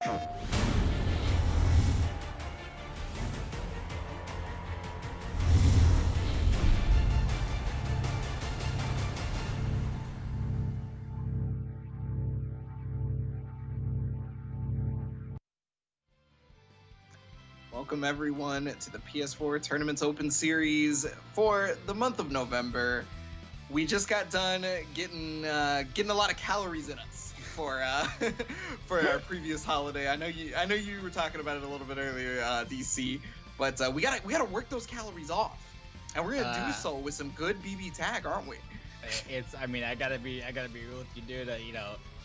Welcome everyone to the PS4 Tournaments Open Series for the month of November. We just got done getting a lot of calories in us for our previous holiday. I know you were talking about it a little bit earlier, DC, but we gotta work those calories off, and we're gonna do so with some good BB tag, aren't we? I gotta be real with you, dude.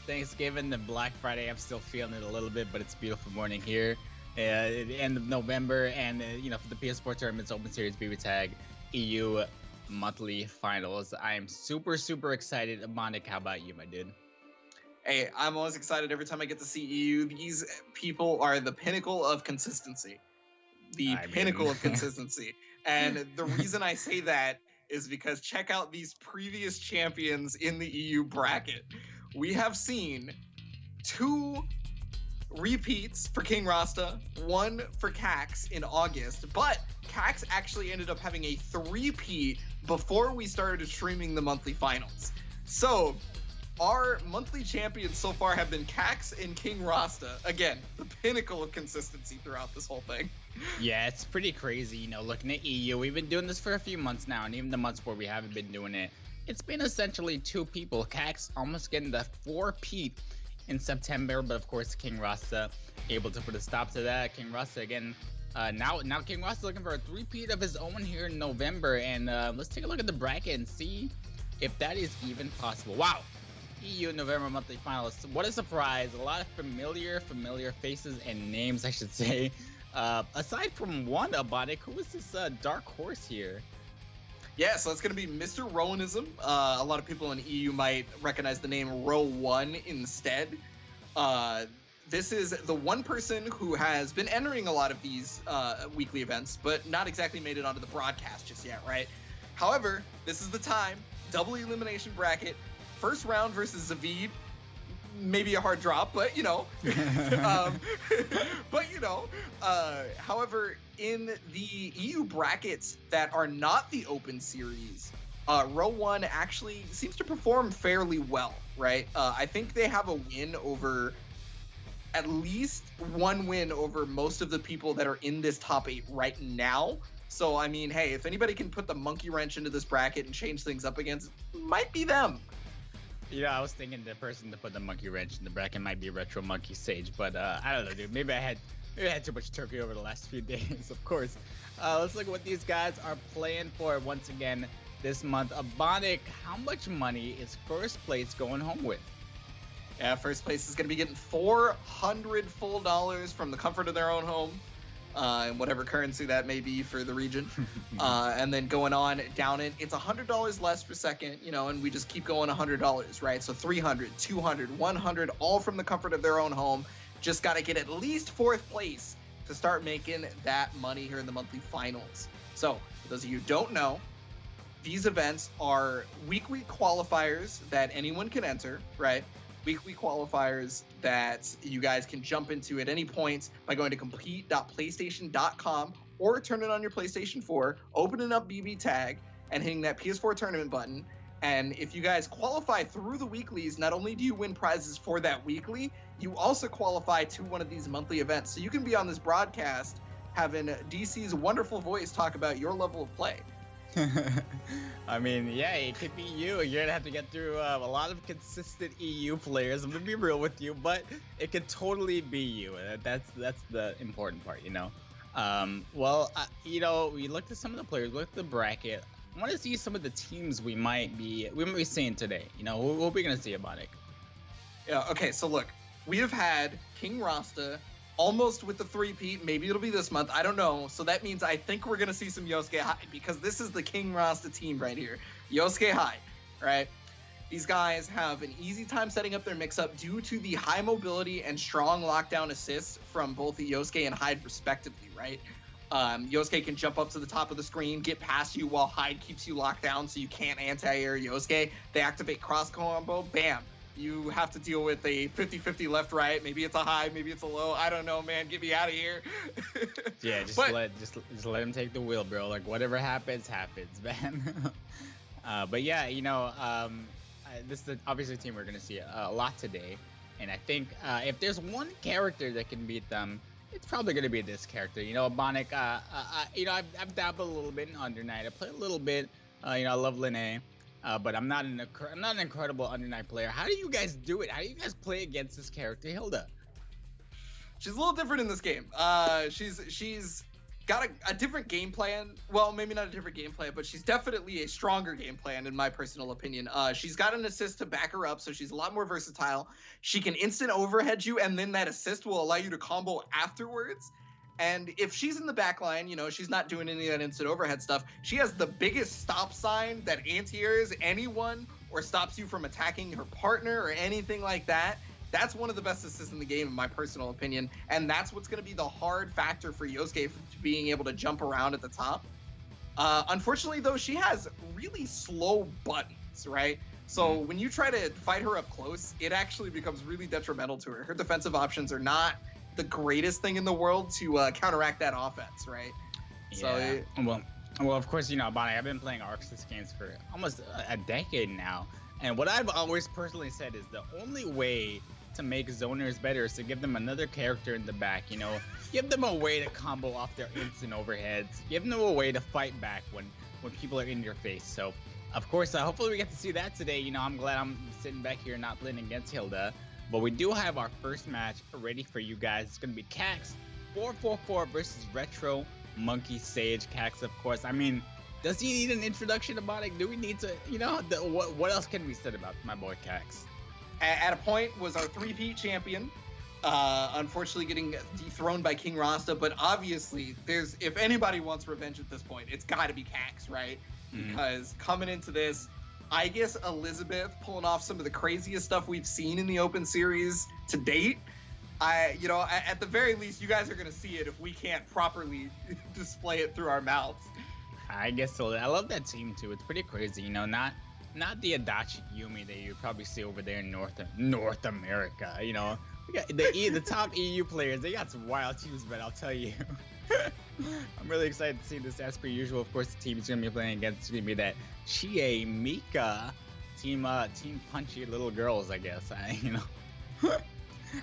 Thanksgiving and Black Friday, I'm still feeling it a little bit, but it's a beautiful morning here. At the end of November, and for the PS4 Tournaments Open Series BB Tag EU monthly finals, I am super excited. Monik, how about you, my dude? Hey, I'm always excited every time I get to see EU. These people are the pinnacle of consistency. Pinnacle of consistency. And the reason I say that is because check out these previous champions in the EU bracket. We have seen 2 repeats for King Rosta, 1 for Cax in August, but Cax actually ended up having a 3-peat before we started streaming the monthly finals. So our monthly champions so far have been Cax and King Rosta. Again, the pinnacle of consistency throughout this whole thing. Yeah, it's pretty crazy, looking at EU. We've been doing this for a few months now, and even the months where we haven't been doing it, it's been essentially 2 people. Cax almost getting the 4-peat in September, but of course King Rosta able to put a stop to that. King Rosta again, now King Rosta looking for a 3-peat of his own here in November, and let's take a look at the bracket and see if that is even possible. Wow, EU November monthly finals, what a surprise. A lot of familiar faces and names, I should say, aside from one, Abonic. Who is this dark horse here? Yeah, so it's going to be Mr. Rowanism. A lot of people in EU might recognize the name Row1 instead. This is the one person who has been entering a lot of these weekly events, but not exactly made it onto the broadcast just yet, right? However, this is the time. Double elimination bracket. First round versus Zaveed. Maybe a hard drop, but however, in the EU brackets that are not the open series, Row 1 actually seems to perform fairly well, right? I think they have a win over, at least one win over most of the people that are in this top 8 right now. So, I mean, hey, if anybody can put the monkey wrench into this bracket and change things up against, might be them. I was thinking the person to put the monkey wrench in the bracket might be Retro Monkey Sage, but I don't know, dude. Maybe I had too much turkey over the last few days, of course. Let's look at what these guys are playing for once again this month. Abonic, how much money is first place going home with? Yeah, first place is going to be getting $400 full from the comfort of their own home, in whatever currency that may be for the region. And then going on down it's $100 less for second, and we just keep going $100, right? So 300, 200, 100, all from the comfort of their own home. Just got to get at least 4th place to start making that money here in the monthly finals. So for those of you who don't know, these events are weekly qualifiers that anyone can enter, right? Weekly qualifiers that you guys can jump into at any point by going to compete.playstation.com or turn it on your PlayStation 4, opening up BB Tag, and hitting that PS4 tournament button. And if you guys qualify through the weeklies, not only do you win prizes for that weekly, you also qualify to one of these monthly events. So you can be on this broadcast having DC's wonderful voice talk about your level of play. I mean, yeah, it could be you. You're gonna have to get through a lot of consistent EU players. I'm gonna be real with you, but it could totally be you. That's the important part, we looked at some of the players, looked at the bracket. I want to see some of the teams we might be seeing today. What are we gonna see, Abonic? Yeah. Okay. So look, we have had King Rosta almost with the 3-peat. Maybe it'll be this month. I don't know. So that means I think we're going to see some Yosuke High, because this is the King Rosta team right here. Yosuke High, right? These guys have an easy time setting up their mix-up due to the high mobility and strong lockdown assists from both the Yosuke and Hyde respectively, right? Yosuke can jump up to the top of the screen, get past you while Hyde keeps you locked down so you can't anti-air Yosuke. They activate cross combo, bam. you have to deal with a 50-50 left-right. Maybe it's a high, maybe it's a low. I don't know, man. Get me out of here. Yeah, just let him take the wheel, bro. Like whatever happens, man. But yeah, this is obviously a team we're gonna see a lot today, and I think if there's one character that can beat them, it's probably gonna be this character. Bonic. I've dabbled a little bit in Under Night. I play a little bit. I love Linnae. But I'm not an incredible Under Night player. How do you guys do it? How do you guys play against this character, Hilda? She's a little different in this game. She's got a different game plan. Well, maybe not a different game plan, but she's definitely a stronger game plan in my personal opinion. She's got an assist to back her up, so she's a lot more versatile. She can instant overhead you, and then that assist will allow you to combo afterwards. And if she's in the back line, she's not doing any of that instant overhead stuff. She has the biggest stop sign that anti-airs anyone or stops you from attacking her partner or anything like that. That's one of the best assists in the game, in my personal opinion. And that's what's going to be the hard factor for Yosuke being able to jump around at the top. Unfortunately, though, she has really slow buttons, right? So when you try to fight her up close, it actually becomes really detrimental to her. Her defensive options are not the greatest thing in the world to counteract that offense, right? Yeah. So well, of course, Bonnie, I've been playing Arxis games for almost a decade now, and what I've always personally said is the only way to make zoners better is to give them another character in the back. Give them a way to combo off their instant overheads. Give them a way to fight back when people are in your face. So, of course, hopefully we get to see that today. I'm glad I'm sitting back here not playing against Hilda. But we do have our first match ready for you guys. It's going to be Cax 444 versus Retro Monkey Sage. Cax, of course. I mean, does he need an introduction about it? Do we need to, what else can we say about my boy Cax? At a point was our 3-peat champion. Unfortunately getting dethroned by King Rosta. But obviously, if anybody wants revenge at this point, it's got to be Cax, right? Mm-hmm. Because coming into this, I guess Elizabeth pulling off some of the craziest stuff we've seen in the Open Series to date. At the very least, you guys are going to see it if we can't properly display it through our mouths. I guess so. I love that team too. It's pretty crazy, not the Adachi Yumi that you probably see over there in North America. We got the top EU players. They got some wild teams, but I'll tell you. I'm really excited to see this. As per usual, of course, the team is going to be playing against is going to be that Chie Mika team punchy little girls, I guess.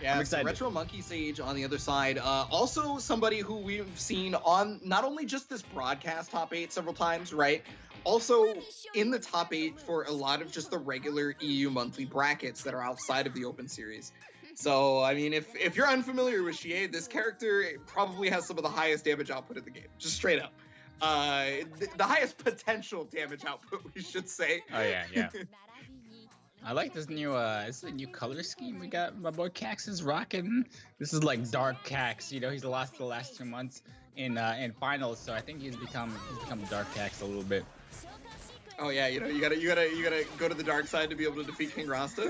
Yeah, I'm excited. Retro Monkey Sage on the other side. Also somebody who we've seen on not only just this broadcast top 8 several times, right? Also in the top 8 for a lot of just the regular EU monthly brackets that are outside of the Open Series. So, I mean, if you're unfamiliar with Chie, this character probably has some of the highest damage output in the game. Just straight up. The highest potential damage output, we should say. Oh, yeah. I like this new color scheme we got. My boy Cax is rocking. This is like dark Cax. He's lost the last 2 months in finals, so I think he's become dark Cax a little bit. Oh yeah, you gotta go to the dark side to be able to defeat King Rosta.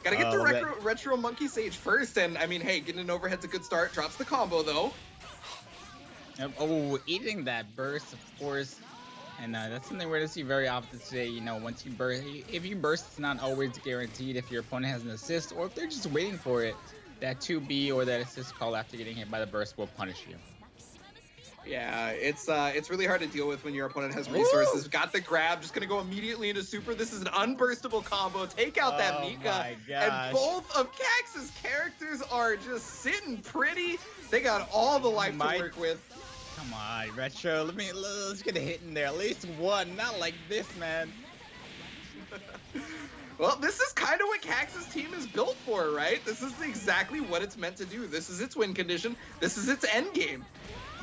Gotta get the retro Monkey Sage first, and I mean, hey, getting an overhead's a good start. Drops the combo though. Oh, eating that burst, of course, and that's something we're gonna see very often today. Once you burst, if you burst, it's not always guaranteed. If your opponent has an assist, or if they're just waiting for it, that 2B or that assist call after getting hit by the burst will punish you. Yeah, it's really hard to deal with when your opponent has resources. Woo! Got the grab, just gonna go immediately into super. This is an unburstable combo. Take out that Mika. And both of Cax's characters are just sitting pretty. They got all the life to work with. Come on, Retro. Let's get a hit in there. At least one. Not like this, man. Well, this is kind of what Cax's team is built for, right? This is exactly what it's meant to do. This is its win condition. This is its end game.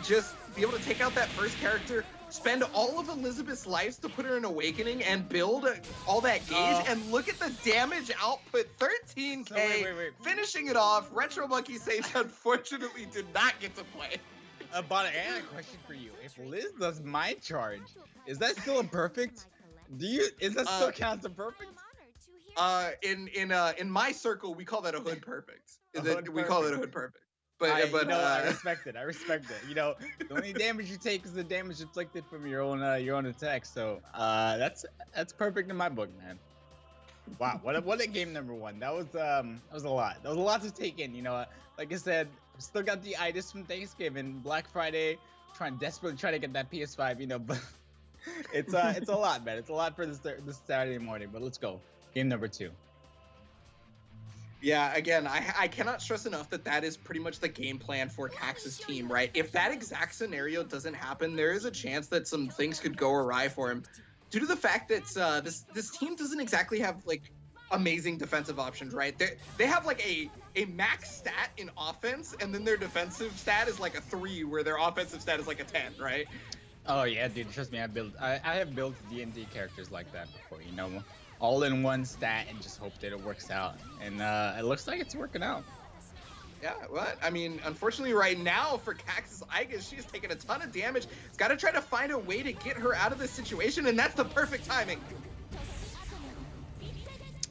Just be able to take out that first character, spend all of Elizabeth's lives to put her in Awakening and build all that gauge, and look at the damage output, 13k, wait. Finishing it off. Retro Monkey Sage unfortunately did not get to play. But I have a question for you. If Liz does Mind Charge, is that still a perfect? Is that still counts a perfect? In my circle, we call that a hood perfect. We call it a hood perfect. But I respect it. The only damage you take is the damage inflicted from your own attack. So that's perfect in my book, man. Wow, what a game number one. That was a lot. That was a lot to take in. You know, like I said, still got the itis from Thanksgiving, Black Friday, desperately trying to get that PS5. You know, but it's a lot, man. It's a lot for this Saturday morning. But let's go. Game number two. Yeah, again, I cannot stress enough that is pretty much the game plan for Cax's team, right? If that exact scenario doesn't happen, there is a chance that some things could go awry for him, due to the fact that this team doesn't exactly have like amazing defensive options, right? They have like a max stat in offense, and then their defensive stat is like a 3, where their offensive stat is like a 10, right? Oh yeah, dude, trust me, I have built D&D characters like that before, you know, all in one stat and just hope that it works out. And it looks like it's working out. Yeah, what? I mean, unfortunately right now for Cax's Igus, she's taking a ton of damage. It's got to try to find a way to get her out of this situation, and that's the perfect timing.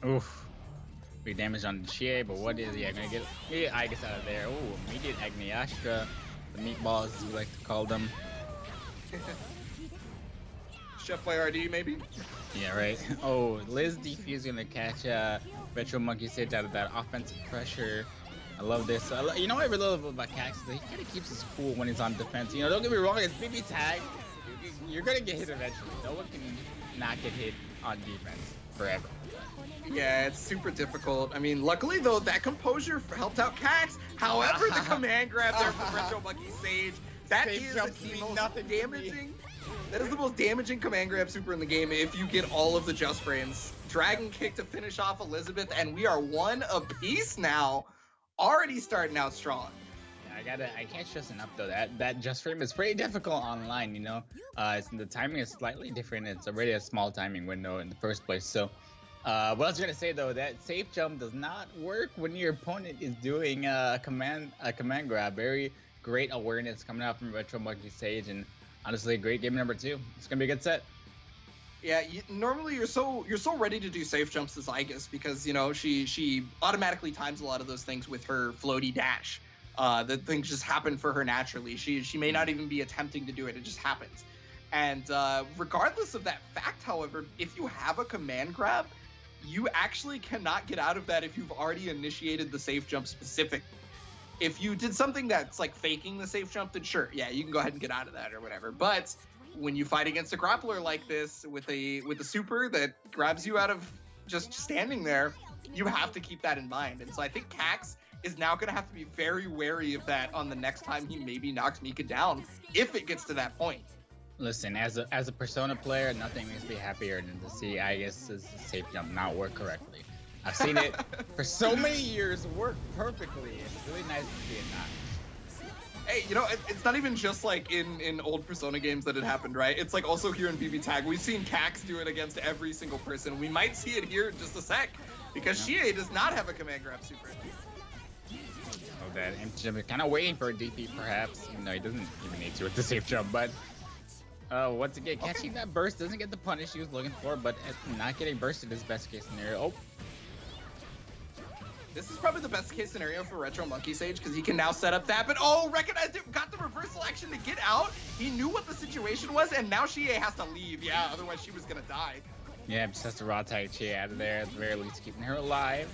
Oof. Big damage on the Chie, but what is he? Gonna get Igus out of there. Oh, immediate Agniastra. The meatballs, as we like to call them. Chef Boyardee, maybe? Yeah, right. Oh, Liz Defuse gonna catch Retro Monkey Sage out of that offensive pressure. I love this. You know what I really love about Cax? He kind of keeps his cool when he's on defense. You know, don't get me wrong, it's BB tag. You're gonna get hit eventually. No one can not get hit on defense forever. Yeah, it's super difficult. I mean, luckily though, that composure helped out Cax. However, the command grab there from Retro Monkey Sage, that is the most damaging. That is the most damaging command grab super in the game if you get all of the Just Frames. Dragon Kick to finish off Elizabeth, and we are one apiece now. Already starting out strong. Yeah, I can't stress enough though that Just Frame is pretty difficult online, you know. The timing is slightly different. It's already a small timing window in the first place. So what I was gonna say though, that safe jump does not work when your opponent is doing a command grab. Very great awareness coming out from Retro Monkey Sage, and honestly, a great game number 2. It's gonna be a good set. Yeah, normally you're so ready to do safe jumps as Igus because, you know, she automatically times a lot of those things with her floaty dash. The things just happen for her naturally. She may not even be attempting to do it; it just happens. And regardless of that fact, however, if you have a command grab, you actually cannot get out of that if you've already initiated the safe jump specific. If you did something that's like faking the safe jump, then sure, yeah, you can go ahead and get out of that or whatever. But when you fight against a grappler like this with a super that grabs you out of just standing there, you have to keep that in mind. And so I think Cax is now going to have to be very wary of that on the next time he maybe knocks Mika down, if it gets to that point. Listen, as a Persona player, nothing makes me happier than to see Igus's safe jump not work correctly. I've seen it for so many years work perfectly. It's really nice to see it not. Hey, you know, it's not even just like in old Persona games that it happened, right? It's like also here in BB Tag. We've seen Cax do it against every single person. We might see it here in just a sec, because Chie does not have a command grab super. Oh, that empty jump, kind of waiting for a DP perhaps, even though he doesn't even need to with the safe jump, but once again, catching that burst doesn't get the punish he was looking for, but not getting bursted is best case scenario. Oh. This is probably the best case scenario for Retro Monkey Sage because he can now set up that, but oh, recognized it, got the reversal action to get out. He knew what the situation was, and now Chie has to leave. Yeah, otherwise she was gonna die. Yeah, just has to raw tag Chie out of there, at the very least keeping her alive.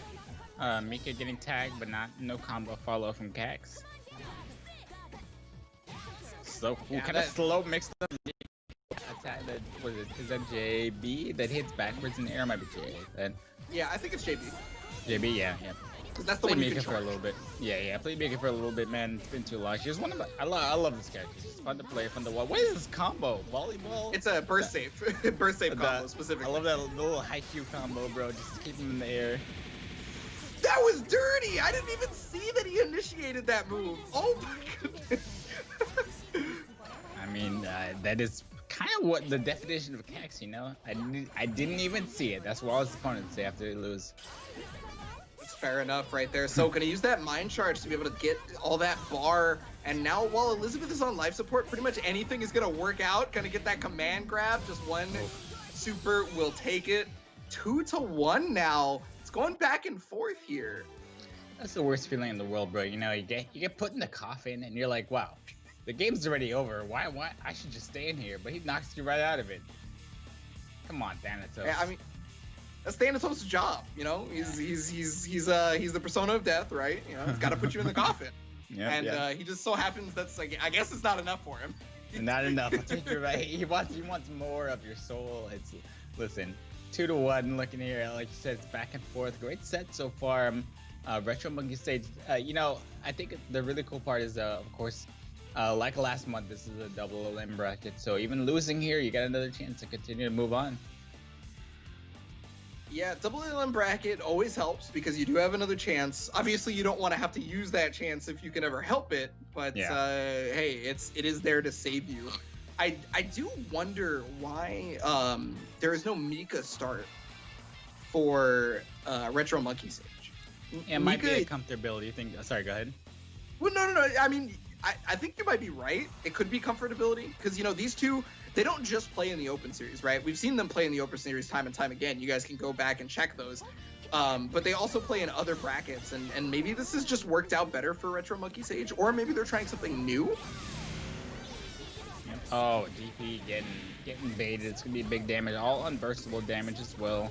Mika getting tagged, but no combo follow from Cax. So, kind of slow mixed up attack. Is that JB that hits backwards in the air? Might be JA then. Yeah, I think it's JB. JB, yeah. Because that's the one you can for a little bit. Yeah, played Mika for a little bit, man. It's been too long. She's one of my. I love this character. She's fun to play, fun to watch. What is this combo? Volleyball? It's a burst save. Burst save combo specifically. I love that little high Q combo, bro. Just keep him in the air. That was dirty. I didn't even see that he initiated that move. Oh my goodness. I mean, that is kind of what the definition of Cax, you know? I didn't even see it. That's what all his opponents say after they lose. That's fair enough right there. So gonna use that mind charge to be able to get all that bar. And now while Elizabeth is on life support, pretty much anything is gonna work out. Gonna get that command grab. Just one super will take it. 2-1 now. It's going back and forth here. That's the worst feeling in the world, bro. You know, you get put in the coffin and you're like, wow, the game's already over. Why? I should just stay in here. But he knocks you right out of it. Come on, Thanatos. Yeah, I mean, That's Thanatos' job. You know, he's the persona of death, right? You know, he's got to put you in the coffin. He just so happens that's like, I guess it's not enough for him. Not enough. I think you're right. He wants more of your soul. Listen, 2-1. Looking here, like you said, it's back and forth. Great set so far. Retro Monkey Stage. You know, I think the really cool part is, of course, like last month, this is a double LM bracket. So even losing here, you got another chance to continue to move on. Yeah, double LM bracket always helps because you do have another chance. Obviously, you don't want to have to use that chance if you can ever help it, but hey, it is there to save you. I do wonder why there is no Mika start for Retro Monkey Stage. It might be a comfortability. You think? Sorry, go ahead. Well, no. I mean, I think you might be right. It could be comfortability because, you know, these two, they don't just play in the Open Series, right? We've seen them play in the Open Series time and time again. You guys can go back and check those. But they also play in other brackets, and maybe this has just worked out better for Retro Monkey Sage, or maybe they're trying something new. Oh, GP getting baited. It's gonna be big damage, all unburstable damage as well.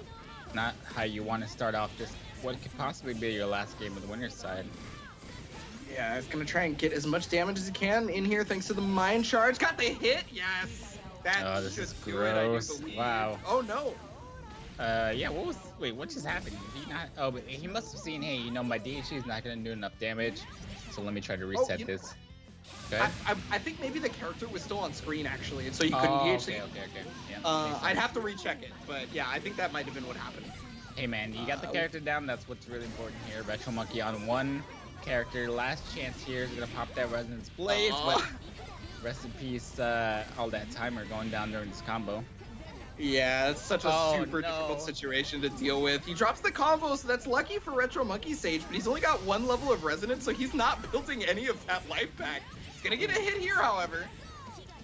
Not how you want to start off this. What could possibly be your last game of the winner's side. Yeah, it's gonna try and get as much damage as he can in here thanks to the Mind Charge. Got the hit, yes. That this should is do it, I do gross. believe. Wow. Oh no. Yeah, what just happened? Did he not? Oh, but he must have seen, hey, you know, my DHC is not gonna do enough damage, so let me try to reset this. I think maybe the character was still on screen actually, and so you couldn't DHC. Okay. Yeah, I'd have to recheck it, but yeah, I think that might have been what happened. Hey man, you got the character down. That's what's really important here. Retro Monkey on one character. Last chance here is gonna pop that Resonance Blaze, but rest in peace, all that timer going down during this combo. Yeah, it's such a super difficult situation to deal with. He drops the combo, so that's lucky for Retro Monkey Sage, but he's only got one level of Resonance, so he's not building any of that life back. He's gonna get a hit here, however.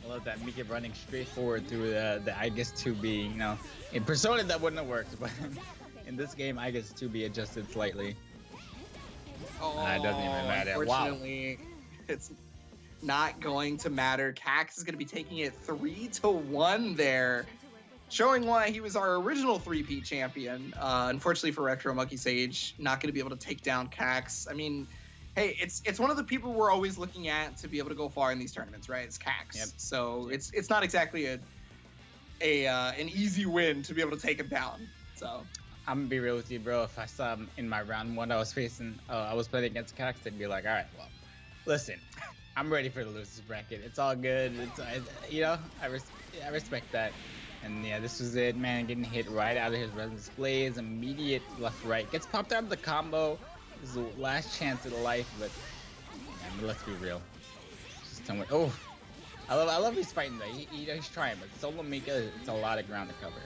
I love that Mika running straight forward through the I guess 2B. You know, in Persona that wouldn't have worked, but in this game, I guess 2B adjusted slightly. Oh, it doesn't even matter. Unfortunately, it's not going to matter. Cax is going to be taking it 3-1 there, showing why he was our original 3P champion. Unfortunately for Retro Monkey Sage, not going to be able to take down Cax. I mean, hey, it's one of the people we're always looking at to be able to go far in these tournaments, right? It's Cax. Yep. So it's not exactly an easy win to be able to take him down. So I'm gonna be real with you, bro. If I saw him in my round one, I was playing against Cax, I'd be like, all right, well, listen, I'm ready for the losers bracket. It's all good. You know, I respect that. And yeah, this was it, man. Getting hit right out of his Resonance Blaze, immediate left right, gets popped out of the combo. This is the last chance of life, but let's be real. Just tell me, I love he's fighting though. He's trying, but solo Mika, it's a lot of ground to cover.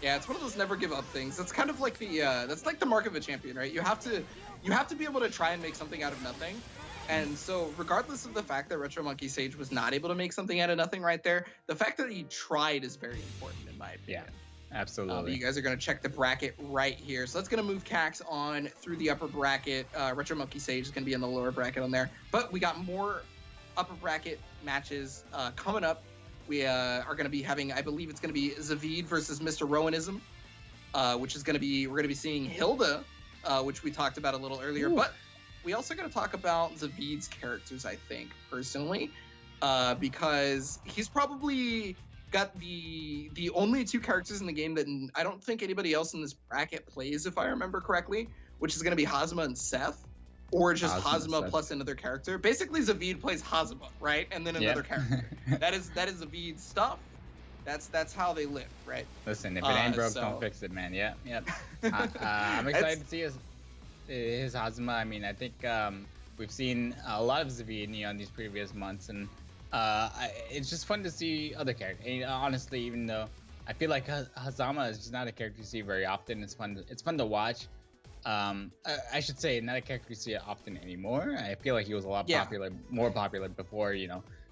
Yeah, it's one of those never give up things. That's kind of like that's like the mark of a champion, right? You have to be able to try and make something out of nothing. And so regardless of the fact that Retro Monkey Sage was not able to make something out of nothing right there, the fact that he tried is very important in my opinion. Yeah, absolutely. You guys are going to check the bracket right here. So that's going to move Cax on through the upper bracket. Retro Monkey Sage is going to be in the lower bracket on there. But we got more upper bracket matches coming up. We are going to be having, I believe it's going to be Zaveed versus Mr. Rowanism, which is going to be, we're going to be seeing Hilda, which we talked about a little earlier. Ooh. But we also got to talk about Zaveed's characters, I think, personally, because he's probably got the only two characters in the game that I don't think anybody else in this bracket plays, if I remember correctly, which is going to be Hazama and Seth. Or just Hazama plus another character. Basically, Zaveed plays Hazama, right? And then another character. That is Zaveed's stuff. That's how they live, right? Listen, if it ain't broke, don't fix it, man. Yep. I'm excited to see his Hazama. I mean, I think we've seen a lot of Zaveed, in these previous months, and it's just fun to see other characters. And, honestly, even though I feel like Hazama is just not a character you see very often, it's fun to watch. I should say not a character you see often anymore. I feel like he was a lot more popular before,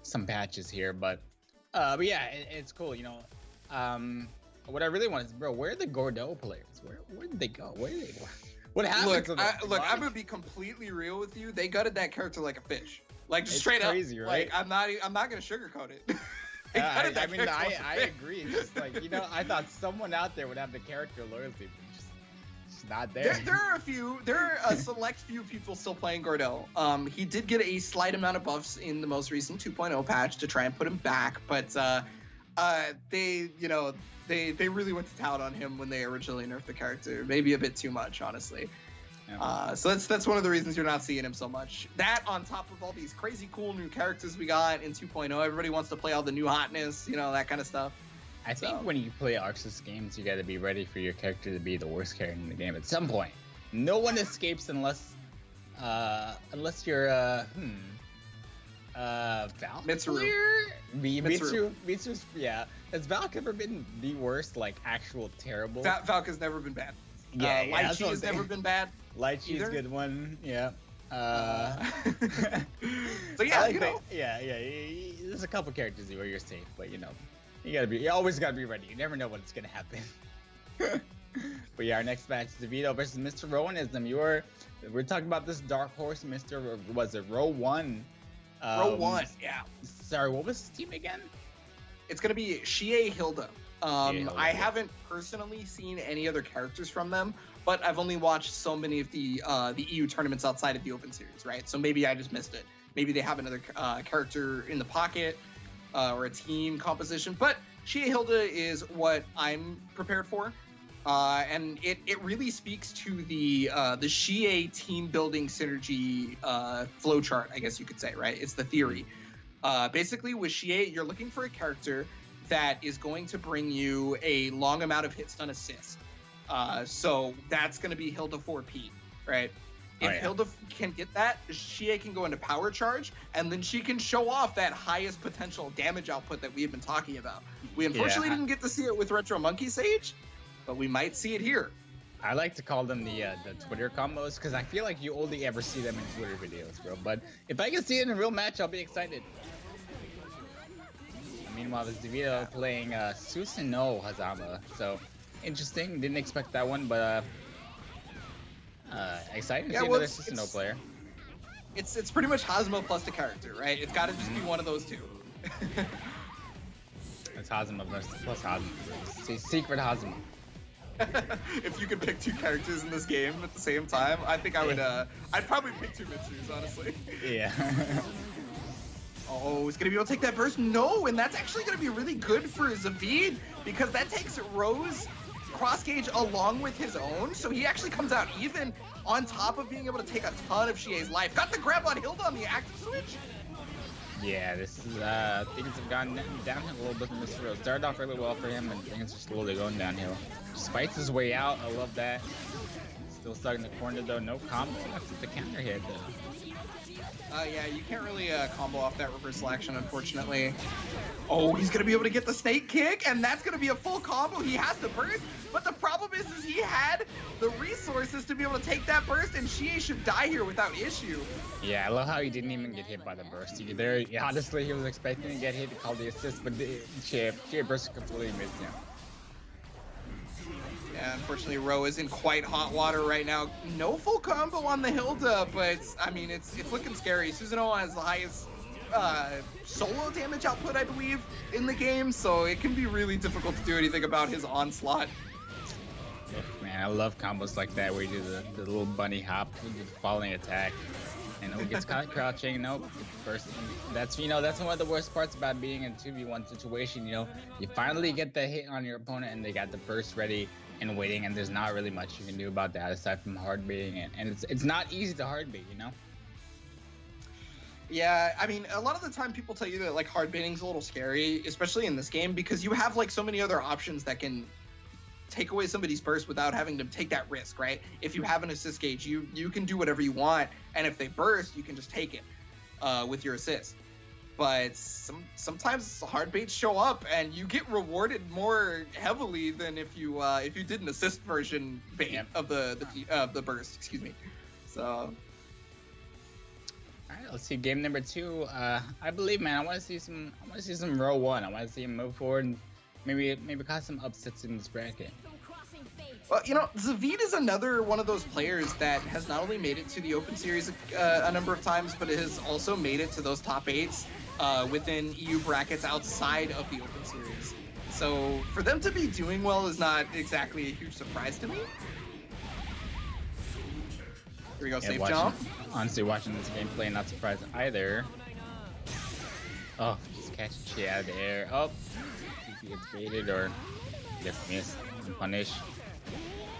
some patches here, but yeah, it's cool, what I really want is, bro, where are the Gordeau players? Where did they go? What happened to them? Look, I'm gonna be completely real with you. They gutted that character like a fish, like just straight crazy, up. Right? Like I'm not gonna sugarcoat it. I agree. It's just like, I thought someone out there would have the character loyalty to not there. There are a select few people still playing Gordeau. He did get a slight amount of buffs in the most recent 2.0 patch to try and put him back, but they really went to town on him when they originally nerfed the character. Maybe a bit too much, honestly. Yeah. So that's one of the reasons you're not seeing him so much. That on top of all these crazy cool new characters we got in 2.0, everybody wants to play all the new hotness, that kind of stuff. I think when you play Arxis games, you got to be ready for your character to be the worst character in the game at some point. No one escapes unless you're Valk player? Mitsu's, yeah. Has Valk ever been the worst, actual terrible? Valk has never been bad. Yeah, Lychee has never been bad. Lychee's a good one, yeah. So yeah, there's a couple characters where you're safe, but you always gotta be ready. You never know what's gonna happen. But yeah, our next match is Zaveed versus Mr. Rowanism. We're talking about this dark horse, was it Row 1? Row 1, yeah. Sorry, what was his team again? It's gonna be Shie Hilda. I haven't personally seen any other characters from them, but I've only watched so many of the EU tournaments outside of the Open Series, right? So maybe I just missed it. Maybe they have another character in the pocket or a team composition, but Shie Hilda is what I'm prepared for. And it really speaks to the Shie team building synergy flowchart, I guess you could say, right? It's the theory. Basically, with Shie, you're looking for a character that is going to bring you a long amount of hit stun assist. So that's going to be Hilda 4P, right? If Hilda can get that, Shie can go into power charge, and then she can show off that highest potential damage output that we've been talking about. We unfortunately didn't get to see it with Retro Monkey Sage, but we might see it here. I like to call them the Twitter combos, because I feel like you only ever see them in Twitter videos, bro. But if I can see it in a real match, I'll be excited. Meanwhile, there's Zaveed playing Susanoo Hazama. So, interesting. Didn't expect that one, but exciting to see another Susanoo player. It's pretty much Hazama plus the character, right? It's got to just be one of those two. It's Hazama plus Hazama. See, secret Hazama. If you could pick two characters in this game at the same time, I think I would. I'd probably pick two Mitsus, honestly. Yeah. Oh, he's gonna be able to take that burst? No, and that's actually gonna be really good for Zaveed, because that takes Rose cross gauge along with his own, so he actually comes out even on top of being able to take a ton of Shie's life. Got the grab on Hilda on the active switch. Yeah, this is things have gone downhill a little bit from Mr. Rose. Started off really well for him, and things are slowly going downhill. Spites his way out. I love that. Still stuck in the corner though. No combo with the counter hit though. Yeah, you can't really combo off that reversal action, unfortunately. Oh, he's gonna be able to get the snake kick, and that's gonna be a full combo. He has to burst, but the problem is he had the resources to be able to take that burst, and Shie should die here without issue. Yeah, I love how he didn't even get hit by the burst. Honestly, he was expecting to get hit to call the assist, but Shie burst completely missed him. Yeah, unfortunately, Ro is in quite hot water right now. No full combo on the Hilda, but I mean, it's looking scary. Susanoo has the highest solo damage output, I believe, in the game, so it can be really difficult to do anything about his onslaught. Man, I love combos like that where you do the little bunny hop with the falling attack. And he gets caught crouching. Nope. First, that's one of the worst parts about being in a 2v1 situation. You finally get the hit on your opponent, and they got the burst ready and waiting, and there's not really much you can do about that aside from hard baiting it. And it's not easy to hard bait, Yeah, I mean, a lot of the time people tell you that hard baiting's a little scary, especially in this game, because you have so many other options that can take away somebody's burst without having to take that risk, right? If you have an assist gauge, you can do whatever you want, and if they burst, you can just take it with your assist. But sometimes hard baits show up, and you get rewarded more heavily than if you did an assist version bait of the burst. Excuse me. So. All right, let's see game number 2. I believe, man, I want to see some row 1. I want to see him move forward and maybe cause some upsets in this bracket. Well, Zaveed is another one of those players that has not only made it to the Open Series a number of times, but it has also made it to those top 8s within EU brackets outside of the Open Series. So for them to be doing well is not exactly a huge surprise to me. Here we go, Yeah, safe jump. Honestly, watching this gameplay, not surprised either. Oh, just catch Chie out of the air. Oh, he gets baited or gets missed and punished.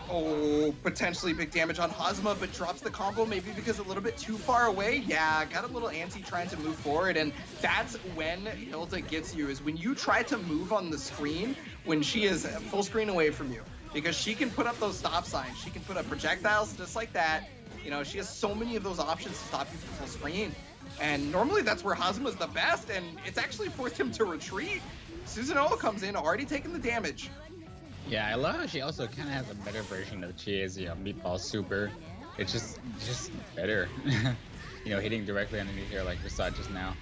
Oh, potentially big damage on Hazma, but drops the combo maybe because a little bit too far away. Yeah, got a little antsy trying to move forward, and that's when Hilda gets you, is when you try to move on the screen when she is full screen away from you. Because she can put up those stop signs. She can put up projectiles just like that. You know, she has so many of those options to stop you from full screen. And normally that's where Hazma's the best, and it's actually forced him to retreat. Susanoo comes in, already taking the damage. Yeah, I love how she also kind of has a better version of Chie's, meatball super. It's just better. Hitting directly underneath her like we saw just now.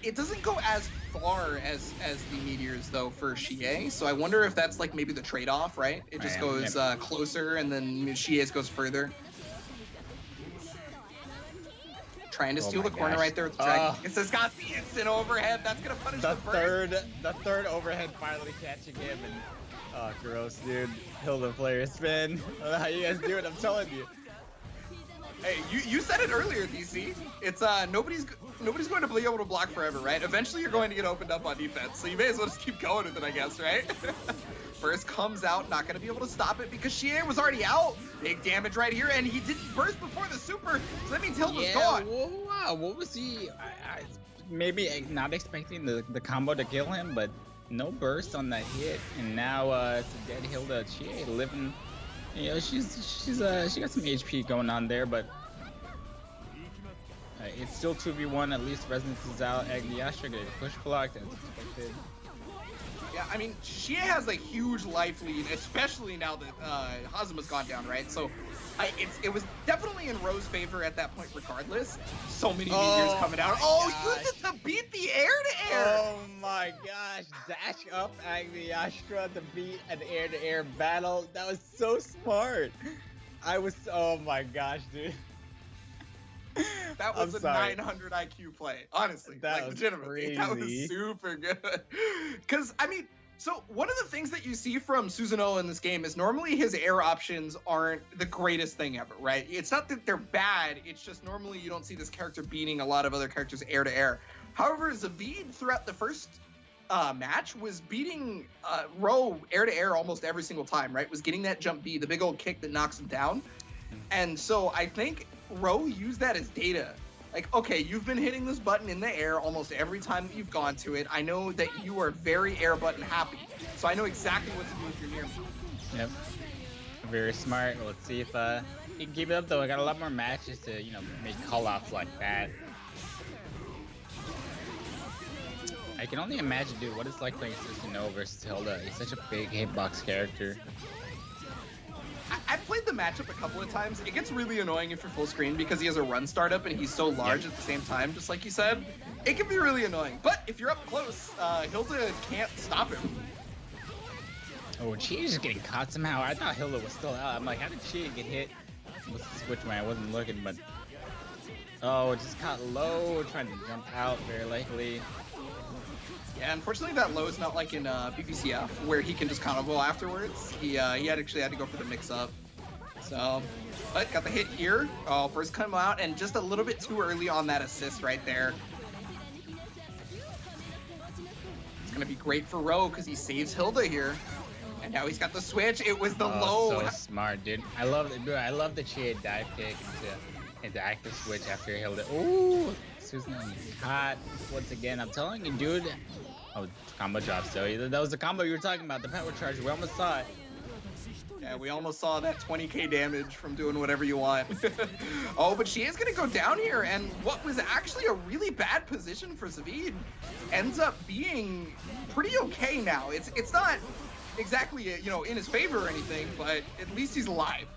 It doesn't go as far as the meteors though for Chie, so I wonder if that's like maybe the trade-off, right? It just goes closer, and then Chie's goes further. Trying to steal the corner right there with the dragon. It's just got the instant overhead. That's gonna punish the third overhead finally catching him, and gross, dude. Hilda player spin. I don't know how you guys do it. I'm telling you. Hey, you said it earlier, DC. It's nobody's going to be able to block forever, right? Eventually, you're going to get opened up on defense, so you may as well just keep going with it, I guess, right? Burst comes out, not going to be able to stop it because Chie was already out. Big damage right here, and he didn't burst before the super, so that means Hilda's gone. Wow, what was he? Maybe not expecting the combo to kill him, but no burst on that hit, and now it's a dead Hilda. Chie living. She got some HP going on there, but it's still 2v1. At least Resonance is out. Agniastra getting push blocked as expected. Yeah, I mean, Chie has a huge life lead, especially now that Hazma's gone down, right? So it was definitely in Ro's favor at that point regardless. So many meteors coming out. Use it to beat the air-to-air! Oh my gosh, dash up Agniastra to beat an air-to-air battle. That was so smart. Oh my gosh, dude. That was a 900 IQ play, honestly. That was legitimately. crazy. That was super good. Because, I mean, so one of the things that you see from Susanoo in this game is normally his air options aren't the greatest thing ever, right? It's not that they're bad, it's just normally you don't see this character beating a lot of other characters air to air. However, Zaveed throughout the first match was beating Ro air to air almost every single time, right? Was getting that jump B, the big old kick that knocks him down. And so I think Ro used that as data. Like, okay, you've been hitting this button in the air almost every time that you've gone to it. I know that you are very air button happy, so I know exactly what to do if you're near me. Yep. Very smart. Let's see if he can keep it up though. I got a lot more matches to, make call-offs like that. I can only imagine, dude, what it's like playing Susanoo versus Hilda. He's such a big hitbox character. I've played the matchup a couple of times. It gets really annoying if you're full screen because he has a run startup and he's so large at the same time, just like you said. It can be really annoying. But if you're up close, Hilda can't stop him. Oh, Chie's just getting caught somehow. I thought Hilda was still out. I'm like, how did Chie get hit? What's the switch when I wasn't looking, but... Oh, just caught low, trying to jump out very likely. Yeah, unfortunately that low is not like in BPCF, where he can just combo afterwards. He actually had to go for the mix-up. So, but got the hit here. Oh, first come out, and just a little bit too early on that assist right there. It's going to be great for Ro, because he saves Hilda here. And now he's got the switch. It was the low. So smart, dude. I love it, dude. I love the Chie dive kick into active switch after Hilda. Ooh, Susan hot once again. I'm telling you, dude. Oh, combo drop. So that was the combo you were talking about, the power charge. We almost saw it. Yeah, we almost saw that 20k damage from doing whatever you want. Oh, but she is going to go down here, and what was actually a really bad position for Zaveed ends up being pretty okay now. It's not exactly, in his favor or anything, but at least he's alive.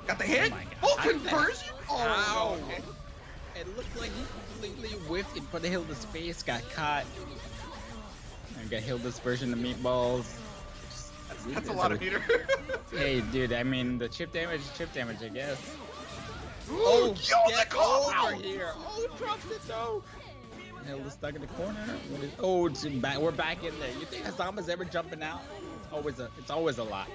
Got the hit. Full conversion. Oh, okay. It looked like he completely whiffed in front of Hilda's face, got caught. And got Hilda's version of meatballs. That's a lot of meter. Hey, dude, I mean, the chip damage is chip damage, I guess. Oh, get over here. Oh, dropped it, though. Hilda's stuck in the corner. We're back in there. You think Hazama's ever jumping out? It's always a lot.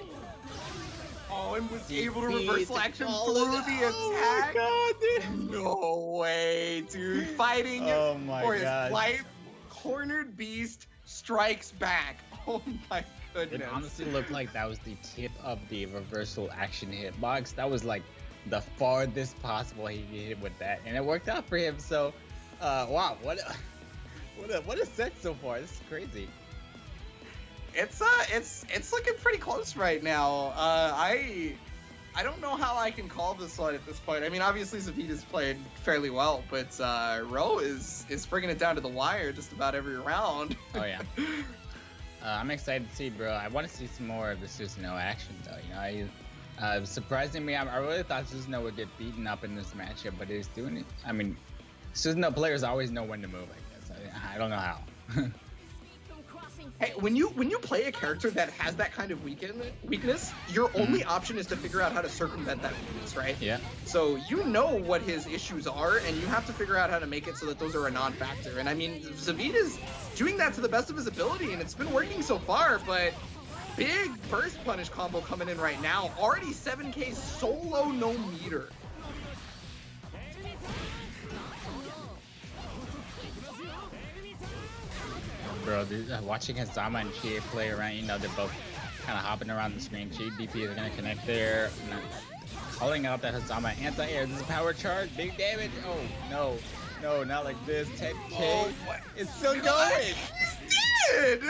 Oh, and was He able to beat reversal the action ball through in- the Oh attack. my god, dude. No way, dude. Fighting Oh my for his gosh. life. Cornered Beast strikes back. Oh my goodness. It honestly looked like that was the tip of the reversal action hitbox. That was like the farthest possible he could hit with that, and it worked out for him. So, wow, what a set so far. This is crazy. It's looking pretty close right now. I don't know how I can call this one at this point. I mean, obviously Zaveed has played fairly well, but Ro is bringing it down to the wire just about every round. Oh yeah. I'm excited to see, bro. I want to see some more of the Susanoo action, though. You know, surprisingly, I really thought Susanoo would get beaten up in this matchup, but he's doing it. I mean, Susanoo players always know when to move, I guess. I don't know how. Hey, when you play a character that has that kind of weakness, your only option is to figure out how to circumvent that weakness, right? Yeah. So you know what his issues are, and you have to figure out how to make it so that those are a non-factor. And I mean, Zaveed is doing that to the best of his ability, and it's been working so far, but big burst punish combo coming in right now. Already 7k solo, no meter. Bro, watching Hazama and Chie play around, you know, they're both kind of hopping around the screen. Chie DP is going to connect there. Calling out that Hazama anti-air. This is a power charge. Big damage. Oh, no. No, not like this. 10k. Oh, it's still going. Did!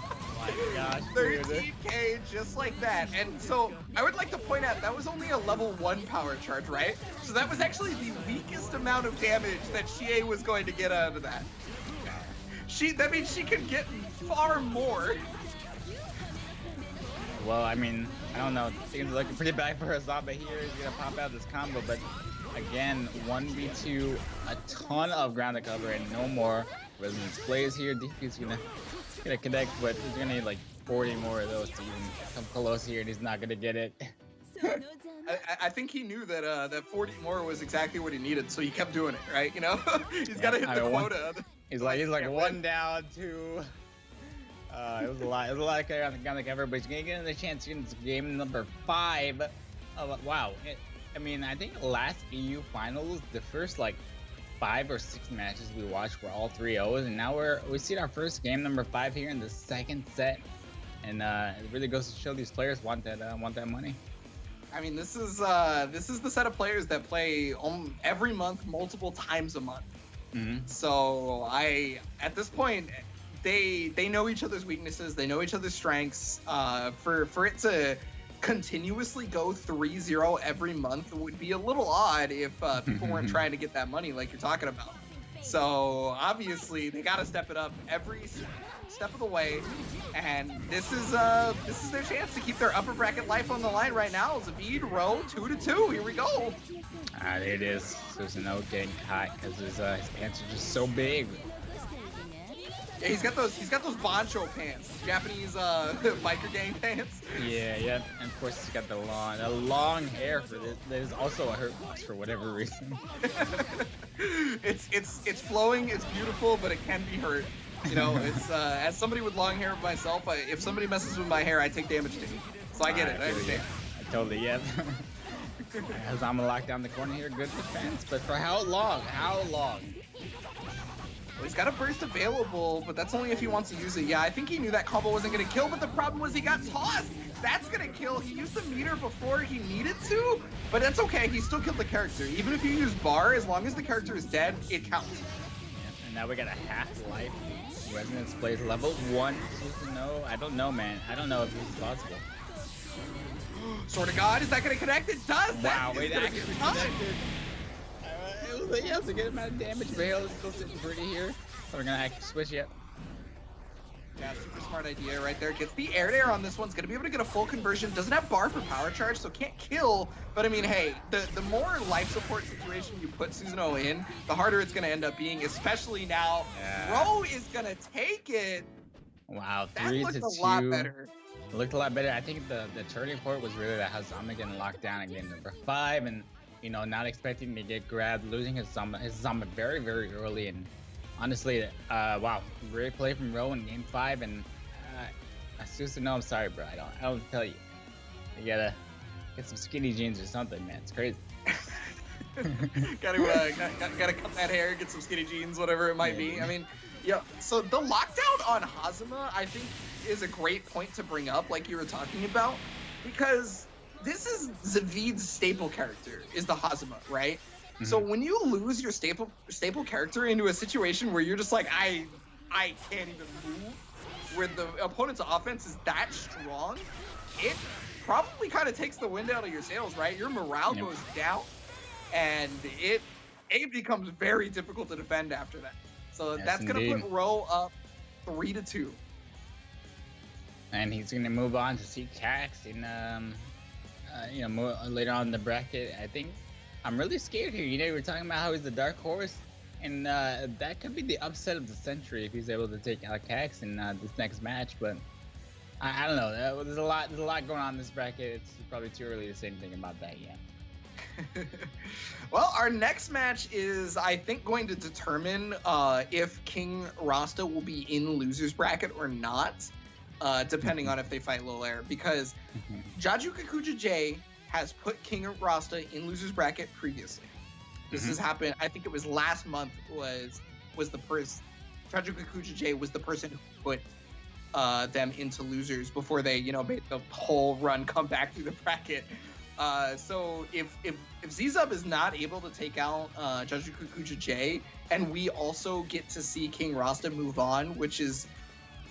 Oh my gosh, dude. 13k just like that. And so I would like to point out that was only a level 1 power charge, right? So that was actually the weakest amount of damage that Chie was going to get out of that. That means she could get far more. Well, I mean, I don't know. Things are looking pretty bad for Hazama here. He's gonna pop out this combo, but again, 1v2, a ton of ground to cover and no more. Resonance plays here. DP's gonna connect, but he's gonna need like 40 more of those to even come close here, and he's not gonna get it. I think he knew that that 40 more was exactly what he needed, so he kept doing it, right? You know, he's got to hit the quota. He's like one down, two. It was a lot. It was a lot of carry on the ground to cover, but he's gonna get another chance here in this game number 5. Wow. I mean, I think last EU finals, the first like 5 or 6 matches we watched were all 3-0s, and now we see our first game number 5 here in the second set, and it really goes to show these players want that money. I mean, this is the set of players that play every month, multiple times a month. Mm-hmm. So at this point, they know each other's weaknesses, they know each other's strengths. For it to continuously go 3-0 every month would be a little odd if people weren't trying to get that money like you're talking about. So obviously they got to step it up every step of the way, and this is their chance to keep their upper bracket life on the line right now. Zaveed, Ro, 2-2. Here we go. There it is. Susanoo getting caught because his pants are just so big. Yeah, he's got those bancho pants, Japanese biker gang pants. Yeah, and of course he's got the long hair for this. That is also a hurt box for whatever reason. it's flowing, it's beautiful, but it can be hurt. You know, it's as somebody with long hair myself, if somebody messes with my hair, I take damage too. So I get it. I understand. I totally get. As I'm gonna lock down the corner here, good defense, but for how long? How long? Well, he's got a burst available, but that's only if he wants to use it. Yeah, I think he knew that combo wasn't gonna kill, but the problem was he got tossed. That's gonna kill. He used the meter before he needed to, but that's okay. He still killed the character. Even if you use bar, as long as the character is dead, it counts. Yeah, and now we got a half-life. Resonance plays level 1. Susanoo. I don't know, man. I don't know if this is possible. Sword of God, is that gonna connect? It does! Wow, wait, actually connected. It was like, yeah, it's a good amount of damage, but Hale is still sitting pretty here. So we're gonna actually switch yet. Yeah, super smart idea right there. Gets the air to air on this one. It's gonna be able to get a full conversion. Doesn't have bar for power charge, so can't kill. But I mean, hey, the more life support situation you put Susanoo in, the harder it's gonna end up being, especially now. Yeah. Ro is gonna take it. Wow, That 3-2. looked a lot better. It looked a lot better. I think the turning point was really that Hazama getting locked down in game number 5, and you know, not expecting to get grabbed, losing his Hazama very, very early, and honestly, wow, great play from Ro in game 5, and Susanoo, I'm sorry, bro, I don't tell you. You gotta get some skinny jeans or something, man. It's crazy. gotta cut that hair, get some skinny jeans, whatever it might be. I mean, yeah. So the lockdown on Hazama, I think, is a great point to bring up, like you were talking about, because this is Zaveed's staple character, is the Hazama, right? Mm-hmm. So when you lose your staple character into a situation where you're just like, I can't even move, where the opponent's offense is that strong, it probably kind of takes the wind out of your sails, right? Your morale goes down, and it becomes very difficult to defend after that. So that's going to put Ro up 3-2. And he's going to move on to see Cax in, more later on in the bracket. I think I'm really scared here. You know, we're talking about how he's the dark horse, and that could be the upset of the century if he's able to take out Cax in this next match. But I don't know. There's a lot going on in this bracket. It's probably too early to say anything about that yet. Well, our next match is, I think, going to determine if King Rosta will be in losers bracket or not, depending on if they fight Lil Air, because Jaju Kikuja J has put King Rosta in losers bracket previously. This has happened. I think it was last month. Was the person Jaju Kikuja J was the person who put them into losers before they, made the whole run come back through the bracket. So if Z-Zub is not able to take out Jaju Kikuja J, and we also get to see King Rosta move on, which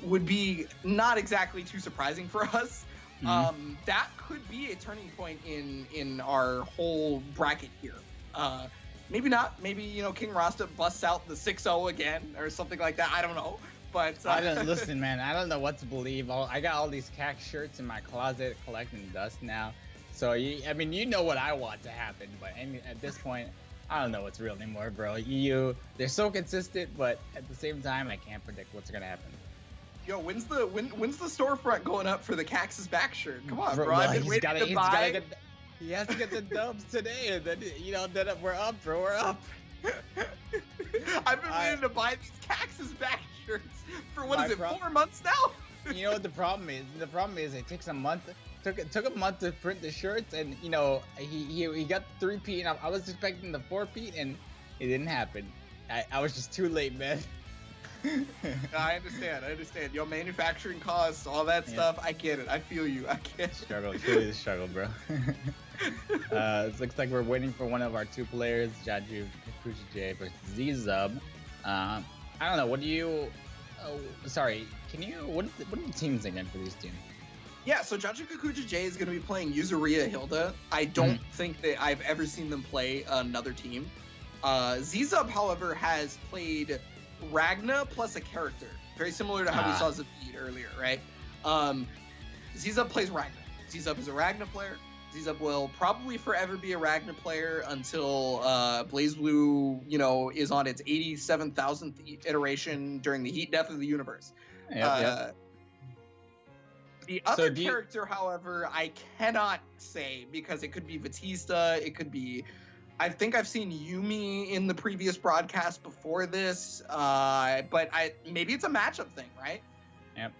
would be not exactly too surprising for us, that could be a turning point in our whole bracket here. Maybe not. Maybe, King Rosta busts out the 6-0 again or something like that. I don't know. But listen, man, I don't know what to believe. I got all these Cax shirts in my closet collecting dust now. So, you know what I want to happen, but at this point, I don't know what's real anymore, bro. They're so consistent, but at the same time, I can't predict what's gonna happen. Yo, when's the storefront going up for the Cax's back shirt? Come on, bro. Well, I've been waiting to buy. He has to get the dubs today, and then then we're up, bro. We're up. I've been waiting to buy these Cax's back shirts for 4 months now? You know what the problem is? The problem is it takes a month. Took a month to print the shirts, and he got the 3P, and I was expecting the 4P, and it didn't happen. I was just too late, man. I understand. Your manufacturing costs, all that stuff. I get it. I feel you. I get it. Struggle, truly the struggle, bro. It looks like we're waiting for one of our two players, Jaju Kikuja J versus Z-Zub. I don't know. What do you? Sorry. Can you? What are the teams again for these teams? Yeah, so Jaju Kikuja J is going to be playing Yuzuria Hilda. I don't think that I've ever seen them play another team. Z-Zub, however, has played Ragna plus a character, very similar to how we saw Zaveed earlier, right? Z-Zub plays Ragna. Z-Zub is a Ragna player. Z-Zub will probably forever be a Ragna player until BlazBlue, is on its 87,000th iteration during the heat death of the universe. Yep. The other character, however, I cannot say, because it could be Batista, it could be... I think I've seen Yumi in the previous broadcast before this, but maybe it's a matchup thing, right? Yep.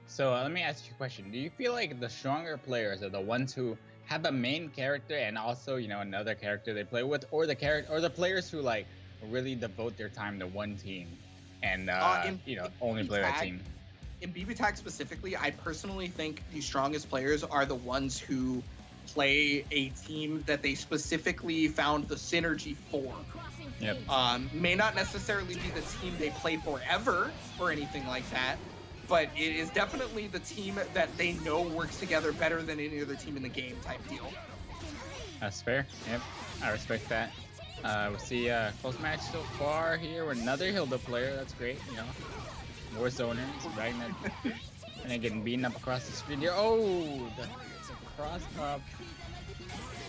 So let me ask you a question. Do you feel like the stronger players are the ones who have a main character and also, another character they play with, or the players who really devote their time to one team and only play that team? In BB Tag specifically, I personally think the strongest players are the ones who play a team that they specifically found the synergy for. Yep. May not necessarily be the team they play forever or anything like that, but it is definitely the team that they know works together better than any other team in the game type deal. That's fair. Yep. I respect that. We see a close match so far here with another Hilda player. That's great, More zoners, right? And then getting beaten up across the screen here. Oh, the cross up.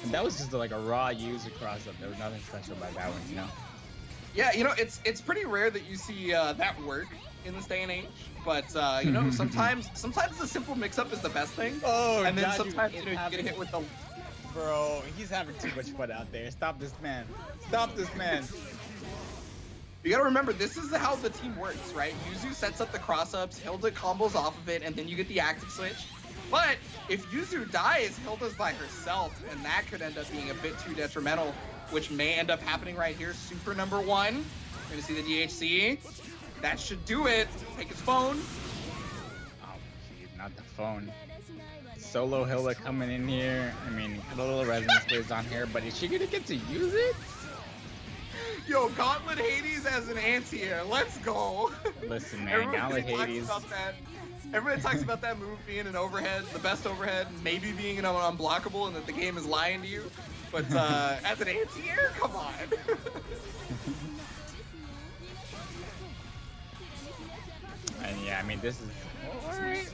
And that was just like a raw user cross up. There was nothing special about that one, Yeah, it's pretty rare that you see that work in this day and age. But sometimes the simple mix-up is the best thing. Oh, and then sometimes you get hit with the. Bro, he's having too much fun out there. Stop this man. Stop this man. You gotta remember, this is how the team works, right? Yuzu sets up the cross-ups, Hilda combos off of it, and then you get the active switch. But if Yuzu dies, Hilda's by herself, and that could end up being a bit too detrimental, which may end up happening right here. Super number 1. We're gonna see the DHC. That should do it. Take his phone. Oh, geez, not the phone. Solo Hilda coming in here. I mean, got a little resonance plays on here, but is she gonna get to use it? Yo, Gauntlet Hades as an anti-air. Let's go. Listen, man, Gauntlet Hades. Everybody talks about that move being an overhead, the best overhead, maybe being an unblockable, and that the game is lying to you. But as an anti-air, come on. And yeah, I mean, this is alright.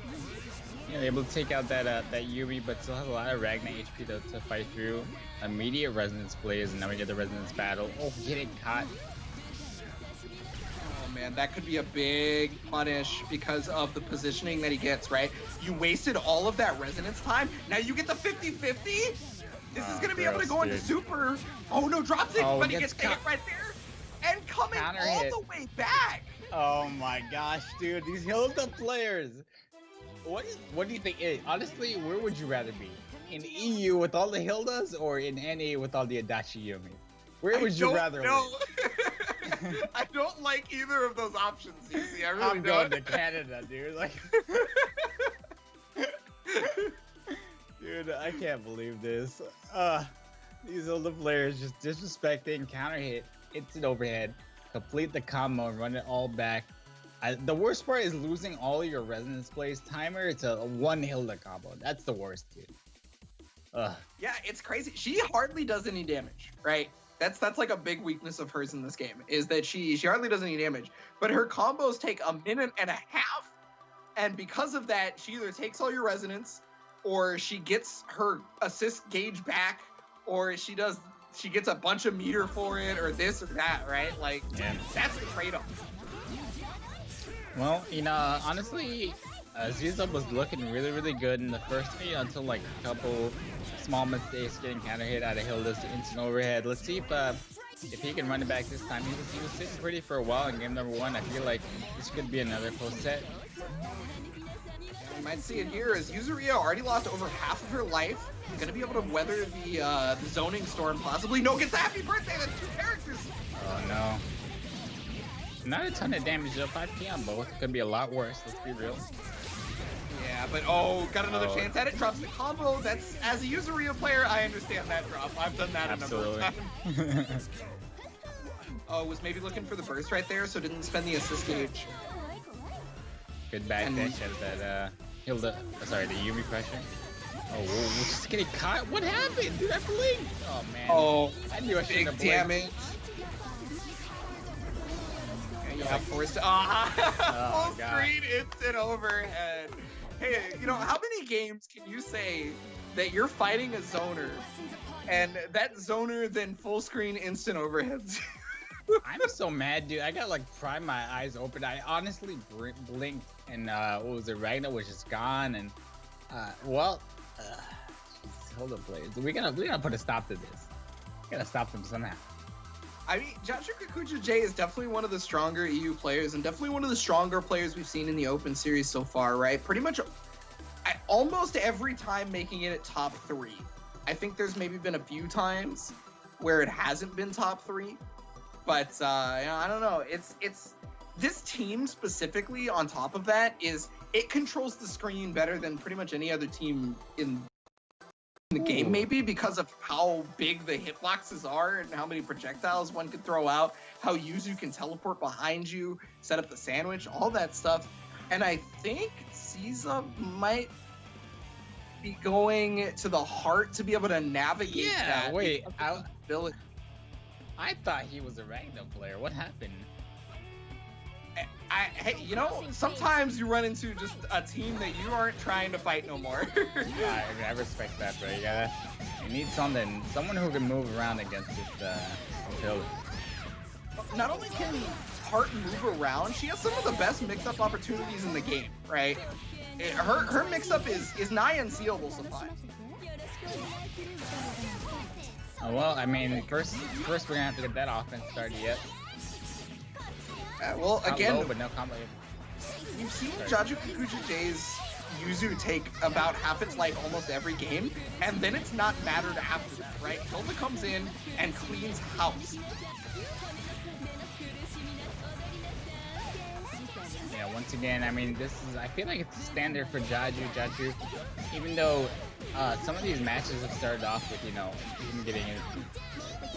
You know, able to take out that Yumi, but still has a lot of Ragna HP to fight through. Immediate resonance plays, and now we get the resonance battle. Oh, getting caught. Oh man, that could be a big punish because of the positioning that he gets, right? You wasted all of that resonance time. Now you get the 50-50? This is gonna be able to go into super. Oh no, drops it, but he gets hit right there. And coming all the way back. Oh my gosh, dude, these Hilda players. What do you think? Honestly, where would you rather be? In EU with all the Hildas or in NA with all the Adachi Yumi? Where would you rather live? I don't like either of those options, CC. I really I'm going to Canada, dude. Like, dude, I can't believe this. These Hilda players just disrespecting, counter hit, it's an overhead, complete the combo, and run it all back. The worst part is losing all your resonance plays timer. It's a 1 Hilda combo. That's the worst, dude. Ugh. Yeah, it's crazy. She hardly does any damage, right? That's like a big weakness of hers in this game, is that she hardly does any damage. But her combos take a minute and a half, and because of that, she either takes all your resonance, or she gets her assist gauge back, or she gets a bunch of meter for it, or this or that, right? Like, yeah, that's the trade-off. Well, you know, honestly, Ziza was looking really good in the first game until like a couple small mistakes, getting counter hit out of Hilda's to instant overhead. Let's see if he can run it back this time. He was sitting pretty for a while in game number 1. I feel like this could be another close set. You might see it here as Yuzuria already lost over half of her life. Gonna be able to weather the zoning storm possibly. No, gets the happy birthday. That's 2 characters. Oh no. Not a ton of damage though, 5k on both. Could be a lot worse, let's be real. Yeah, but got another chance at it. Drops the combo. That's, as a Yuzuria player, I understand that drop. I've done that a number of times. Was maybe looking for the burst right there, so didn't spend the assist gauge. Good backdash out of that Hilda. Sorry, the Yumi pressure. Oh, whoa, we're just getting caught. What happened? Dude, I blinked. Oh man. Oh, I knew I shouldn't have blinked. Damage. Yeah, forced. Full screen instant overhead. Hey, you know, how many games can you say that you're fighting a zoner and that zoner then full screen instant overheads? I'm so mad, dude. I got like primed my eyes open. I honestly blinked and what was it? Ragna was just gone, and hold up, please. We're gonna put a stop to this. We gotta stop them somehow. I mean, Jaju Kikuja J is definitely one of the stronger EU players and definitely one of the stronger players we've seen in the Open Series so far, right? Pretty much almost every time making it at top 3. I think there's maybe been a few times where it hasn't been top 3, but you know, I don't know. It's this team specifically on top of that it controls the screen better than pretty much any other team in the game, maybe because of how big the hitboxes are and how many projectiles one could throw out, how Yuzu can teleport behind you, set up the sandwich, all that stuff. And I think Caesar might be going to the heart to be able to navigate that. Yeah, wait. I thought he was a Ragnar player. What happened? Hey, you know, sometimes you run into just a team that you aren't trying to fight no more. I respect that, bro. You need someone who can move around against this build. Not only can Heart move around, she has some of the best mix-up opportunities in the game, right? Her mix-up is nigh unseeable sometimes. Oh, well, I mean, first we're gonna have to get that offense started yet. Well, again, low, but no combo. You've seen Jaju Kikuja J's Yuzu take about half its life almost every game, and then it's not mattered after that, right? Hilda comes in and cleans house. Yeah, once again, I mean, I feel like it's standard for Jaju, even though some of these matches have started off with, you know, him getting it,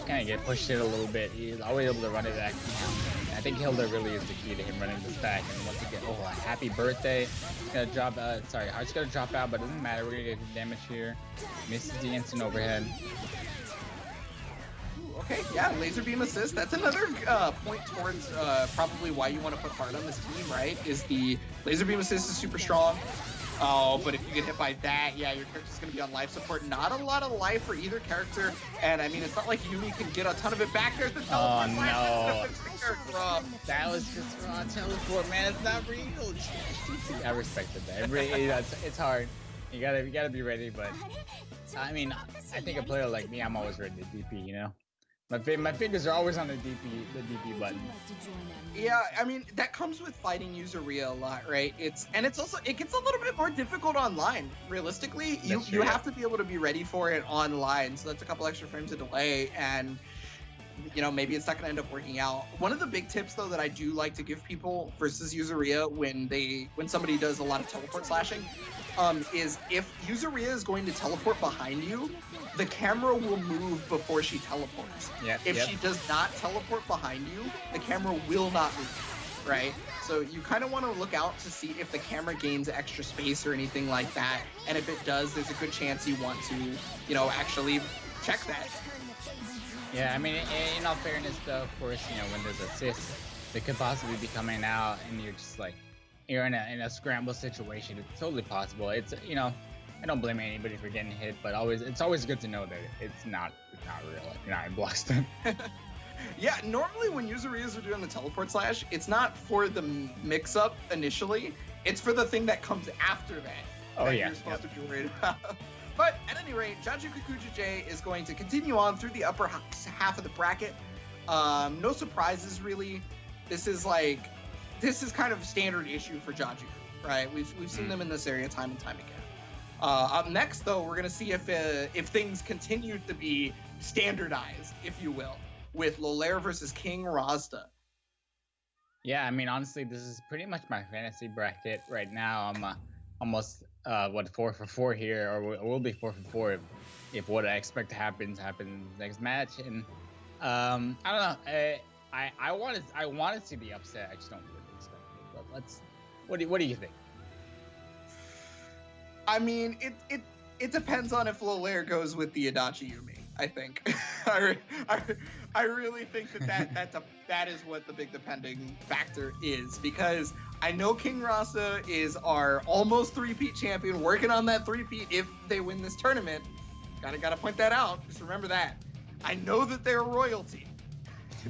kind of get pushed in a little bit. He's always able to run it back. I think Hilda really is the key to him running this back. And once again, oh, a happy birthday. He's gonna drop, sorry, Heart's gonna drop out, but it doesn't matter. We're gonna get damage here. Misses the instant overhead. Okay, yeah, laser beam assist. That's another point towards probably why you want to put Heart on this team, right? Is the laser beam assist is super strong. Oh, but if you get hit by that, yeah, your character's going to be on life support. Not a lot of life for either character, and I mean, it's not like Yumi can get a ton of it back. There's the teleport. Oh, no. The character up. That was just raw teleport, man. It's not real. I respected that. It's hard. You gotta be ready, but I mean, I think a player like me, I'm always ready to DP, you know? My fingers are always on the DP button. Yeah, I mean, that comes with fighting Yuzuria a lot, right? It gets a little bit more difficult online. Realistically, you have to be able to be ready for it online, so that's a couple extra frames of delay, and you know, maybe it's not going to end up working out. One of the big tips, though, that I do like to give people versus Yuzuria when somebody does a lot of teleport slashing, is if Yuzuria is going to teleport behind you, the camera will move before she teleports. If she does not teleport behind you, the camera will not move, right? So you kind of want to look out to see if the camera gains extra space or anything like that. And if it does, there's a good chance you want to, you know, actually check that. Yeah, I mean, in all fairness, though, of course, you know, when there's assists, they could possibly be coming out, and you're just like, you're in a scramble situation. It's totally possible. It's, you know, I don't blame anybody for getting hit, but it's always good to know that it's not real. You're not in block stun. Yeah, normally when Yuzurias are doing the teleport slash, it's not for the mix-up initially. It's for the thing that comes after that. You're supposed to be worried about. But at any rate, Jaju Kikuja J is going to continue on through the upper half of the bracket. No surprises, really. This is kind of a standard issue for Jaju, right? We've seen them in this area time and time again. Up next, though, we're going to see if things continue to be standardized, if you will, with Lolaire versus King Rosta. Yeah, I mean, honestly, this is pretty much my fantasy bracket right now. I'm almost 4 for 4 here, or we'll be 4 for 4 if what I expect happens next match. And I don't know. I want to see the upset. I just don't really expect it. But what do you think? I mean, it depends on if Lolaire goes with the Adachi Yumi. I think. I really think that is what the big depending factor is, because I know King Rosta is our almost 3-peat champion, working on that 3-peat if they win this tournament. Gotta point that out. Just remember that. I know that they're royalty.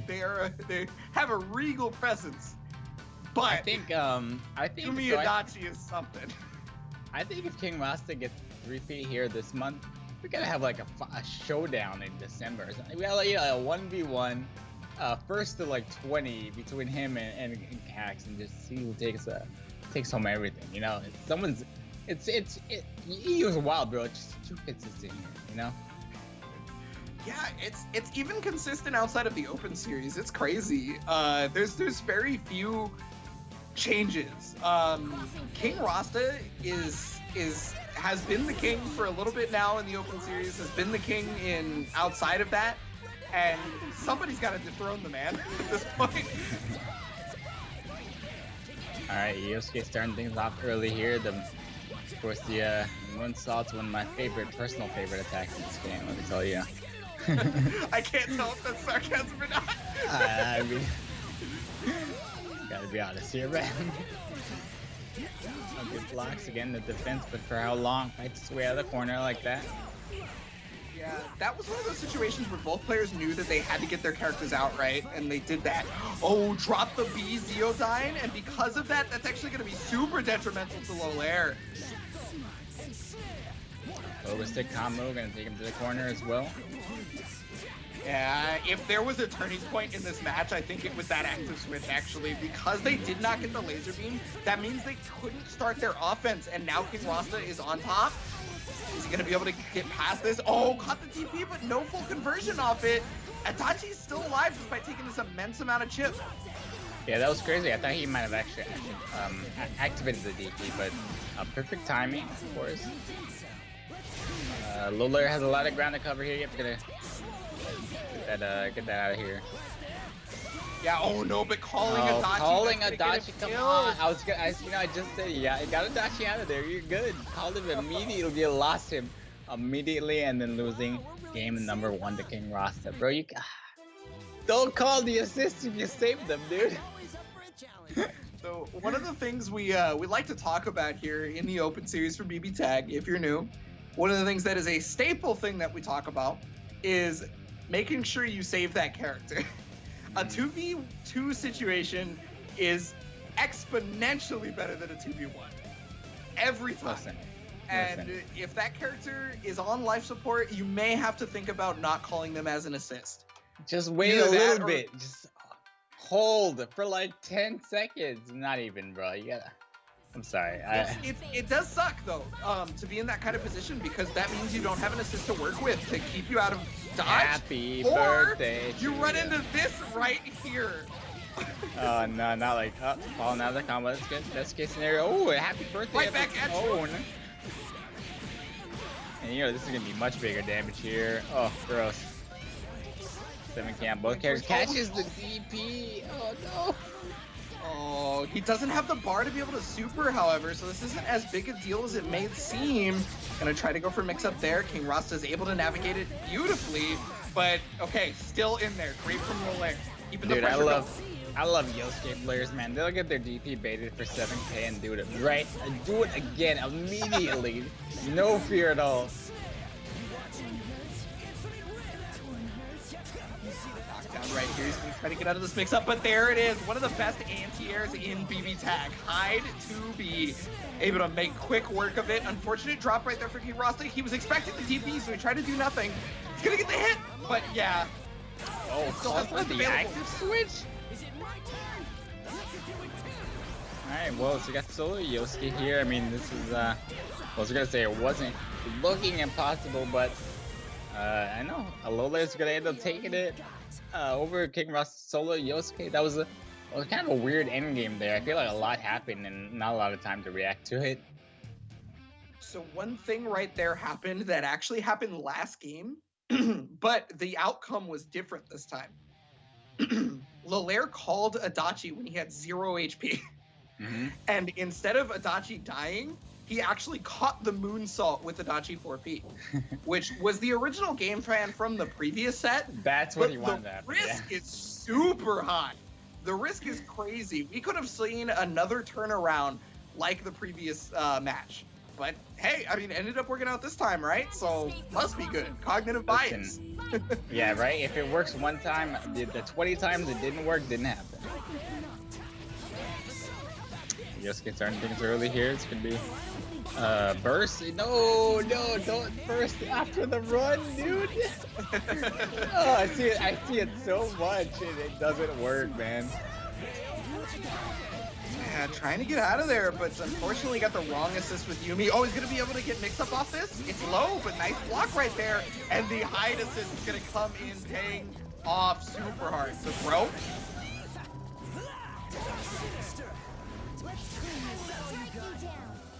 They have a regal presence. But I think Yumi Adachi is something. I think if King Rosta gets 3-peat here this month, we gotta have like a showdown in December. We got like, a 1v1, first to like 20 between him and Cax, and just see who takes home everything. You know, EU's wild, bro. It's just too consistent here. You know. Yeah, it's even consistent outside of the Open Series. It's crazy. There's very few changes. King Rosta has been the king for a little bit now in the Open Series, has been the king in outside of that, and somebody's got to dethrone the man at this point. All right, Yosuke starting things off early here. Of course, the moonsault's one of my personal favorite attacks in this game, let me tell you. I can't tell if that's sarcasm or not. I mean, gotta be honest here, man. Good blocks again, the defense, but for how long? Fights his way out of the corner like that. Yeah, that was one of those situations where both players knew that they had to get their characters out right, and they did that. Oh, drop the B Zeodyne, and because of that, that's actually going to be super detrimental to Lolaire. Overstick combo, gonna take him to the corner as well. Yeah, if there was a turning point in this match, I think it was that active switch, actually. Because they did not get the laser beam, that means they couldn't start their offense, and now King Rosta is on top. Is he going to be able to get past this? Oh, caught the TP, but no full conversion off it. Adachi's still alive despite taking this immense amount of chip. Yeah, that was crazy. I thought he might have actually activated the DP, but perfect timing, of course. Low layer has a lot of ground to cover here. You have to get that out of here. Yeah. Oh no, but calling Adachi. Calling Adachi. Come on. I just said, yeah, I got Adachi out of there. You're good. Called him immediately. You lost him immediately, and then losing game number 1 to King Rosta, bro. You don't call the assist if you saved them, dude. So one of the things we like to talk about here in the Open Series for BB Tag, if you're new, one of the things that is a staple thing that we talk about is making sure you save that character. A 2v2 situation is exponentially better than a 2v1 every time. Listen. If that character is on life support, you may have to think about not calling them as an assist. Just wait a little bit. Just hold for like 10 seconds. Not even, bro. You gotta. I'm sorry. It does suck though, to be in that kind of position, because that means you don't have an assist to work with to keep you out of dodge. Happy birthday. You run into this right here. Oh no, not like falling out of the combo. That's good. Best case scenario. Oh, happy birthday. Right back at you. And this is gonna be much bigger damage here. Oh, gross. 7K on both characters. Catches the DP. Oh no. Oh, he doesn't have the bar to be able to super, however, so this isn't as big a deal as it may seem. Gonna try to go for mix-up there. King Rosta is able to navigate it beautifully, but okay, still in there. Great from Roller. Dude, I love Yosuke players, man. They'll get their DP baited for 7K and do it right. Do it again immediately. No fear at all. Right here, he's gonna try to get out of this mix-up, but there it is. One of the best anti-airs in BB Tag. Hide to be able to make quick work of it. Unfortunate drop right there for King Rosta. He was expecting the TP, so he tried to do nothing. He's gonna get the hit, but yeah. Oh, call the active switch? Alright, well, so we got solo Yosuke here. I mean, this is, I was gonna say it wasn't looking impossible, but I know Alola is gonna end up taking it over King Rosta solo Yosuke. That was kind of a weird end game there. I feel like a lot happened and not a lot of time to react to it. So one thing right there happened that actually happened last game, but the outcome was different this time. Lolaire called Adachi when he had 0 HP. Mm-hmm. And instead of Adachi dying, he actually caught the moonsault with Adachi 4P, which was the original game plan from the previous set. That's what he wanted to happen. The risk is super high. The risk is crazy. We could have seen another turnaround like the previous match. But hey, I mean, ended up working out this time, right? So must be good. Cognitive bias. Yeah, right? If it works one time, the 20 times it didn't work, didn't happen. Yosuke starting things early here. It's gonna be burst. No, don't burst after the run, dude. Oh, I see it so much, and it doesn't work, man. Yeah, trying to get out of there, but unfortunately got the wrong assist with Yumi. Oh, he's gonna be able to get mixed up off this. It's low, but nice block right there, and the hide assist is gonna come in, paying off super hard. The throw.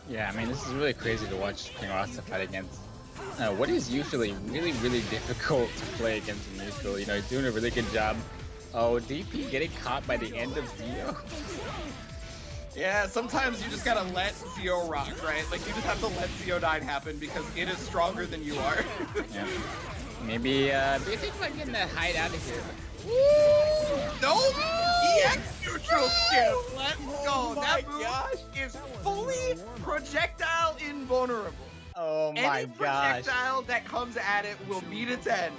Yeah, I mean, this is really crazy to watch King Rosta fight against what is usually really, really difficult to play against a neutral. You know, he's doing a really good job. Oh, DP getting caught by the end of Zio. Yeah, sometimes you just gotta let Zio rock, right? Like, you just have to let Zio die happen because it is stronger than you are. Yeah. Maybe, do you think about getting that hide out of here? No! EX neutral skip! Let's go! That move is fully projectile invulnerable. Oh my gosh. Any projectile that comes at it will meet its end.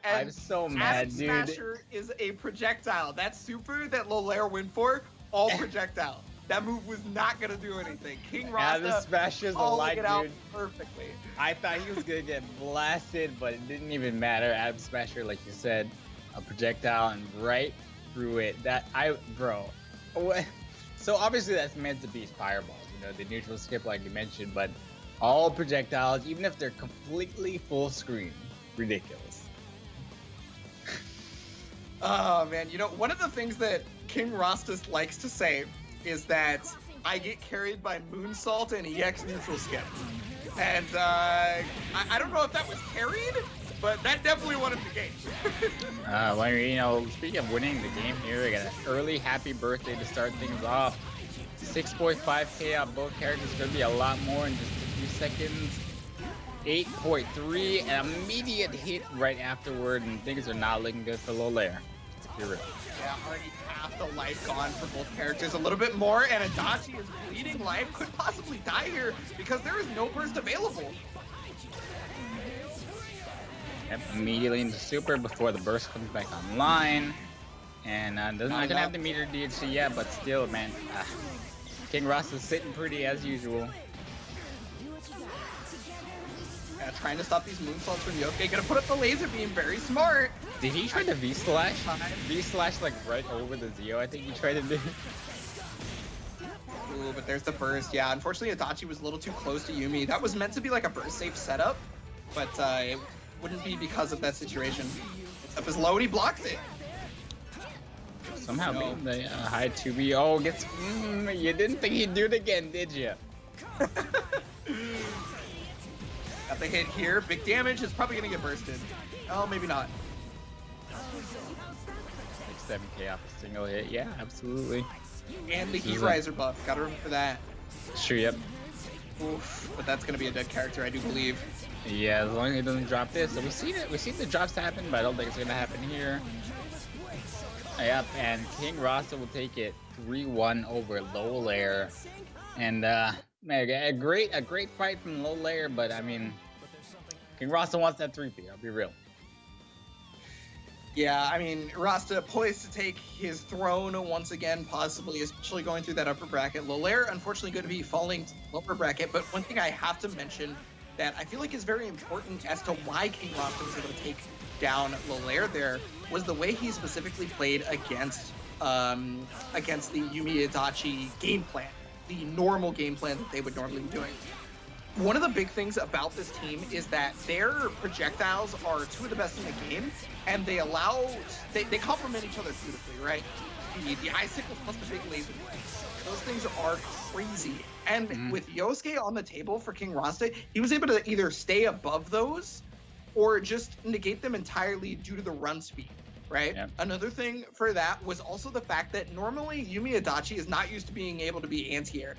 And I'm so mad, dude. Smasher is a projectile. That super that Lolaire went for, all projectile. That move was not gonna do anything. King Yeah, Rosta this smash is a calling light, it out dude. perfectly. I thought he was gonna get blasted, but it didn't even matter. Adam Smasher, like you said, a projectile and right through it. Bro. What? So obviously that's meant to be fireballs, you know, the neutral skip like you mentioned, but all projectiles, even if they're completely full screen, ridiculous. Oh man, you know, one of the things that King Rostas likes to say is that I get carried by moonsault and EX neutral skip. And I don't know if that was carried, but that definitely won him the game. Well, you know, speaking of winning the game here, we got an early happy birthday to start things off. 6.5k on both characters, gonna be a lot more in just a few seconds. 8.3, an immediate hit right afterward, and things are not looking good for Lolaire. You're real. Yeah, already half the life gone for both characters, a little bit more, and Adachi is bleeding life, could possibly die here because there is no burst available. Yep, immediately into super before the burst comes back online. And doesn't not gonna have the meter DHC yet, but still, man, King Ross is sitting pretty as usual. Yeah, trying to stop these moonsaults from Yosuke. Gonna put up the laser beam, very smart. Did he try to V-slash? V-slash like right over the Zeo, I think he tried to do. Ooh, but there's the burst. Yeah, unfortunately Adachi was a little too close to Yumi. That was meant to be like a burst safe setup, but it wouldn't be because of that situation. It's up as low and he blocks it. Somehow beat the high 2B. Oh, gets. You didn't think he'd do it again, did you? Got the hit here. Big damage. It's probably going to get bursted. Oh, maybe not. Like 7k off a single hit. Yeah, absolutely. And the Heat Riser buff. Got to remember that. Sure, yep. Oof, but that's going to be a dead character, I do believe. Yeah, as long as he doesn't drop this. So we've seen the drops happen, but I don't think it's going to happen here. Yep, and King Rosta will take it 3-1 over Lolaire. And man, a great fight from Lolaire, but I mean, King Rosta wants that 3P, I'll be real. Yeah, I mean, Rosta poised to take his throne once again, possibly, especially going through that upper bracket. Lolaire, unfortunately, going to be falling to the lower bracket, but one thing I have to mention that I feel like is very important as to why King Rosta was able to take down Lolaire there was the way he specifically played against the Yumi Adachi game plan, the normal game plan that they would normally be doing. One of the big things about this team is that their projectiles are two of the best in the game, and they complement each other beautifully, right? The icicles plus the big laser blades. Those things are crazy. And with Yosuke on the table for King Rosta, he was able to either stay above those or just negate them entirely due to the run speed, right? Yep. Another thing for that was also the fact that normally Yumi Adachi is not used to being able to be anti-aired.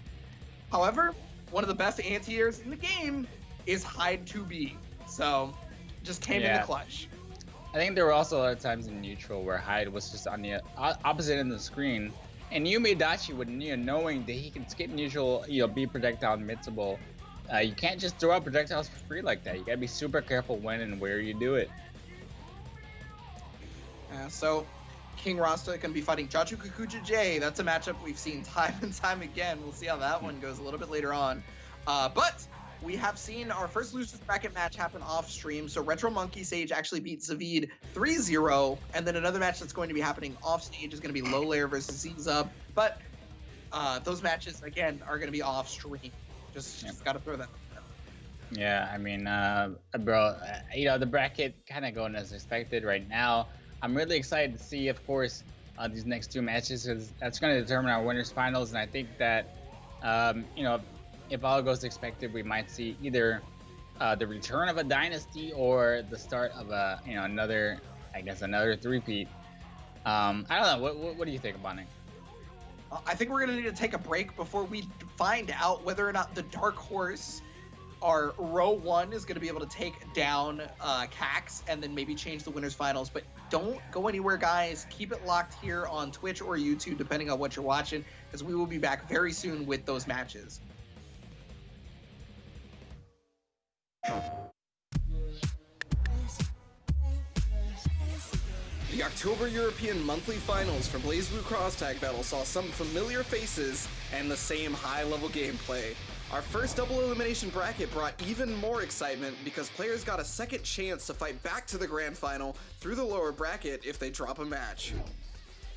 However, one of the best anti-airs in the game is Hide 2B. So, just came in the clutch. I think there were also a lot of times in neutral where Hide was just on the opposite end of the screen. And Yumi Adachi would, knowing that he can skip neutral, be projectile invincible, you can't just throw out projectiles for free like that. You gotta be super careful when and where you do it. So, King Rosta can be fighting Jaju Kikuja J. That's a matchup we've seen time and time again. We'll see how that one goes a little bit later on. But we have seen our first losers bracket match happen off stream. So Retro Monkey Sage actually beat Zaveed 3-0. And then another match that's going to be happening off stage is going to be Lolaire versus Z-Zub. But those matches, again, are going to be off stream. Just got to throw that out. Yeah, I mean, bro, the bracket kind of going as expected right now. I'm really excited to see, of course, these next two matches, because that's going to determine our winners finals. And I think that, if all goes as expected, we might see either the return of a dynasty or the start of another three-peat. I don't know. What do you think about it? I think we're going to need to take a break before we find out whether or not the dark horse, our row one, is going to be able to take down Cax and then maybe change the winners finals. But don't go anywhere, guys. Keep it locked here on Twitch or YouTube, depending on what you're watching, because we will be back very soon with those matches. The October European Monthly Finals for BlazBlue Cross Tag Battle saw some familiar faces and the same high-level gameplay. Our first double elimination bracket brought even more excitement because players got a second chance to fight back to the grand final through the lower bracket if they drop a match.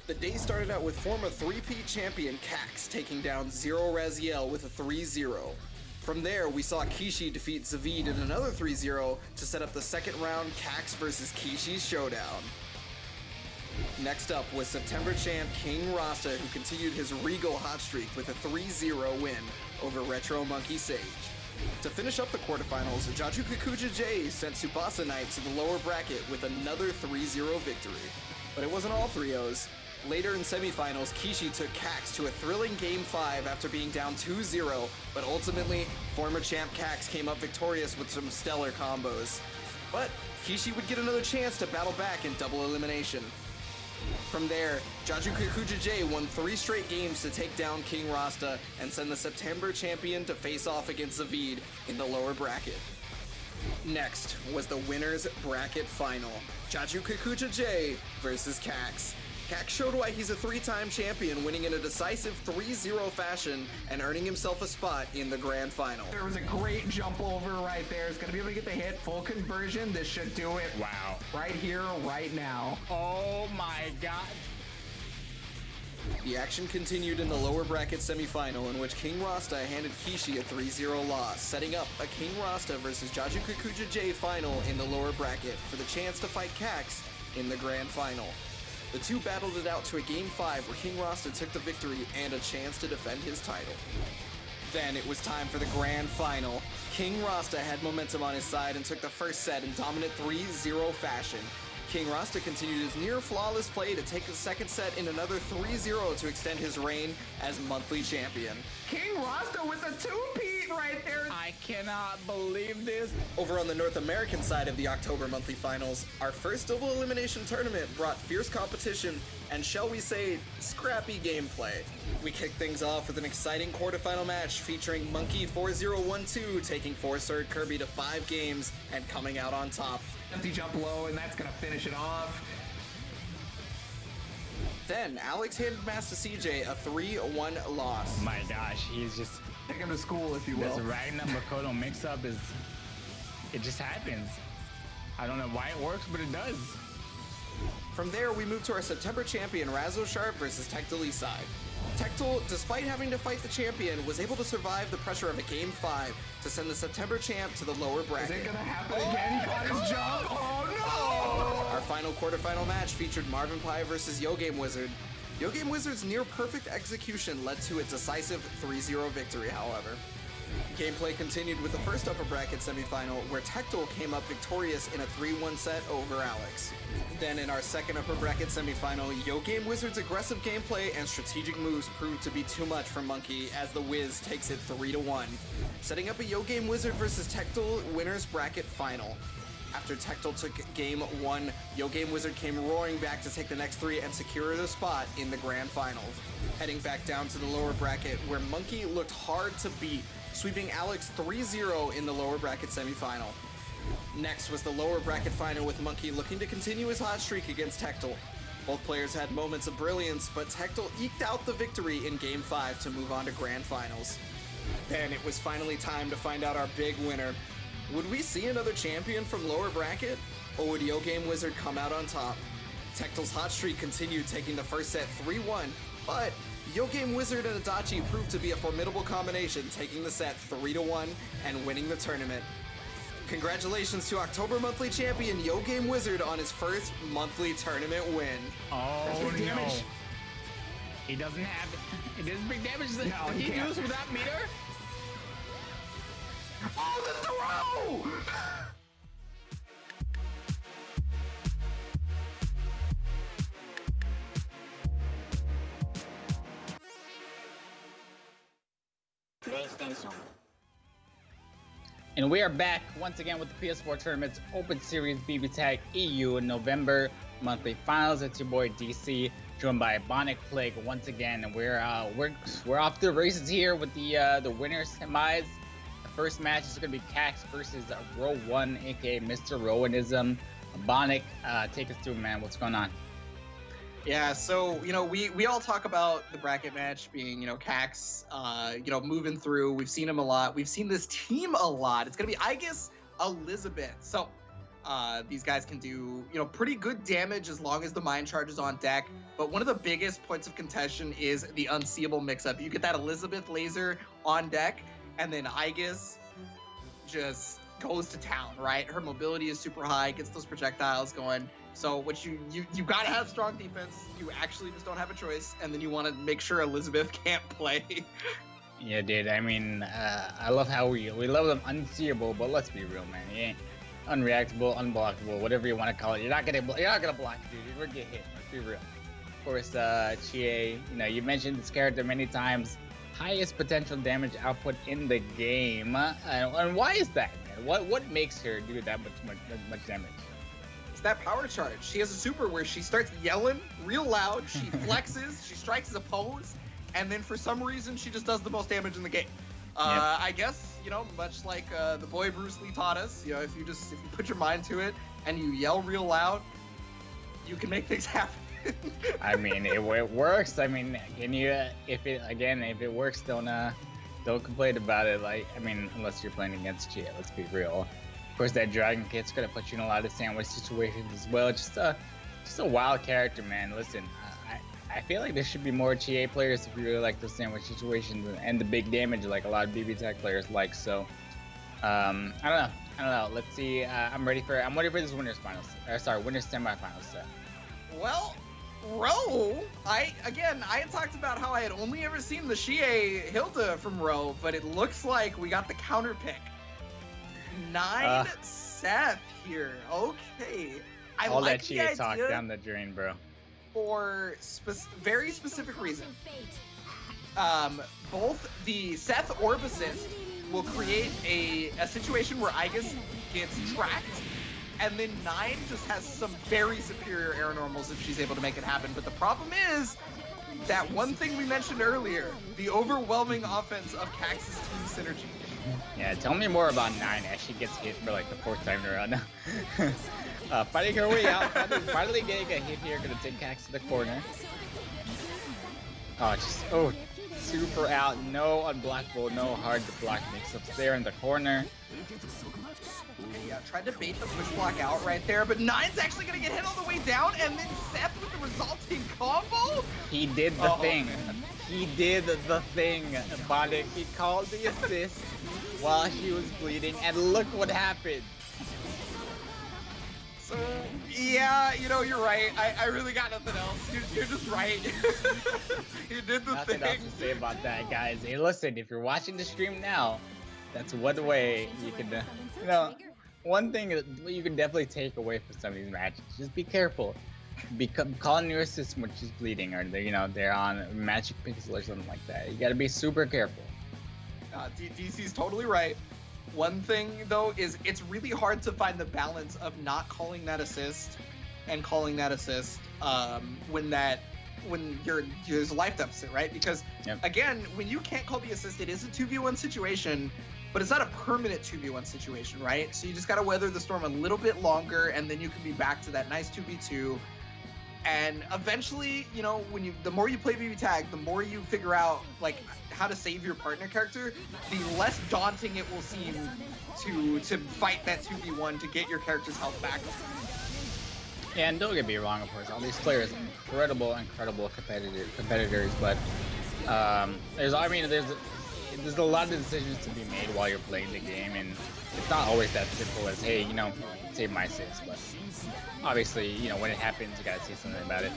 The day started out with former 3-peat champion Cax taking down Zero Raziel with a 3-0. From there, we saw Kishi defeat Zaveed in another 3-0 to set up the second round Cax versus Kishi's showdown. Next up was September champ King Rosta, who continued his regal hot streak with a 3-0 win over Retro Monkey Sage. To finish up the quarterfinals, Jaju Kikuja J sent Tsubasa Knight to the lower bracket with another 3-0 victory. But it wasn't all 3-0s. Later in semifinals, Kishi took Cax to a thrilling Game 5 after being down 2-0, but ultimately, former champ Cax came up victorious with some stellar combos. But Kishi would get another chance to battle back in double elimination. From there, Jaju Kikuja J won 3 straight games to take down King Rosta and send the September champion to face off against Zaveed in the lower bracket. Next was the winner's bracket final, Jaju Kikuja J versus Cax. Cax showed why he's a 3-time champion, winning in a decisive 3-0 fashion and earning himself a spot in the grand final. There was a great jump over right there. It's gonna be able to get the hit, full conversion. This should do it. Wow. Right here, right now. Oh my god. The action continued in the lower bracket semifinal, in which King Rosta handed Kishi a 3-0 loss, setting up a King Rosta versus Jaju Kikuja J final in the lower bracket for the chance to fight Cax in the grand final. The two battled it out to a Game 5 where King Rosta took the victory and a chance to defend his title. Then it was time for the grand final. King Rosta had momentum on his side and took the first set in dominant 3-0 fashion. King Rosta continued his near-flawless play to take the second set in another 3-0 to extend his reign as monthly champion. King Rosta with a 2-peat right there. I cannot believe this. Over on the North American side of the October monthly finals, our first double elimination tournament brought fierce competition and, shall we say, scrappy gameplay. We kicked things off with an exciting quarterfinal match featuring Monkey 4012 taking Forcer Kirby to 5 games and coming out on top. Empty jump low, and that's gonna finish it off. Then Alex handed Master CJ a 3-1 loss. My gosh, he's just... Take him to school, if you will. This Ragnar Makoto mix-up is... It just happens. I don't know why it works, but it does. From there, we moved to our September champion, Razzo Sharp versus Tectal Eastside. Tectal, despite having to fight the champion, was able to survive the pressure of a Game 5 to send the September champ to the lower bracket. Is it gonna happen again? He got his jump. Oh no! Our final quarterfinal match featured Marvin Pie versus Yo Game Wizard. Yo Game Wizard's near-perfect execution led to a decisive 3-0 victory, however. Gameplay continued with the first upper bracket semifinal, where Tectal came up victorious in a 3-1 set over Alex. Then in our second upper bracket semifinal, Yo Game Wizard's aggressive gameplay and strategic moves proved to be too much for Monkey as the Wiz takes it 3-1, setting up a Yo Game Wizard versus Tectal winners bracket final. After Tectal took Game 1, Yo Game Wizard came roaring back to take the next 3 and secure the spot in the grand finals. Heading back down to the lower bracket, where Monkey looked hard to beat, sweeping Alex 3-0 in the lower bracket semifinal. Next was the lower bracket final, with Monkey looking to continue his hot streak against Tectal. Both players had moments of brilliance, but Tectal eked out the victory in Game 5 to move on to grand finals. Then it was finally time to find out our big winner. Would we see another champion from lower bracket, or would Yo Game Wizard come out on top? Tectal's hot streak continued, taking the first set 3-1, but Yo Game Wizard and Adachi proved to be a formidable combination, taking the set 3-1 and winning the tournament. Congratulations to October monthly champion Yo Game Wizard on his first monthly tournament win. Oh That's big no. damage. He doesn't have it. It does big damage. No, he he can't. used without meter? Oh, the throw! PlayStation. And we are back once again with the PS4 Tournament's Open Series BB Tag EU in November monthly finals. It's your boy DC, joined by Bonic Plague once again, and we're off to the races here with the winners semis. The first match is going to be Cax versus Row 1, aka Mr. Rowanism. Bonic, take us through, man. What's going on? Yeah, so we all talk about the bracket match being Cax, moving through. We've seen him a lot. We've seen this team a lot. It's gonna be Aegis, Elizabeth. So these guys can do pretty good damage as long as the mind charge is on deck. But one of the biggest points of contention is the unseeable mix-up. You get that Elizabeth laser on deck, and then Aegis just goes to town, right? Her mobility is super high, gets those projectiles going. So what you gotta have strong defense. You actually just don't have a choice, and then you want to make sure Elizabeth can't play. Yeah, dude. I mean, I love how we love them unseeable, but let's be real, man. He ain't unreactable, unblockable, whatever you want to call it. You're not gonna block, dude. You're gonna get hit. Let's be real. Of course, Chie. You mentioned this character many times. Highest potential damage output in the game, and why is that, man? What makes her do that much damage? That power charge. She has a super where she starts yelling real loud, she flexes, she strikes as a pose, and then for some reason she just does the most damage in the game. I guess, much like the boy Bruce Lee taught us, if you put your mind to it and you yell real loud, you can make things happen. I mean, it works. I mean, if it works, don't complain about it. Unless you're playing against Chia, let's be real. Of course, that dragon kit's gonna put you in a lot of sandwich situations as well. Just a wild character, man. Listen, I feel like there should be more Chie players if you really like those sandwich situations and the big damage, like a lot of BB Tech players like. So, I don't know. Let's see. I'm ready for this winners semifinals set. Well, Ro, I had talked about how I had only ever seen the Chie Hilda from Ro, but it looks like we got the counter pick. 9 Seth here. Okay. All like that Chie talk down the drain, bro. For very specific reason. Both the Seth Orb Assist will create a situation where Aegis gets tracked, and then 9 just has some very superior air normals if she's able to make it happen. But the problem is that one thing we mentioned earlier, the overwhelming offense of Cax's team synergy. Yeah, tell me more about 9 as she gets hit for like the 4th time around now. Fighting her way out, finally getting a hit here, gonna take Cax to the corner. Super out, no unblockable, no hard to block mix-ups there in the corner. Yeah, tried to bait the push block out right there, but 9's actually gonna get hit all the way down, and then Seth with the resulting combo? He did the thing. He did the thing, Bonic. He called the assist while she was bleeding, and look what happened. So, yeah, you're right. I really got nothing else. You're just right. You did the Nothing thing. else to say about that, guys. Hey, listen, if you're watching the stream now, that's one way you can, one thing that you can definitely take away from some of these matches. Just be careful. Calling your assist when she's bleeding, or they're on magic pixel or something like that. You gotta be super careful. DC's totally right. One thing though is it's really hard to find the balance of not calling that assist and calling that assist when there's a life deficit, right? Because again, when you can't call the assist, it is a 2v1 situation, but it's not a permanent 2v1 situation, right? So you just gotta weather the storm a little bit longer, and then you can be back to that nice 2v2. And eventually, the more you play BB Tag, the more you figure out like how to save your partner character, the less daunting it will seem to fight that 2v1 to get your character's health back. Yeah, and don't get me wrong, of course, all these players are incredible competitors, but there's a lot of decisions to be made while you're playing the game, and it's not always that simple as, hey, save my assist, but obviously, when it happens, you gotta say something about it.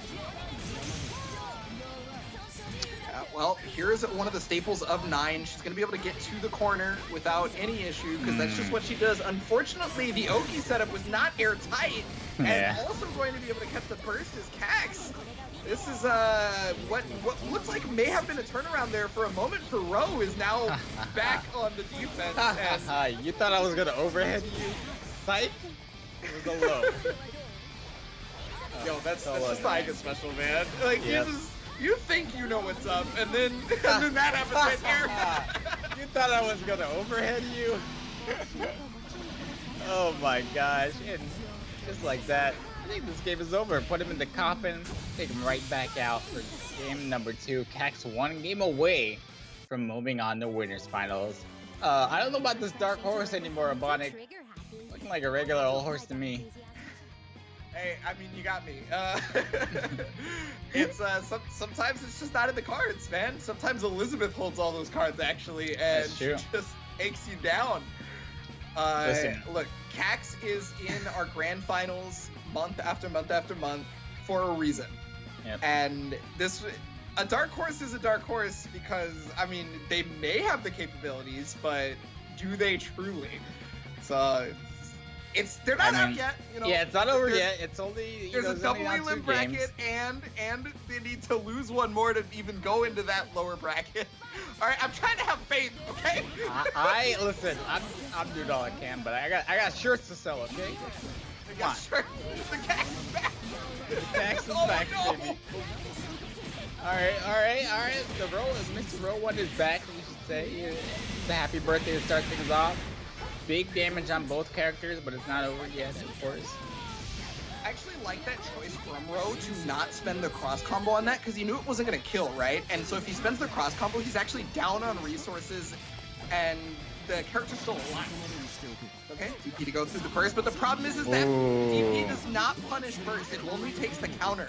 Well, here's one of the staples of 9. She's going to be able to get to the corner without any issue, because that's just what she does. Unfortunately, the Oki setup was not airtight, and also going to be able to catch the burst is Cax. This is what looks like may have been a turnaround there for a moment for Ro, is now back on the defense. And you thought I was going to overhead you? Psych? It was a low. Yo, that's just like a special, man. Like, you think you know what's up, and then that happens right there. You thought I was gonna overhead you? Oh my gosh, and just like that, I think this game is over. Put him in the coffin, take him right back out for game number 2. Cax 1 game away from moving on to winners finals. I don't know about this dark horse anymore, Ebonic. Looking like a regular old horse to me. Hey, I mean, you got me. It's sometimes it's just not in the cards, man. Sometimes Elizabeth holds all those cards actually, and she just takes you down. Look, Cax is in our grand finals month after month after month for a reason. Yep. And a dark horse is a dark horse because, I mean, they may have the capabilities, but do they truly? So they're not out yet. You know, yeah, it's not over yet. It's only there's a double elim bracket, and they need to lose one more to even go into that lower bracket. All right, I'm trying to have faith, okay? I listen. I'm doing all I can, but I got shirts to sell, okay? I got shirts. The Cax is back. The Cax is back, no. baby. All right. Mr. Row 1 is back. We should say it's a happy birthday to start things off. Big damage on both characters, but it's not over yet, of course. I actually like that choice from Row to not spend the cross combo on that because he knew it wasn't going to kill, right? And so if he spends the cross combo, he's actually down on resources and the character's still alive. Okay, DP to go through the burst, but the problem is that DP does not punish burst, it only takes the counter.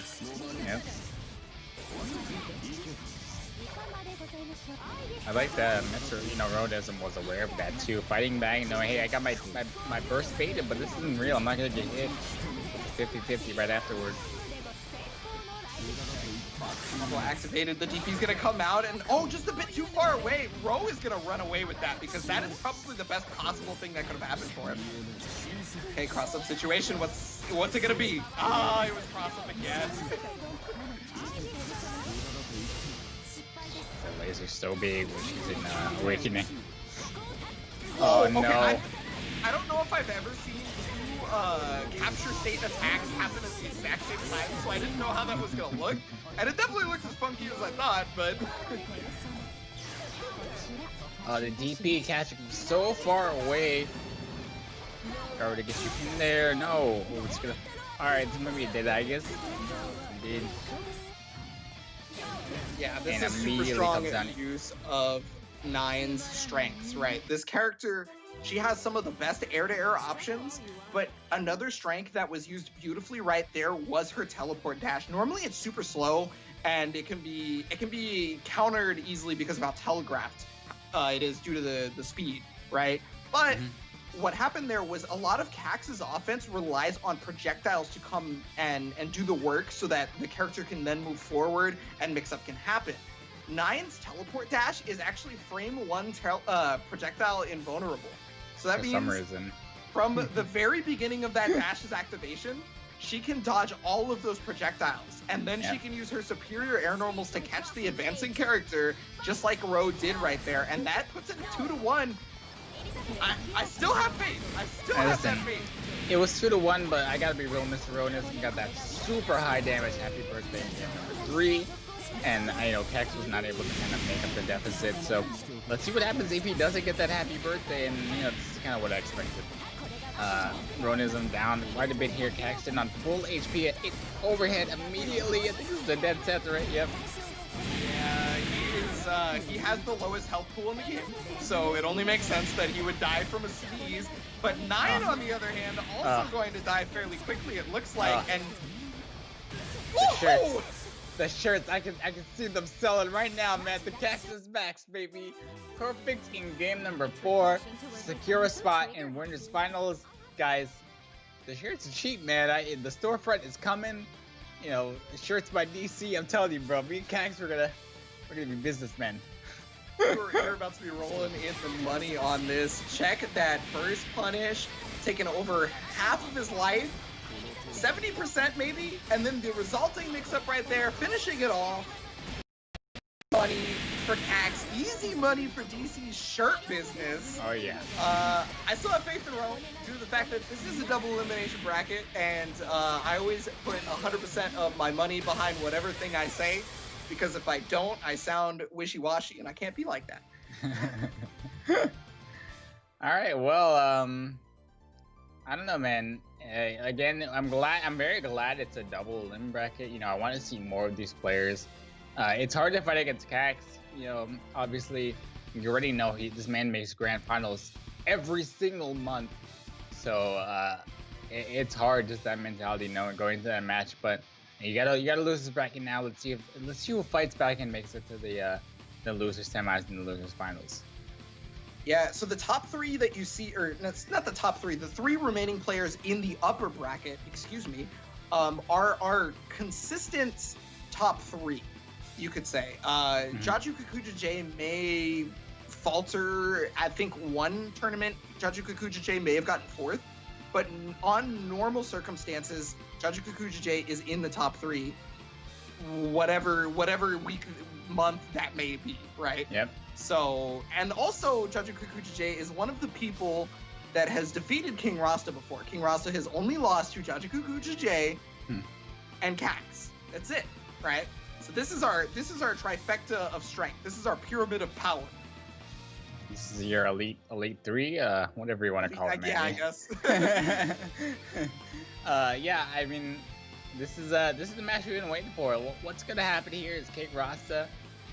Yep. I like that Mr. Rowanism was aware of that too. Fighting back, knowing, hey, I got my burst baited, but this isn't real. I'm not gonna get hit. 50-50 right afterwards. Combo activated. The DP's gonna come out and just a bit too far away. Row is gonna run away with that because that is probably the best possible thing that could have happened for him. Okay, cross up situation. What's it gonna be? It was cross up again. The laser's so big when she's in Awakening. Okay, no. I don't know if I've ever seen two capture state attacks happen at the exact same time, so I didn't know how that was gonna look. And it definitely looks as funky as I thought, but... The DP catching so far away. Power to get you in there. No. Oh, it's gonna... Alright, so maybe it did, I guess. It did. Yeah, this is super strong use of Nine's strengths, right? This character, she has some of the best air-to-air options, but another strength that was used beautifully right there was her teleport dash. Normally it's super slow, and it can be countered easily because of how telegraphed it is due to the speed, right? But what happened there was a lot of Cax's offense relies on projectiles to come and do the work so that the character can then move forward and mix-up can happen. Nine's teleport dash is actually frame 1 projectile invulnerable. So that means from the very beginning of that dash's activation, she can dodge all of those projectiles, and then she can use her superior air normals to catch the advancing character, just like Row did right there, and that puts it at 2-1. I still have faith. I still have that faith. It was 2-1, but I gotta be real, Mr. Rowanism got that super high damage. Happy birthday in game number 3. And I know Cax was not able to kind of make up the deficit. So let's see what happens if he doesn't get that happy birthday. And this is kind of what I expected. Rowanism down quite a bit here. Caxton on full HP at overhead immediately. I think this is the dead set, right? Yep. Yeah, he has the lowest health pool in the game, so it only makes sense that he would die from a sneeze. But Nine, on the other hand, also going to die fairly quickly, it looks like. And the shirts, I can see them selling right now, man. The Cactus Max, baby. Perfect in game number 4. Secure a spot in winners finals, guys. The shirts are cheap, man. The storefront is coming. Shirts by DC. I'm telling you, bro. Me and Cax, we're gonna be businessmen. You're about to be rolling in the money on this. Check that first punish, taking over half of his life, 70% maybe, and then the resulting mix-up right there, finishing it all. Money for Cax, easy money for DC's shirt business. Oh yeah. I still have faith in Row due to the fact that this is a double elimination bracket, and I always put 100% of my money behind whatever thing I say, because if I don't, I sound wishy-washy, and I can't be like that. All right, well, I don't know, man. Again, I'm very glad it's a double limb bracket. You know, I want to see more of these players. It's hard to fight against Cax. You know, obviously, you already know this man makes grand finals every single month. So it's hard, just that mentality, knowing going into that match. But you gotta lose this bracket now. Let's see who fights back and makes it to the losers semis and the losers finals. Yeah, so the top three that you see, or it's not the top three, the three remaining players in the upper bracket, are consistent top three, you could say. Jaju Kikuja J may falter. I think one tournament, Jaju Kikuja J may have gotten fourth, but on normal circumstances, Jaju Kikuja J is in the top three, whatever week, month that may be, right? Yep. So, and also Jaju Kikuja J is one of the people that has defeated King Rosta before. King Rosta has only lost to Jaju Kikuja J and Cax. That's it, right? So this is our trifecta of strength. This is our pyramid of power. This is your elite three, whatever you want to call it. Yeah, I guess. Yeah, I mean, this is the match we've been waiting for. What's gonna happen here? Is King Rosta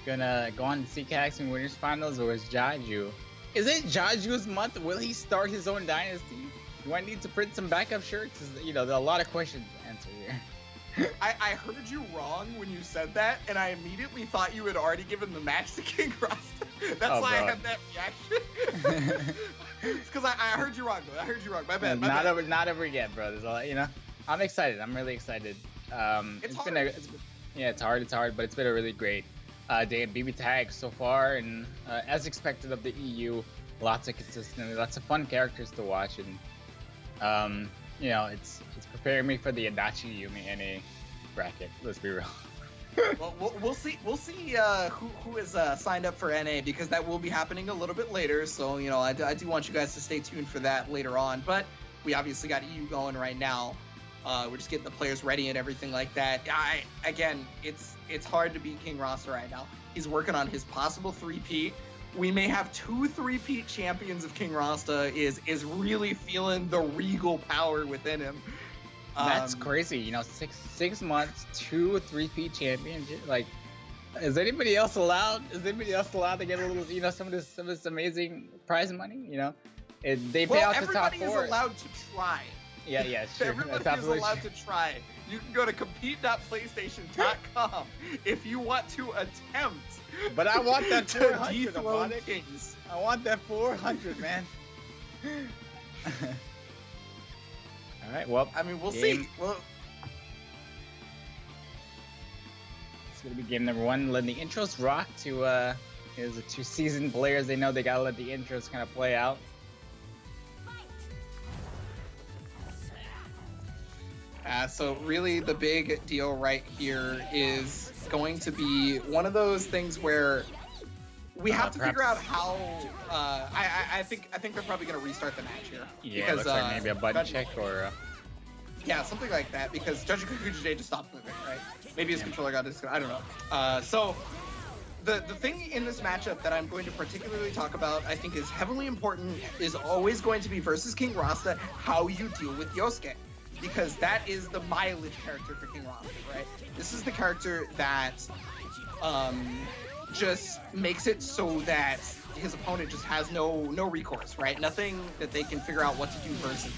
gonna go on to CCAX in winners finals, or is Jaju? Is it Jaju's month? Will he start his own dynasty? Do I need to print some backup shirts? You know, there are a lot of questions to answer here. I heard you wrong when you said that, and I immediately thought you had already given the match to King Rosta. That's why I had that reaction. It's because I heard you wrong, though. I heard you wrong. My bad. Not over yet, bro. There's a lot, you know. I'm excited. I'm really excited. It's hard. It's hard, but it's been a really great day in BB Tag so far, and as expected of the EU, lots of consistency, lots of fun characters to watch, and you know, it's preparing me for the Adachi Yumi NA bracket. Let's be real. Well, we'll see. We'll see who is signed up for NA, because that will be happening a little bit later. So you know, I do want you guys to stay tuned for that later on. But we obviously got EU going right now. We're just getting the players ready and everything like that. Again, it's hard to beat King Rosta right now. He's working on his possible 3-peat. We may have 2 3-peat champions if King Rosta is really feeling the regal power within him. That's crazy. You know, six months, 2 3-peat champions. Like, is anybody else allowed? Is anybody else allowed to get a little, you know, some of this amazing prize money? You know, they pay out the top 4. Everybody is allowed to try. Yeah, sure. Everybody is allowed to try. You can go to compete.playstation.com if you want to attempt. But I want that 400. Dethrone Kings. I want that 400, man. All right. Well, I mean, we'll see. Well, it's gonna be game number 1. Letting the intros rock to is the 2 seasoned players. They know they gotta let the intros kind of play out. So really the big deal right here is going to be one of those things where we have to figure out how. I think they're probably going to restart the match here. Yeah, because, looks like maybe a button check or. Yeah, something like that, because Jaju Kikuja J just stopped moving, right? Maybe his controller got disconnected. I don't know. So the thing in this matchup that I'm going to particularly talk about, I think, is heavily important, is always going to be versus King Rosta, how you deal with Yosuke. Because that is the mileage character for King Rosta, right? This is the character that just makes it so that his opponent just has no recourse, right? Nothing that they can figure out what to do versus.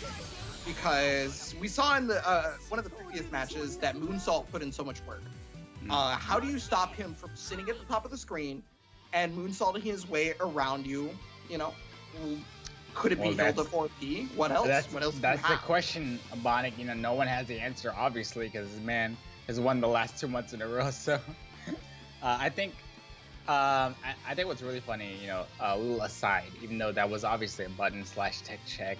Because we saw in the one of the previous matches that Moonsault put in so much work. How do you stop him from sitting at the top of the screen and moonsaulting his way around you? You know, could it be Hilda 4P? What else? That's the question, Bonic. You know, no one has the answer, obviously, because this man has won the last 2 months in a row. So I think what's really funny, you know, a little aside, even though that was obviously a button/tech check,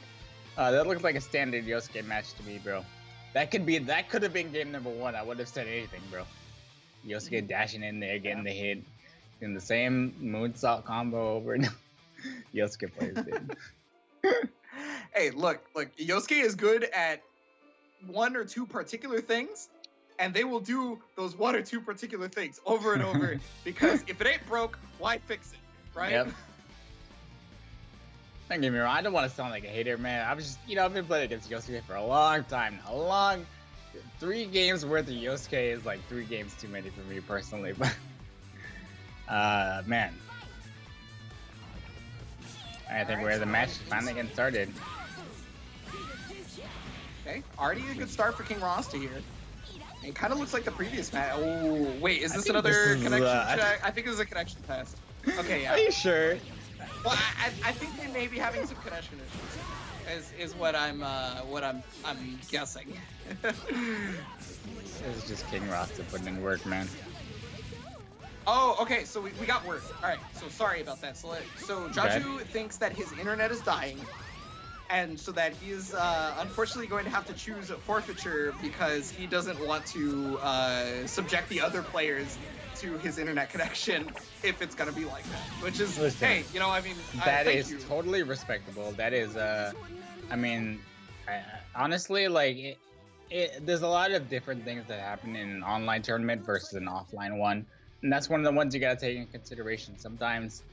that looked like a standard Yosuke match to me, bro. That could have been game number 1. I wouldn't have said anything, bro. Yosuke dashing in there, getting the hit, in the same moonsault combo over and Yosuke players did. Hey, look, Yosuke is good at 1 or 2 particular things, and they will do those 1 or 2 particular things over and over, because if it ain't broke, why fix it, right? Yep. Don't get me wrong. I don't want to sound like a hater, man. I've just, I've been playing against Yosuke for a long time. 3 games worth of Yosuke is like 3 games too many for me personally. But, man. I think we're the match finally getting started. Okay, already a good start for King Rosta here. It kind of looks like the previous match. Oh, wait, is this another connection check? I think this is a connection test. Okay, yeah. Are you sure? Well, I think they may be having some connection issues. Is what I'm guessing. This is just King Rosta putting in work, man. Oh, okay, so we got word. All right, so sorry about that. So Jaju thinks that his internet is dying, and so that he is unfortunately going to have to choose a forfeiture because he doesn't want to subject the other players to his internet connection if it's going to be like that. Which is, listen, hey, I mean, that thank is you. totally respectable. That is, I mean, honestly, like, there's a lot of different things that happen in an online tournament versus an offline one. And that's one of the ones you gotta take in consideration. Sometimes,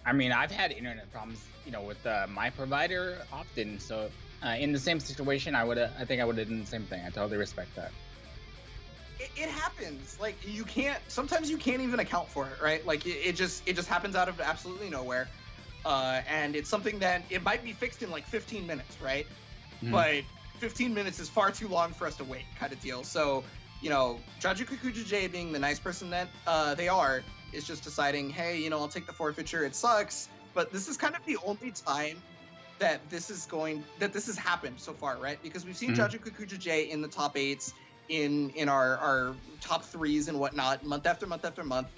I mean, I've had internet problems, with my provider often. So in the same situation, I think I would have done the same thing. I totally respect that. It happens. Like sometimes you can't even account for it, right? Like it just happens out of absolutely nowhere. And it's something that it might be fixed in like 15 minutes, right? Mm. But 15 minutes is far too long for us to wait, kind of deal. So, Jaju Kikuja J, being the nice person that they are, is just deciding, hey, I'll take the forfeiture. It sucks, but this is kind of the only time that this has happened so far, right? Because we've seen Jaju Kikuja J in the top 8s, in our top 3s and whatnot, month after month after month.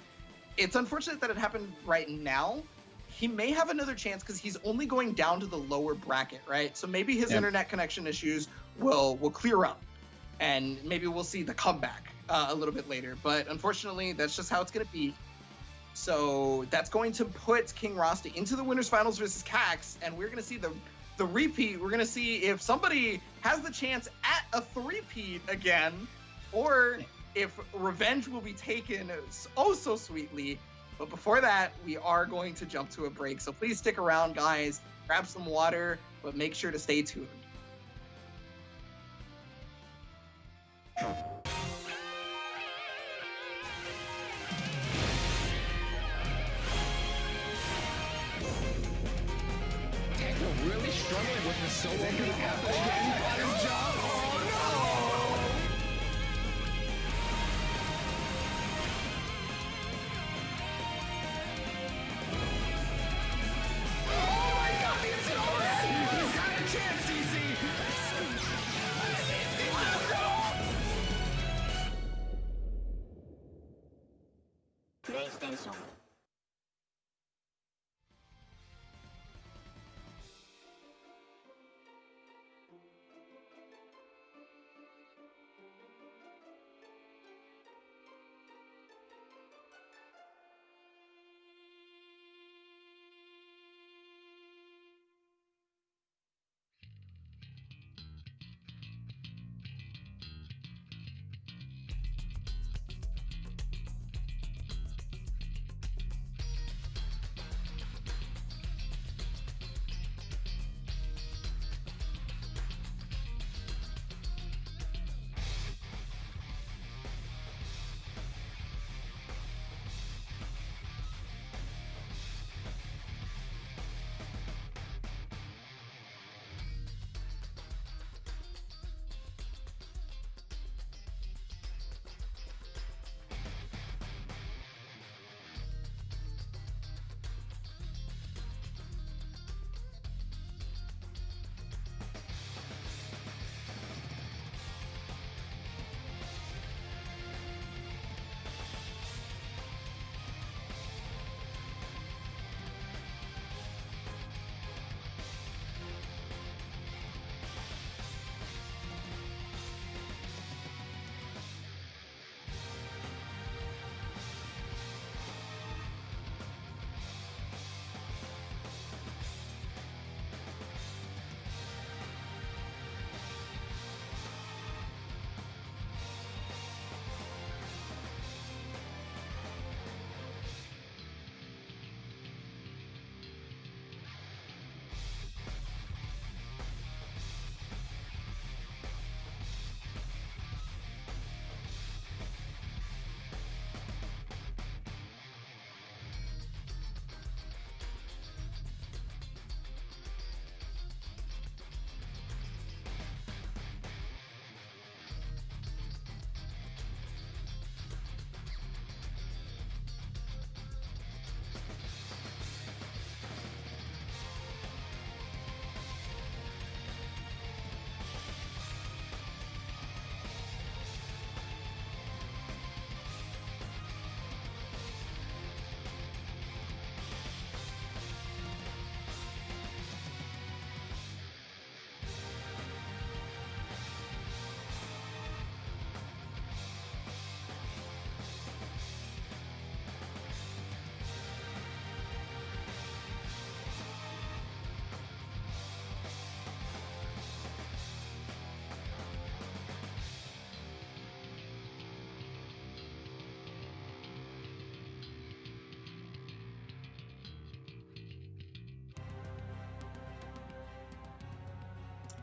It's unfortunate that it happened right now. He may have another chance because he's only going down to the lower bracket, right? So maybe his internet connection issues will clear up, and maybe we'll see the comeback a little bit later. But unfortunately, that's just how it's going to be. So that's going to put King Rosta into the winners finals versus Cax, and we're going to see the repeat. We're going to see if somebody has the chance at a 3-peat again, or if revenge will be taken oh so sweetly. But before that, we are going to jump to a break. So please stick around, guys. Grab some water, but make sure to stay tuned. Really struggling with the solo job. Oh no! Oh my God! It's over! He's got a chance, DC. PlayStation.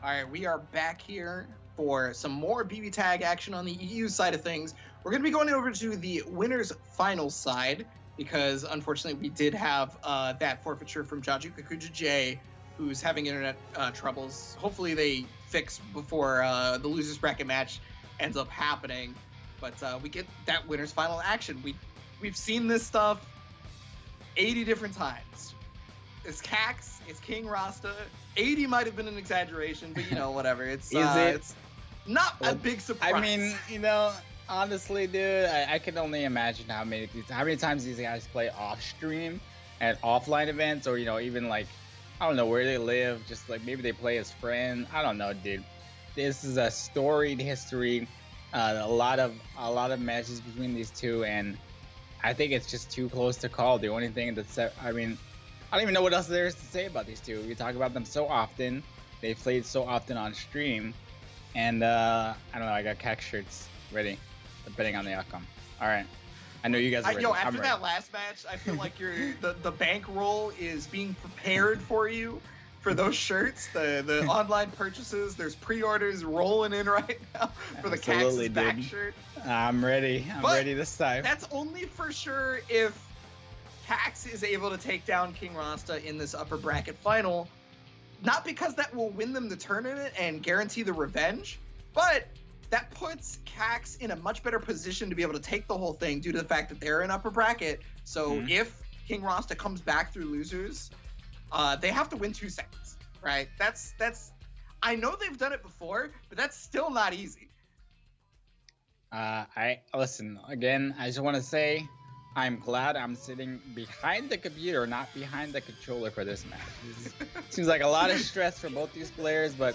All right, we are back here for some more BB Tag action on the EU side of things. We're going to be going over to the winners finals side because unfortunately we did have that forfeiture from Jaju Kikuja J, who's having internet troubles. Hopefully they fix before the losers bracket match ends up happening. But we get that winners final action. We've seen this stuff 80 different times. It's Cax, it's King Rosta. 80 might have been an exaggeration, but whatever. It's it's not a big surprise. I mean, honestly, dude, I can only imagine how many times these guys play off stream at offline events, or even like, I don't know where they live, just like maybe they play as friends. I don't know, dude. This is a storied history, a lot of matches between these two, and I think it's just too close to call. The only thing that's, I don't even know what else there is to say about these two. We talk about them so often. They've played so often on stream, and I don't know. I got Cax shirts ready, depending on the outcome. All right, I know you guys are ready. After that last match, I feel like the bankroll is being prepared for you for those shirts. The online purchases, there's pre-orders rolling in right now for the Cax's back shirt. I'm ready. I'm ready this time. That's only for sure if Cax is able to take down King Rosta in this upper bracket final. Not because that will win them the tournament and guarantee the revenge, but that puts Cax in a much better position to be able to take the whole thing due to the fact that they're in upper bracket. So if King Rosta comes back through losers, they have to win 2 seconds, right? That's I know they've done it before, but that's still not easy. Listen, again, I just want to say I'm glad I'm sitting behind the computer, not behind the controller for this match. Seems like a lot of stress for both these players, but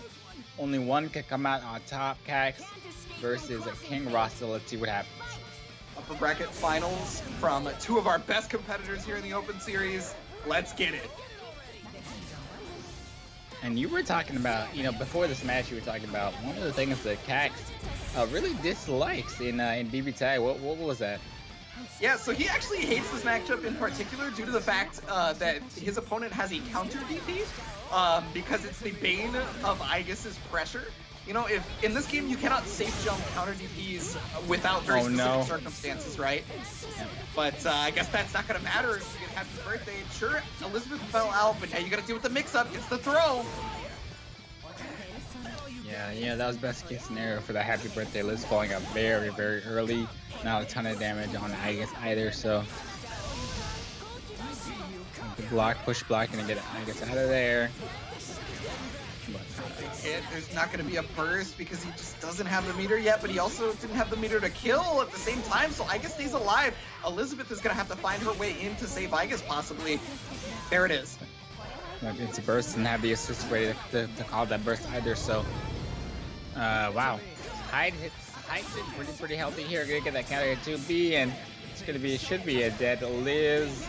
only one can come out on top. Cax versus King Rosta. Let's see what happens. Upper bracket finals from 2 of our best competitors here in the Open Series. Let's get it. And you were talking about, before this match, you were talking about one of the things that Cax really dislikes in BB Tag. What was that? Yeah, so he actually hates this matchup in particular due to the fact that his opponent has a counter DP because it's the bane of Aegis's pressure. If in this game you cannot safe jump counter DPs without very specific circumstances, right? Yeah. But I guess that's not going to matter if you get happy birthday. Sure, Elizabeth fell out, but now you got to deal with the mix-up. It's the throw. Yeah, that was best case scenario for the happy birthday. Liz falling out very, very early. Not a ton of damage on Aegis either, so the push block, gonna get Aegis out of there. There's not going to be a burst because he just doesn't have the meter yet, but he also didn't have the meter to kill at the same time, so Aegis stays alive. Elizabeth is going to have to find her way in to save Aegis, possibly. There it is. It's a burst and have the assist ready to call that burst either, so wow. Hyde hits pretty healthy here. Gonna get that counter at 2B, and should be a dead Liz.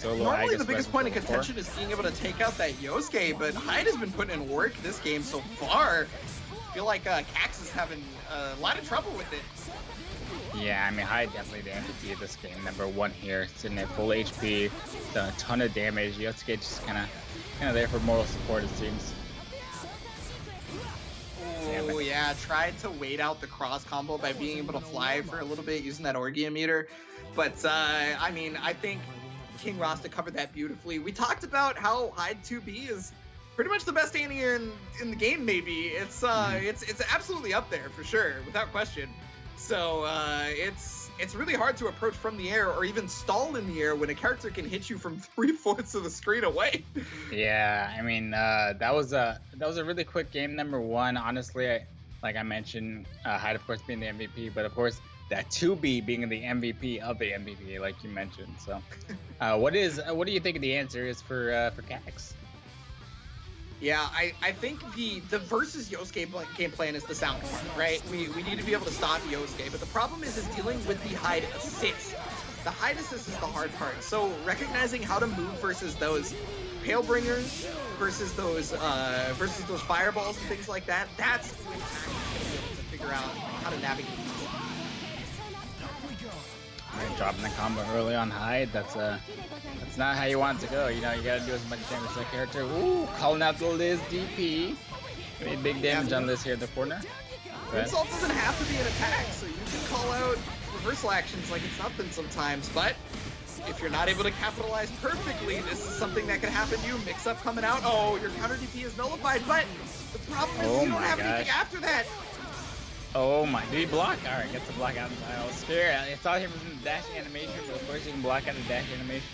Normally the biggest point of contention is being able to take out that Yosuke, but Hyde has been putting in work this game so far. I feel like Cax is having a lot of trouble with it. Yeah, Hyde definitely the MVP of this game. #1 here, sitting at full HP, done a ton of damage. Yosuke just kind of there for moral support, it seems. Oh yeah, tried to wait out the cross combo by being able to fly for a little bit using that Orgia meter, but I think King Rosta covered that beautifully. We talked about how Hyde 2B is pretty much the best anti-air in the game. Maybe it's absolutely up there for sure, without question. So it's really hard to approach from the air or even stall in the air when a character can hit you from 3/4 of the screen away. Yeah, that was a really quick game. #1, honestly, like I mentioned, Hyde of course being the MVP, but of course that 2B being the MVP of the MVP, like you mentioned. So, what do you think the answer is for Cax? Yeah, I think the versus Yosuke game plan is the sound part, right? We need to be able to stop Yosuke, but the problem is Dealing with the Hyde assist. The Hyde assist is the hard part. So recognizing how to move versus those Palebringers, versus those fireballs and things like that, that's when Cax is going to be able to figure out how to navigate. Right, dropping the combo early on Hyde. That's not how you want it to go. You know, you gotta do as much damage to the character. Ooh, calling out the Liz DP. Made big damage on Liz here in the corner. Insult doesn't have to be an attack, so you can call out reversal actions like it's nothing sometimes, but if you're not able to capitalize perfectly, this is something that can happen to you. Mix up coming out. Oh, your counter DP is nullified, but the problem is you don't have anything after that. Oh my, did he block? Alright, gets the block out. I was scared. I thought he was in the dash animation, but of course he can block out the dash animation.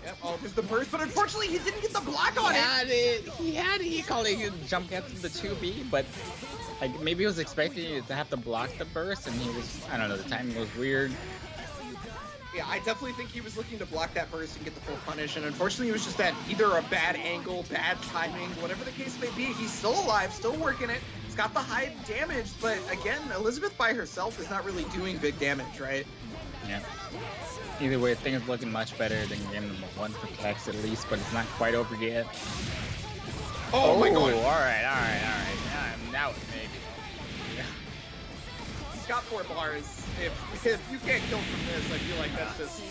Yep, oh, there's the burst, but unfortunately he didn't get the block on it. He had it. He called it jump cat to the 2B, but like maybe he was expecting you to have to block the burst, and he was, I don't know, the timing was weird. Yeah, I definitely think he was looking to block that burst and get the full punish, and unfortunately it was just that either a bad angle, bad timing, whatever the case may be. He's still alive, still working it. He's got the high damage, but again, Elizabeth by herself is not really doing big damage, right? Yeah. Either way, things looking much better than game number 1 for Kex at least, but it's not quite over yet. Oh my god! Alright. Yeah, now it's maybe. Yeah. He's got 4 bars. If you can't kill from this, I feel like that's just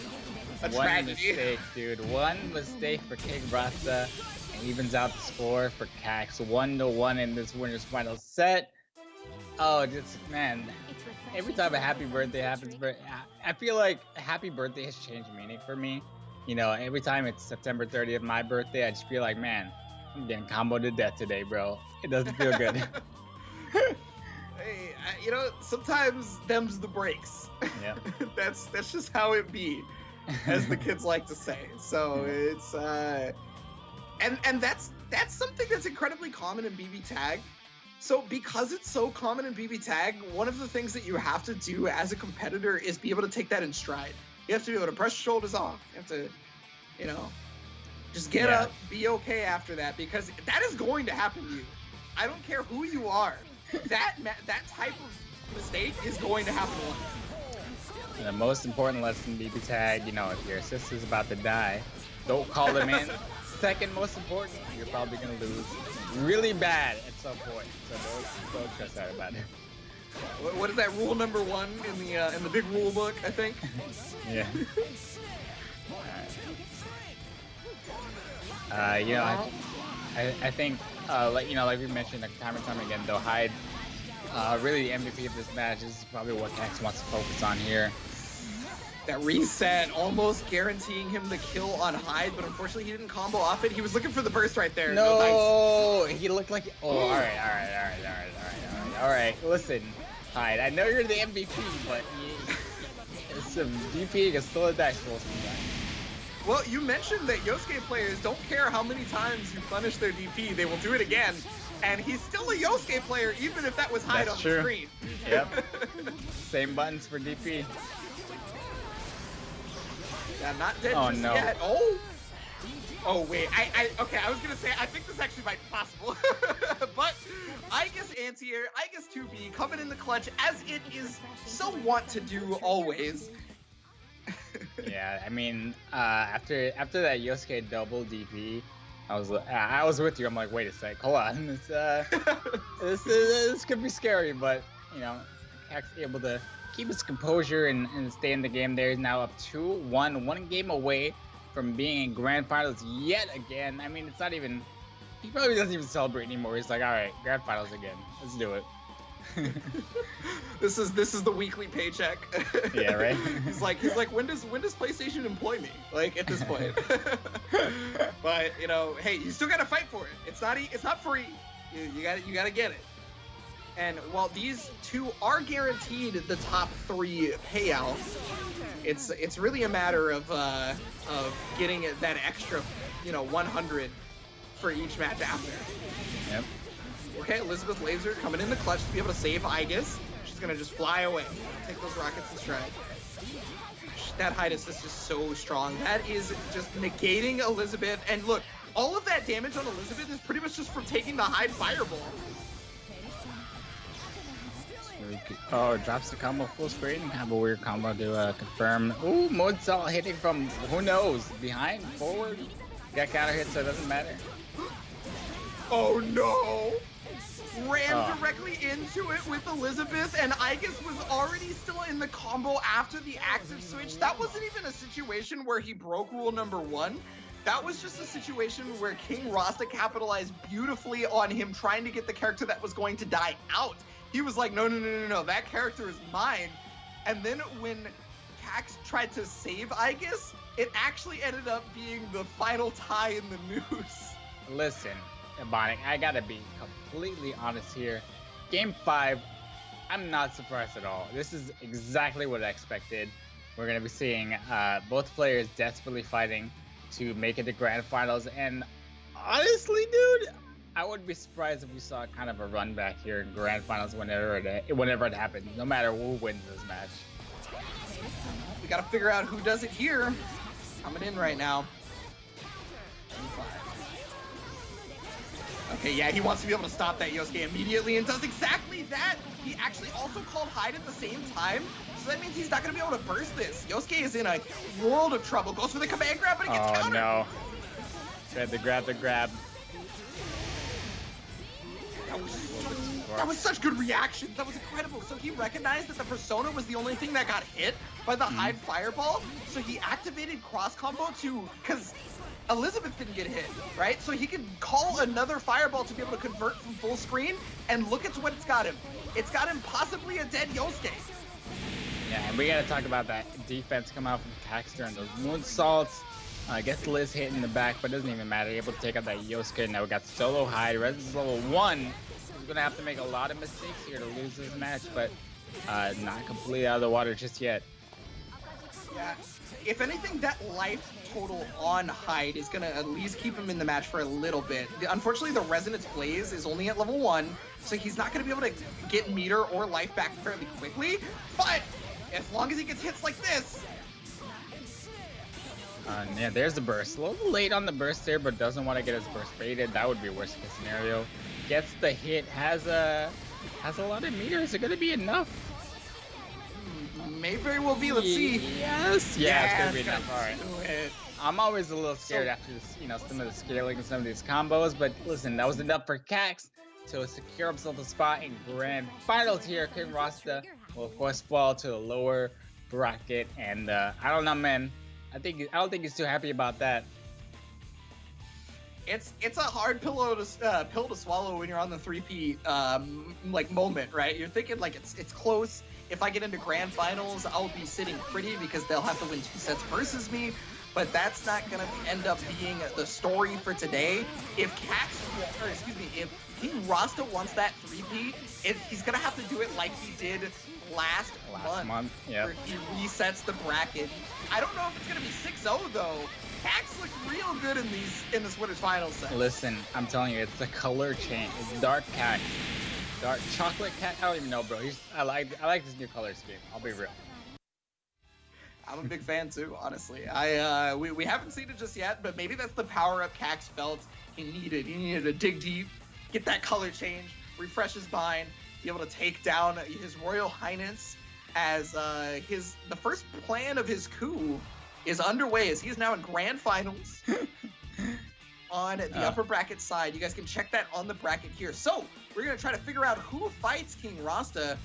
a One tragedy. mistake, dude. One mistake for King Rosta and evens out the score for Cax. 1-1 in this winner's final set. Oh, just man. Every time a happy birthday happens, I feel like happy birthday has changed meaning for me. You know, every time it's September 30th, my birthday, I just feel like, man, I'm getting comboed to death today, bro. It doesn't feel good. Hey, you know, sometimes them's the breaks. Yeah. that's just how it be, as the kids like to say. So it's and that's something that's incredibly common in BB Tag. So because it's so common in BB Tag, one of the things that you have to do as a competitor is be able to take that in stride. You have to be able to brush your shoulders off. You have to, you know, just get up, be okay after that, because that is going to happen to you. I don't care who you are. That type of mistake is going to happen once. The most important lesson in BB Tag, you know, if your sister's about to die, don't call them in. Second most important, you're probably gonna lose really bad at some point. So don't stress out about it. What is that rule number 1 in the big rule book? I think. Yeah. You know, I think like, you know, like we mentioned time and time again, though, Hyde, really the MVP of this match is probably what Kex wants to focus on here. That reset almost guaranteeing him the kill on Hyde, but unfortunately he didn't combo off it. He was looking for the burst right there. No, he looked like. Oh, all right. Listen, Hyde, I know you're the MVP, but some DP can still a dash roll sometimes. Well, you mentioned that Yosuke players don't care how many times you punish their DP, they will do it again. And he's still a Yosuke player, even if that was Hyde on the screen. Yep. Same buttons for DP. Yeah, not dead just yet. Oh wait, okay, I was gonna say, I think this actually might be possible. But I guess Anti-Air, I guess 2B, coming in the clutch, as it is so want to do always. Yeah, I mean, after that Yosuke double DP, I was with you. I'm like, wait a sec, hold on. This could be scary, but you know, Kex able to keep his composure and stay in the game. There is now up 2-1, one game away from being in grand finals yet again. I mean, it's not even. He probably doesn't even celebrate anymore. He's like, all right, grand finals again. Let's do it. This is the weekly paycheck. Yeah, right. he's like, when does PlayStation employ me? Like at this point. But you know, hey, you still gotta fight for it. It's not free. You gotta get it. And while these two are guaranteed the top 3 payout, it's really a matter of getting that extra, you know, 100 for each match after. Yep. Okay, Elizabeth Laser coming in the clutch to be able to save Aegis. She's gonna just fly away, take those rockets in stride. That Hyde assist is so strong. That is just negating Elizabeth. And look, all of that damage on Elizabeth is pretty much just from taking the Hyde fireball. Oh, drops the combo full screen. Have a weird combo to confirm. Ooh, Moonsault hitting from who knows, behind, forward. Got counter hit, so it doesn't matter. Oh no! ran directly into it with Elizabeth, and Igus was already still in the combo after the active switch. That wasn't even a situation where he broke rule number 1. That was just a situation where King Rosta capitalized beautifully on him trying to get the character that was going to die out. He was like, no, that character is mine. And then when Cax tried to save Igus, it actually ended up being the final tie in the news. Listen, Ebonic, I gotta be completely honest here. Game 5, I'm not surprised at all. This is exactly what I expected. We're gonna be seeing both players desperately fighting to make it to grand finals, and honestly, dude, I wouldn't be surprised if we saw kind of a run back here in grand finals whenever it happens, no matter who wins this match. We gotta figure out who does it here. Coming in right now. Okay, yeah, he wants to be able to stop that Yosuke immediately and does exactly that. He actually also called hide at the same time, so that means he's not going to be able to burst this. Yosuke is in a world of trouble. Goes for the command grab, but it gets countered. Oh, no. Tried to grab the grab. That was such good reactions. That was incredible. So he recognized that the Persona was the only thing that got hit by the hide fireball, so he activated cross combo because Elizabeth didn't get hit, right? So he can call another fireball to be able to convert from full screen, and look at what it's got him. It's got him possibly a dead Yosuke. Yeah, and we gotta talk about that defense come out from Cax during those moonsaults. Gets Liz hit in the back, but it doesn't even matter. Able to take out that Yosuke. Now we got solo hide. Res is level 1. He's gonna have to make a lot of mistakes here to lose this match, but not completely out of the water just yet. Yeah. If anything, that life total on Hyde is gonna at least keep him in the match for a little bit. Unfortunately, the Resonance Blaze is only at level 1, so he's not gonna be able to get meter or life back fairly quickly, but as long as he gets hits like this. Yeah, there's the burst. A little late on the burst there, but doesn't want to get his burst baited. That would be worst case scenario. Gets the hit, has a lot of meter. Is it gonna be enough? May very well be. Let's see. Yes. Yeah, it's gonna be enough. All right. Do it. I'm always a little scared after this, some of the scaling and some of these combos, but listen, that was enough for Cax to secure himself a spot in grand finals here. King Rosta will of course fall to the lower bracket, and I don't know, man. I don't think he's too happy about that. It's a hard pill to swallow when you're on the 3P moment, right? You're thinking like it's close. If I get into grand finals, I'll be sitting pretty because they'll have to win 2 sets versus me. But that's not gonna end up being the story for today. If if King Rosta wants that 3P, he's gonna have to do it like he did last month. Yeah. Where he resets the bracket. I don't know if it's gonna be 6-0 though. Cax looked real good in this winner's finals set. Listen, I'm telling you, it's the color change. It's dark cat, dark chocolate cat. I don't even know, bro. I like this new color scheme. I'll be real. I'm a big fan too, honestly. We haven't seen it just yet, but maybe that's the power up Cax felt he needed. He needed to dig deep, get that color change, refresh his mind, be able to take down His Royal Highness as the first plan of his coup is underway, as he is now in grand finals on the upper bracket side. You guys can check that on the bracket here. So we're gonna try to figure out who fights King Rosta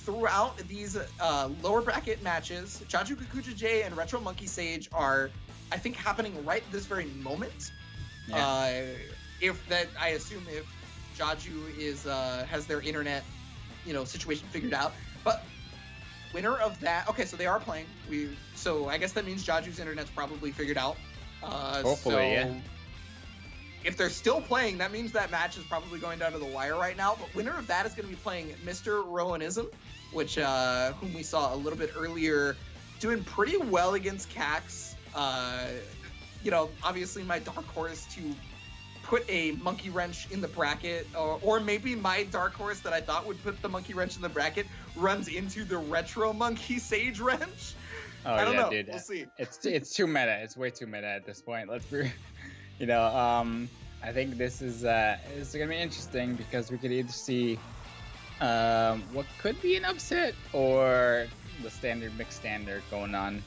throughout these lower bracket matches. Jaju, Kikuja J, and Retro Monkey Sage are, I think, happening right this very moment. Yeah. If Jaju is has their internet, situation figured out. But winner of that, okay, so they are playing. So I guess that means Jaju's internet's probably figured out. Hopefully, yeah. If they're still playing, that means that match is probably going down to the wire right now. But winner of that is going to be playing Mr. Rowanism, which whom we saw a little bit earlier, doing pretty well against Cax. Obviously my dark horse to put a monkey wrench in the bracket, or maybe my dark horse that I thought would put the monkey wrench in the bracket runs into the Retro Monkey Sage wrench. Oh, I don't know. Dude. We'll see. It's too meta. It's way too meta at this point. Let's be, I think this is gonna be interesting because we could either see what could be an upset or the mixed standard going on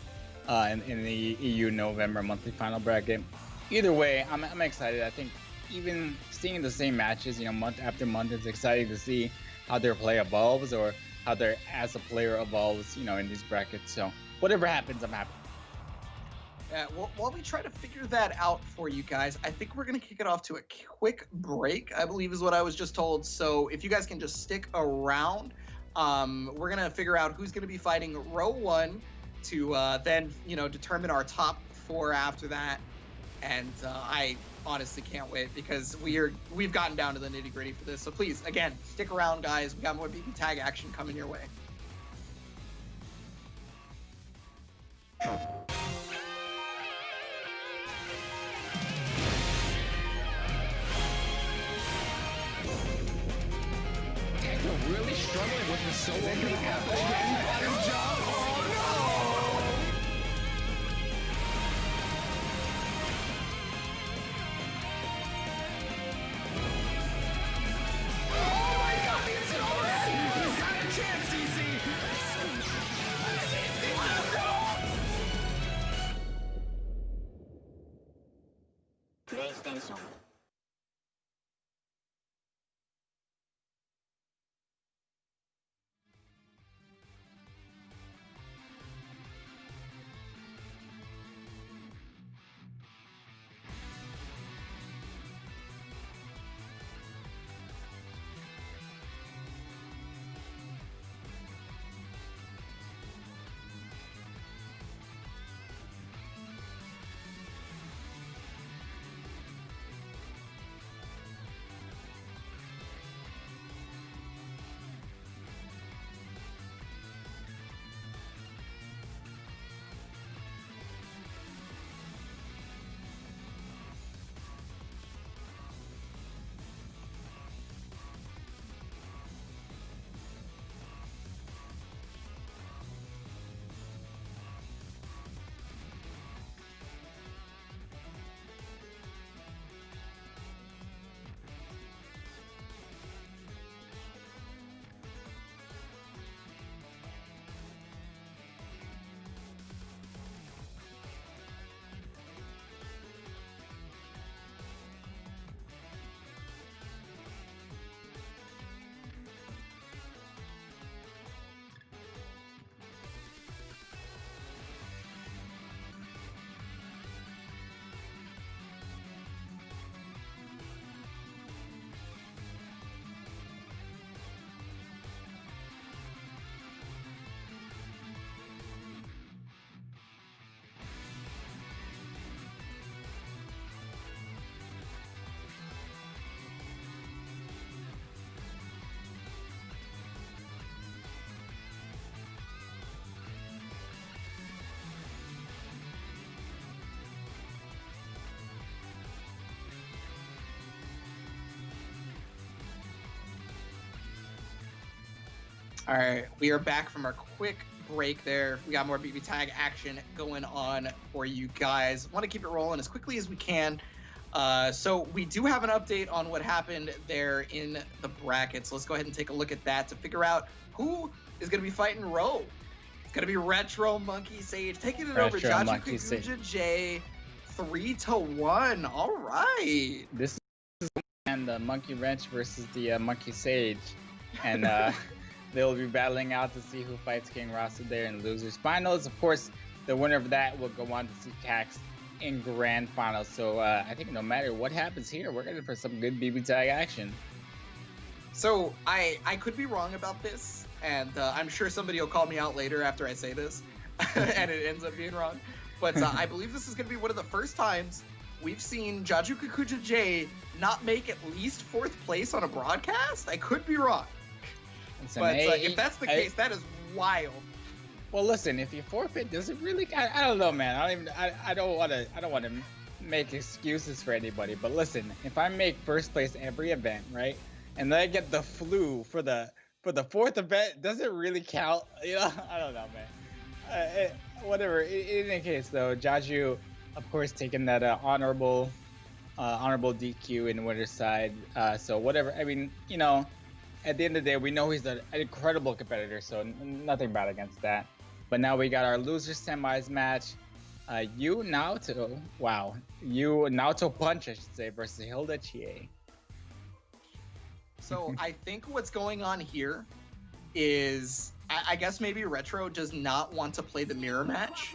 in the EU November monthly final bracket. Either way, I'm excited. I think even seeing the same matches, month after month, it's exciting to see how their play evolves or how their as a player evolves, in these brackets. So whatever happens, I'm happy. Yeah, well, while we try to figure that out for you guys, I think we're going to kick it off to a quick break, I believe is what I was just told. So if you guys can just stick around, we're going to figure out who's going to be fighting row 1 to then, determine our top 4 after that. And I honestly can't wait because we've gotten down to the nitty-gritty for this. So please, again, stick around, guys. We got more BB tag action coming your way. Really struggling with the solo bottom jump. Oh no! Oh my god, he's already! He's got a chance, DC! PlayStation. All right, we are back from our quick break there. We got more BB tag action going on for you guys. Want to keep it rolling as quickly as we can. So we do have an update on what happened there in the brackets. Let's go ahead and take a look at that to figure out who is going to be fighting Row. It's going to be Retro Monkey Sage taking it over Jaju Kikuja J 3-1. All right. This is the Monkey Wrench versus the Monkey Sage. And they'll be battling out to see who fights King Rosta there in losers finals. Of course, the winner of that will go on to see Cax in grand finals. So I think no matter what happens here, we're ready for some good BB tag action. So I could be wrong about this, and I'm sure somebody will call me out later after I say this, and it ends up being wrong. But I believe this is going to be one of the first times we've seen Jaju Kikuja J not make at least 4th place on a broadcast. I could be wrong. Listen, but if that's the case, that is wild. Well, listen, if you forfeit, does it really? I don't know, man. I don't want to make excuses for anybody. But listen, if I make 1st place every event, right, and then I get the flu for the 4th event, does it really count? I don't know, man. Whatever. In any case, though, Jaju, of course, taking that honorable DQ in winner's side. So whatever. I mean, at the end of the day, we know he's an incredible competitor, so nothing bad against that. But now we got our losers semis match. You Naoto. Wow. You Naoto Punch, I should say, versus Hilda Chie. So I think what's going on here is I guess maybe Retro does not want to play the mirror match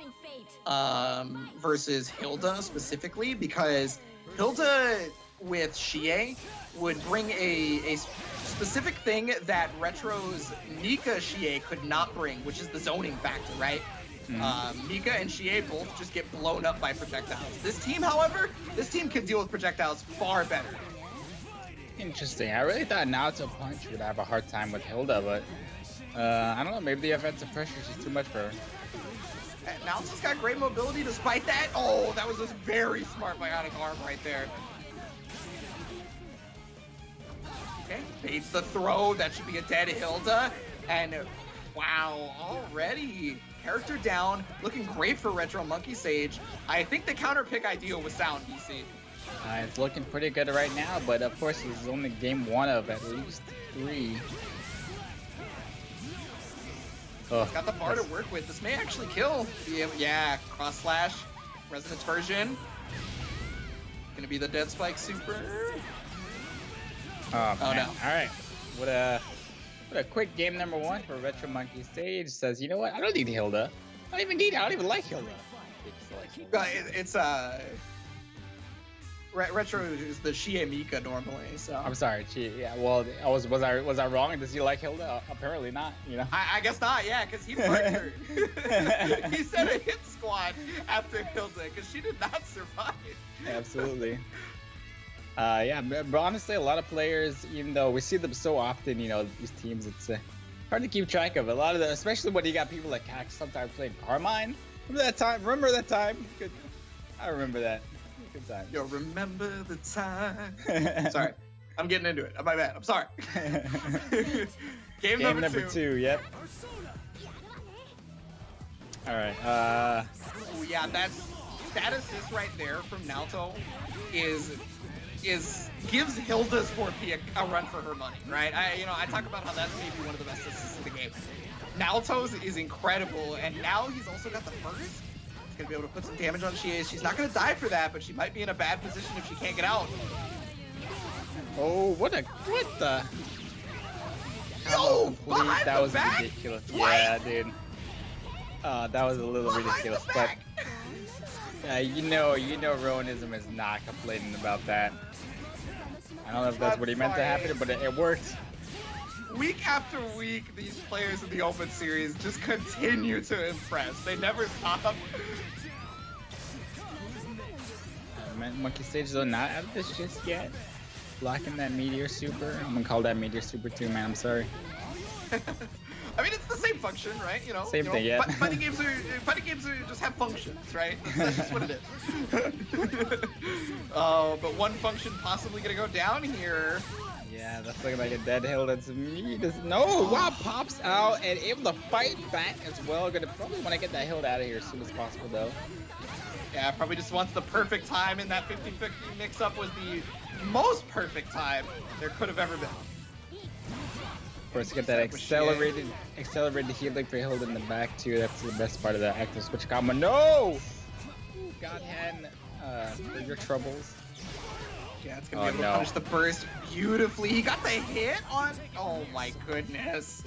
versus Hilda specifically, because Hilda with Chie would bring a specific thing that Retro's Mika Chie could not bring, which is the zoning factor, right? Mika and Chie both just get blown up by projectiles. This team, however, can deal with projectiles far better. Interesting. I really thought Naoto Punch would have a hard time with Hilda, but I don't know. Maybe the offensive pressure is just too much for her. Naoto's got great mobility despite that. Oh, that was just very smart bionic arm right there. Okay, baits the throw. That should be a dead Hilda. And wow, already character down. Looking great for Retro Monkey Sage. I think the counter pick idea was sound, DC. It's looking pretty good right now, but of course this is only game 1 of at least 3. Oh, got the bar to work with. This may actually kill. Yeah, cross slash, resonance version. Gonna be the dead spike super. Oh man. No. All right. What a quick game number 1 for Retro Monkey Stage. Says, you know what? I don't need Hilda. I don't even like Hilda. It's Retro is the Chie Mika normally, so. I'm sorry, yeah. Well, was I wrong? Does he like Hilda? Apparently not. You know. I guess not. Yeah, because he partnered. He said a hit squad after Hilda because she did not survive. Absolutely. Yeah, but honestly, a lot of players, even though we see them so often, you know, these teams, it's hard to keep track of. A lot of them, especially when you got people like Cax sometimes playing Carmine. Remember that time? Good. I remember that. Good time. Yo, remember the time. Sorry, I'm getting into it. My bad. I'm sorry. Game number 2. Yep. All right. Oh, yeah, that assist right there from Naoto gives Hilda's 4P a run for her money, right? I talk about how that's maybe one of the best assists in the game. Naoto's is incredible, and now he's also got the burst. Gonna be able to put some damage on Chie. She's not gonna die for that, but she might be in a bad position if she can't get out. Oh, what the? Yo, behind that the was back? ridiculous. What? Yeah, dude. That was a little ridiculous, but you know, Rowanism is not complaining about that. I don't know if that's what he meant to happen, but it worked. Week after week, these players in the Open Series just continue to impress. They never stop. Monkey Stage, though, not out of this just yet. Blocking that Meteor Super. I'm gonna call that Meteor Super too, man. I'm sorry. I mean, it's the same function, right? Same thing, yeah. Fighting games just have functions, right? That's just what it is. But one function possibly gonna go down here. Yeah, that's looking like a dead hill. That's me. Wow, pops out and able to fight back as well. Gonna probably want to get that hill out of here as soon as possible, though. Yeah, probably just wants the perfect time, and that 50-50 mix-up was the most perfect time there could have ever been. Of course, get that accelerated healing for Hilda in the back too. That's the best part of that active switch combo. No! God hand for your troubles. Yeah, it's gonna be able to punish the burst beautifully. He got the hit on. Oh my goodness.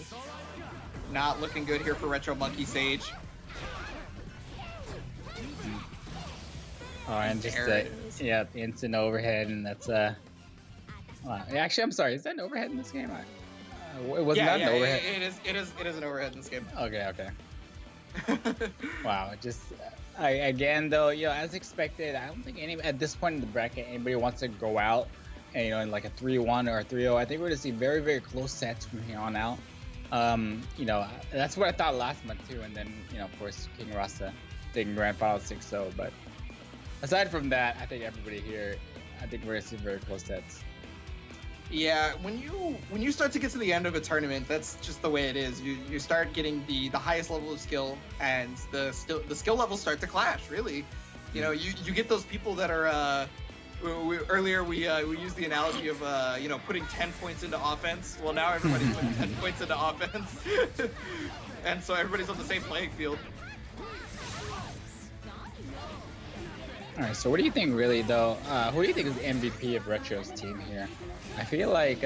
Not looking good here for Retro Monkey Sage. Oh, and just yeah, instant overhead, and that's actually, I'm sorry. Is that an overhead in this game? It was not an overhead. It is an overhead in this game. Okay. Wow, just again though, as expected, I don't think at this point in the bracket anybody wants to go out, and in like a 3-1 or a 3-0. I think we're gonna see very, very close sets from here on out. That's what I thought last month too, and then of course King Rosta taking grand final 6-0. But aside from that, I think everybody here, I think we're gonna see very close sets. Yeah, when you start to get to the end of a tournament, that's just the way it is. You start getting the highest level of skill, and the skill levels start to clash. Really, you get those people that are. Earlier we used the analogy of putting 10 points into offense. Well, now everybody's putting 10 points into offense, and so everybody's on the same playing field. All right, so what do you think, really, though? Who do you think is the MVP of Retro's team here? I feel like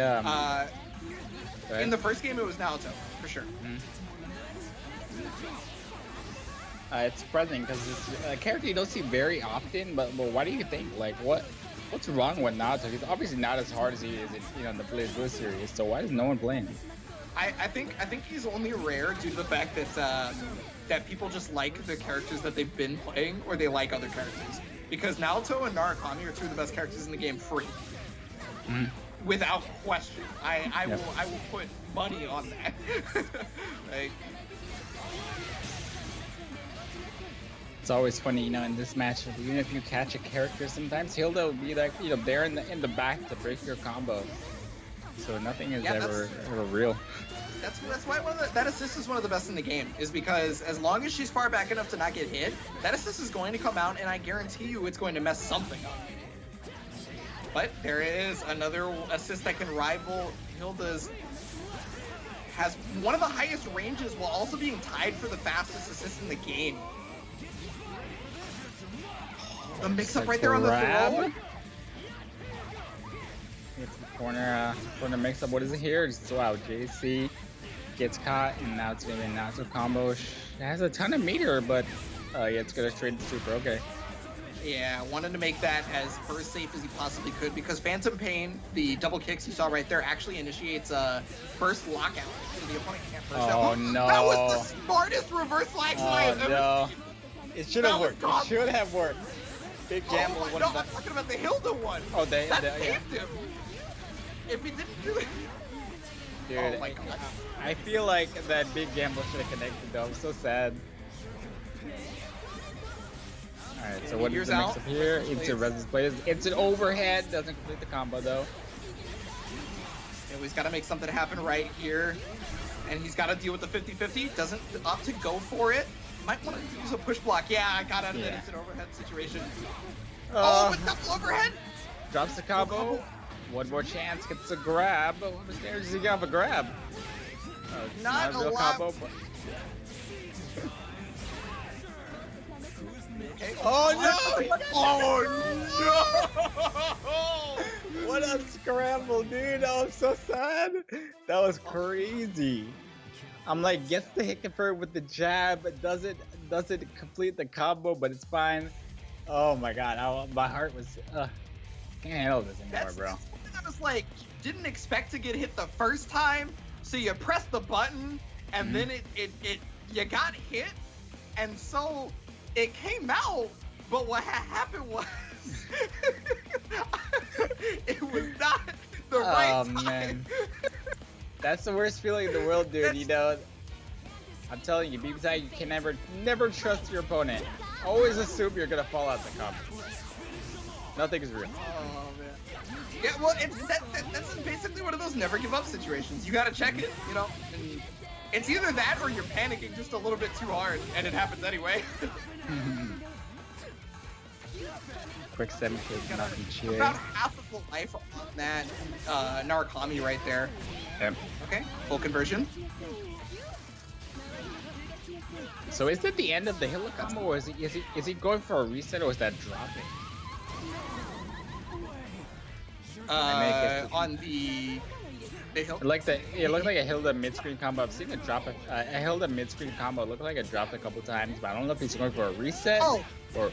In the first game, it was Naoto for sure. It's surprising because it's a character you don't see very often. But why do you think? Like, what's wrong with Naoto? He's obviously not as hard as he is in the BlazBlue series. So why is no one playing him? I think he's only rare due to the fact that people just like the characters that they've been playing, or they like other characters. Because Naoto and Narukami are two of the best characters in the game, free, without question. I will put money on that. Like, it's always funny, in this matchup. Even if you catch a character, sometimes Hilda will be like, there in the back to break your combo. So nothing is ever real. That's why that assist is one of the best in the game, is because as long as she's far back enough to not get hit, that assist is going to come out, and I guarantee you it's going to mess something up. But there is another assist that can rival Hilda's. Has one of the highest ranges while also being tied for the fastest assist in the game. The mix-up right there on the throw. It's the corner mix-up. What is it here? Wow, JC gets caught, and now it's going to be a Naoto combo. It has a ton of meter, but it's going to trade the super. Okay. Yeah, wanted to make that as first safe as he possibly could, because Phantom Pain, the double kicks you saw right there, actually initiates a first lockout, so the opponent can't burst out. Oh, no. That was the smartest reverse lag I have ever seen. It should have worked. It should have worked. Big gamble. I'm talking about the Hilda one. Oh, that saved him. If he didn't do it. Dude, oh my God. I feel like that big gamble should have connected, though. I'm so sad. Alright, so what is the mix up here? It's a resistance plays. It's an overhead. Doesn't complete the combo, though. Yeah, he's got to make something happen right here. And he's got to deal with the 50-50. Doesn't opt to go for it. Might want to use a push block. Yeah, I got out of it. It's an overhead situation. But double overhead. Drops the combo. One more chance. Gets a grab. What was there? Does he have a grab? Not a real lot. combo, but... Okay. Oh no! Oh no! What a scramble, dude! That was so sad. That was crazy. I'm like, gets the hit confirmed with the jab, but doesn't complete the combo, but it's fine. Oh my God, my heart was can't handle this anymore, bro. I was like, didn't expect to get hit the first time, so you press the button, and then you got hit, and so it came out. But what happened was, it was not the right time. Man. That's the worst feeling in the world, dude. I'm telling you, BBSI, you can never trust your opponent. Always assume you're gonna fall out the combo. Nothing is real. Oh man. Yeah, well, that's basically one of those never give up situations. You gotta check it, and it's either that or you're panicking just a little bit too hard, and it happens anyway. Quick 7K, nothing cheer. About half of the life on that Narukami right there. Yep. Okay, full conversion. So is it the end of the Hilda combo, or is he going for a reset, or is that dropping? On the Hilda. It looked like a Hilda mid-screen combo. I've seen it drop a Hilda mid-screen combo. It looked like it dropped a couple times, but I don't know if he's going for a reset or.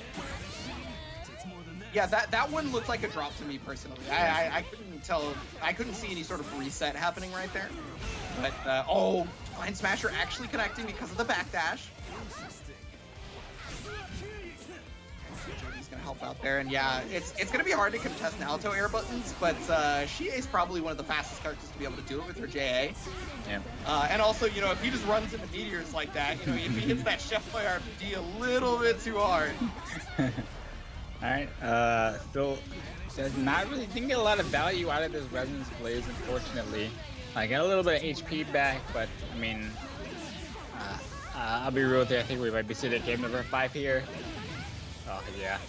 Yeah, that one looked like a drop to me personally. I couldn't tell. I couldn't see any sort of reset happening right there. But Flying Smasher actually connecting because of the backdash. Jaju's gonna help out there, and yeah, it's gonna be hard to contest Naoto air buttons, but she is probably one of the fastest characters to be able to do it with her JA. Yeah. And also, if he just runs into meteors like that, if he hits that Chef by RPG a little bit too hard. Alright, still didn't get a lot of value out of this Resonance Blaze, unfortunately. I got a little bit of HP back, but I mean, I'll be real with you, I think we might be sitting at game number 5 here. Oh yeah.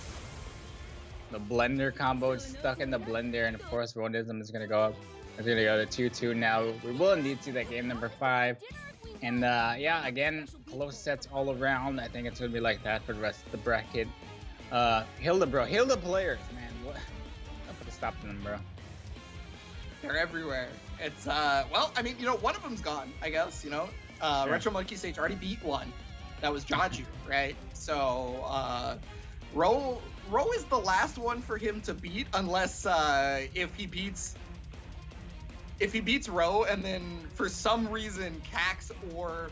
The blender combo is stuck in the blender, and of course Rowanism is gonna go up. It's gonna go to 2-2 now. We will indeed see that game number 5. And yeah, again, close sets all around. I think it's gonna be like that for the rest of the bracket. Hilda, bro. Hilda players, man. What? I'll put a stop to them, bro. They're everywhere. It's well, I mean, one of them's gone, I guess. Sure. Retro Monkey Stage already beat one. That was Jaju, right? So Ro is the last one for him to beat, unless if he beats Ro, and then for some reason Cax or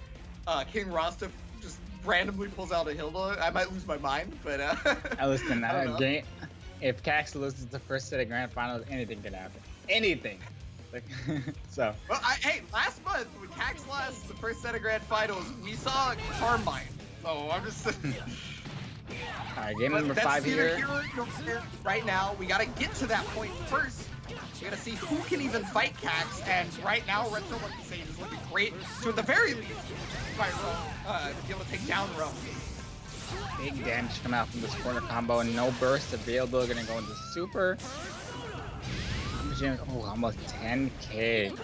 King Rosta just randomly pulls out a Hilda, I might lose my mind. But Listen, if Cax loses the first set of grand finals, anything could happen. Anything. Like, so. Well, hey, last month when Cax lost the first set of grand finals, we saw Carmine. So I'm just. All right, game number 5 here. Right now, we gotta get to that point first. We gotta see who can even fight Cax, and right now, Retro Monkey Sage is looking great. So at the very least, fight Ro, to be able to take down Ro. Big damage coming out from this corner combo, and no burst available. Gonna go into super. Oh, almost 10k.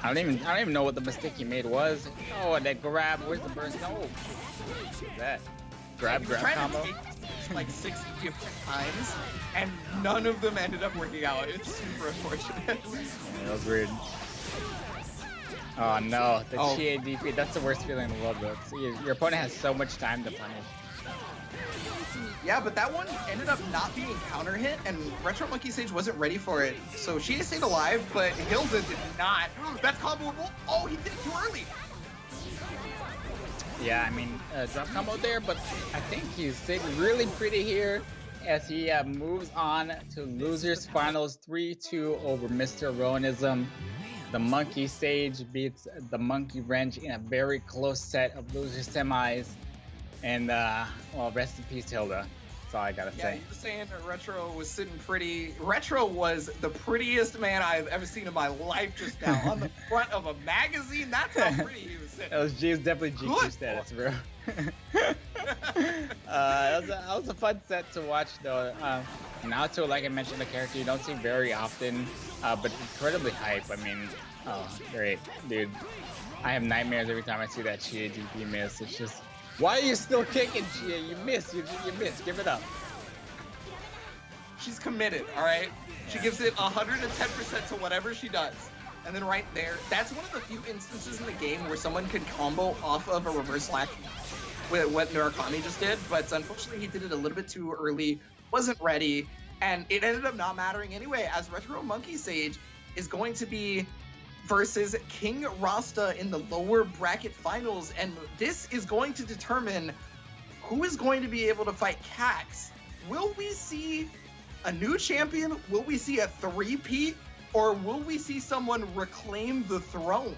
I don't even know what the mistake he made was. Oh, and that grab. Where's the burst? No. What's that? Grab combo. Like 60 different times, and none of them ended up working out. It's super unfortunate. Yeah, that was weird. Oh no, the Chie DP. That's the worst feeling in the world, bro. Your opponent has so much time to punish. Yeah, but that one ended up not being counter hit, and Retro Monkey Sage wasn't ready for it. So she stayed alive, but Hilda did not. That's comboable. Oh, he did it too early. Yeah, I mean, drop combo there, but I think he's sitting really pretty here as he moves on to Losers Finals 3-2 over Mr. Rowanism. The Monkey Sage beats the Monkey Wrench in a very close set of loser semis. And, well, rest in peace, Hilda. That's all I gotta say. Yeah, you were saying that Retro was sitting pretty. Retro was the prettiest man I've ever seen in my life just now. On the front of a magazine, that's how pretty he was sitting. That was definitely GQ status, bro. That was a fun set to watch, though. Naoto, like I mentioned, the character you don't see very often, but incredibly hype. I mean, oh, great, dude. I have nightmares every time I see that Chie DP miss. It's just, why are you still kicking, Chie? You miss. You miss. Give it up. She's committed, all right? Yeah. She gives it 110% to whatever she does. And then right there, that's one of the few instances in the game where someone can combo off of a reverse lack with what Murakami just did, but unfortunately he did it a little bit too early, wasn't ready, and it ended up not mattering anyway, as Retro Monkey Sage is going to be versus King Rosta in the lower bracket finals, and this is going to determine who is going to be able to fight Cax. Will we see a new champion? Will we see a three-peat? Or will we see someone reclaim the throne?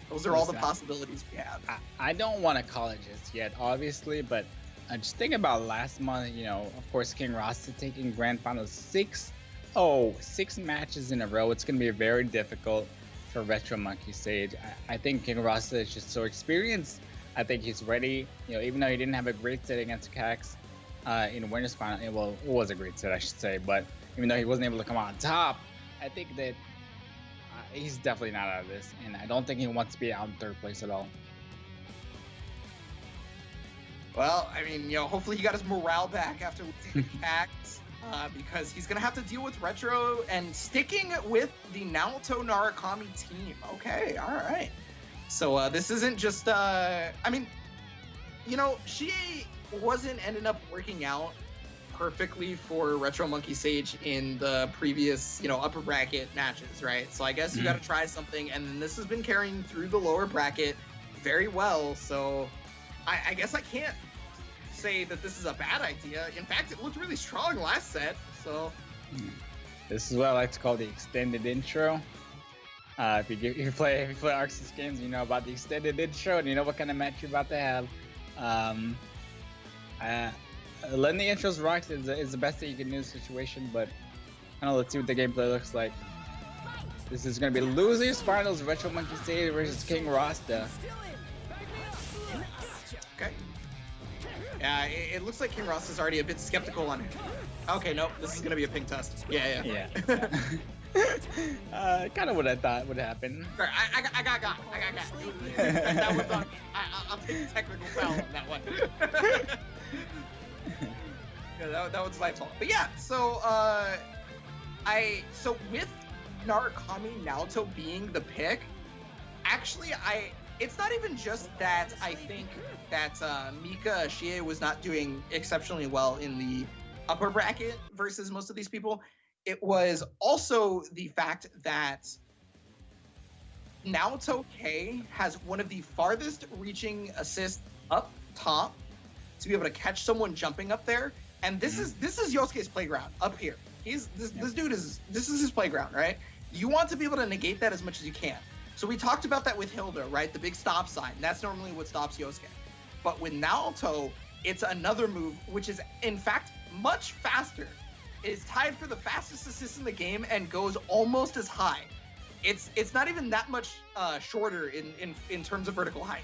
Those are all the possibilities we have. I don't want to call it just yet, obviously, but just think about last month, you know, of course, King Rosta taking Grand Finals 6 matches in a row. It's going to be very difficult for Retro Monkey Sage. I think King Rosta is just so experienced. I think he's ready. You know, even though he didn't have a great set against Cax in Winners Final, well, it was a great set, I should say, but even though he wasn't able to come out on top, I think that he's definitely not out of this, and I don't think he wants to be out in third place at all. Well, I mean, you know, hopefully he got his morale back after losing to Cax, because he's going to have to deal with Retro and sticking with the Naoto Murakami team. Okay, all right. So this isn't just, I mean, you know, she wasn't ended up working out perfectly for Retro Monkey Sage in the previous, you know, upper bracket matches, right? So I guess you got to try something, and then this has been carrying through the lower bracket very well. So I guess I can't say that this is a bad idea. In fact, it looked really strong last set. So this is what I like to call the extended intro. If you play Arxis games, you know about the extended intro, and you know what kind of match you're about to have. Letting the intros rock is the best thing you can do in this situation, but I don't know, let's see what the gameplay looks like. This is going to be Losers Finals, Retro Monkey Stage versus King Rosta. Okay. Yeah, it looks like King Rosta's already a bit skeptical on it. Okay, nope, this is going to be a ping test. Yeah. Kind of what I thought would happen. Sorry, I got. That was on. I'll take the technical foul on that one. Yeah, that was my fault. But yeah, so so with Narukami Naoto being the pick, actually it's not even just that I think that Mika Shie was not doing exceptionally well in the upper bracket versus most of these people. It was also the fact that Naoto K has one of the farthest reaching assists up top to be able to catch someone jumping up there. And this is Yosuke's playground up here. This dude is his playground, right? You want to be able to negate that as much as you can. So we talked about that with Hilda, right? The big stop sign. That's normally what stops Yosuke. But with Naoto, it's another move, which is in fact much faster. It is tied for the fastest assist in the game and goes almost as high. It's not even that much shorter in terms of vertical height.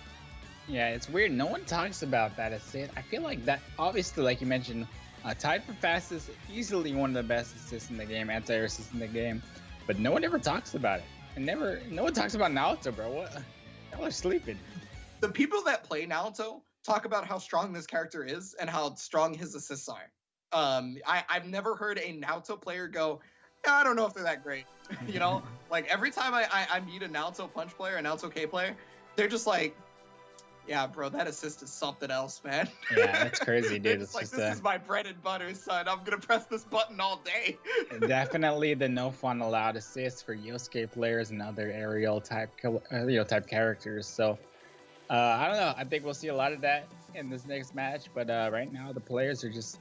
Yeah, it's weird. No one talks about that assist. I feel like that, obviously, like you mentioned, tied for fastest, easily one of the best assists in the game, anti-air assists in the game. But no one ever talks about it. And no one talks about Naoto, bro. What? Y'all are sleeping. The people that play Naoto talk about how strong this character is and how strong his assists are. I've never heard a Naoto player go, I don't know if they're that great. You know, like every time I meet a Naoto Punch player, a Naoto K player, they're just like, yeah, bro, that assist is something else, man. Yeah, that's crazy, dude. It's like, just, this is my bread and butter, son. I'm gonna press this button all day. Definitely the no fun allowed assist for Yosuke players and other aerial type type characters. So I don't know. I think we'll see a lot of that in this next match. But right now the players are just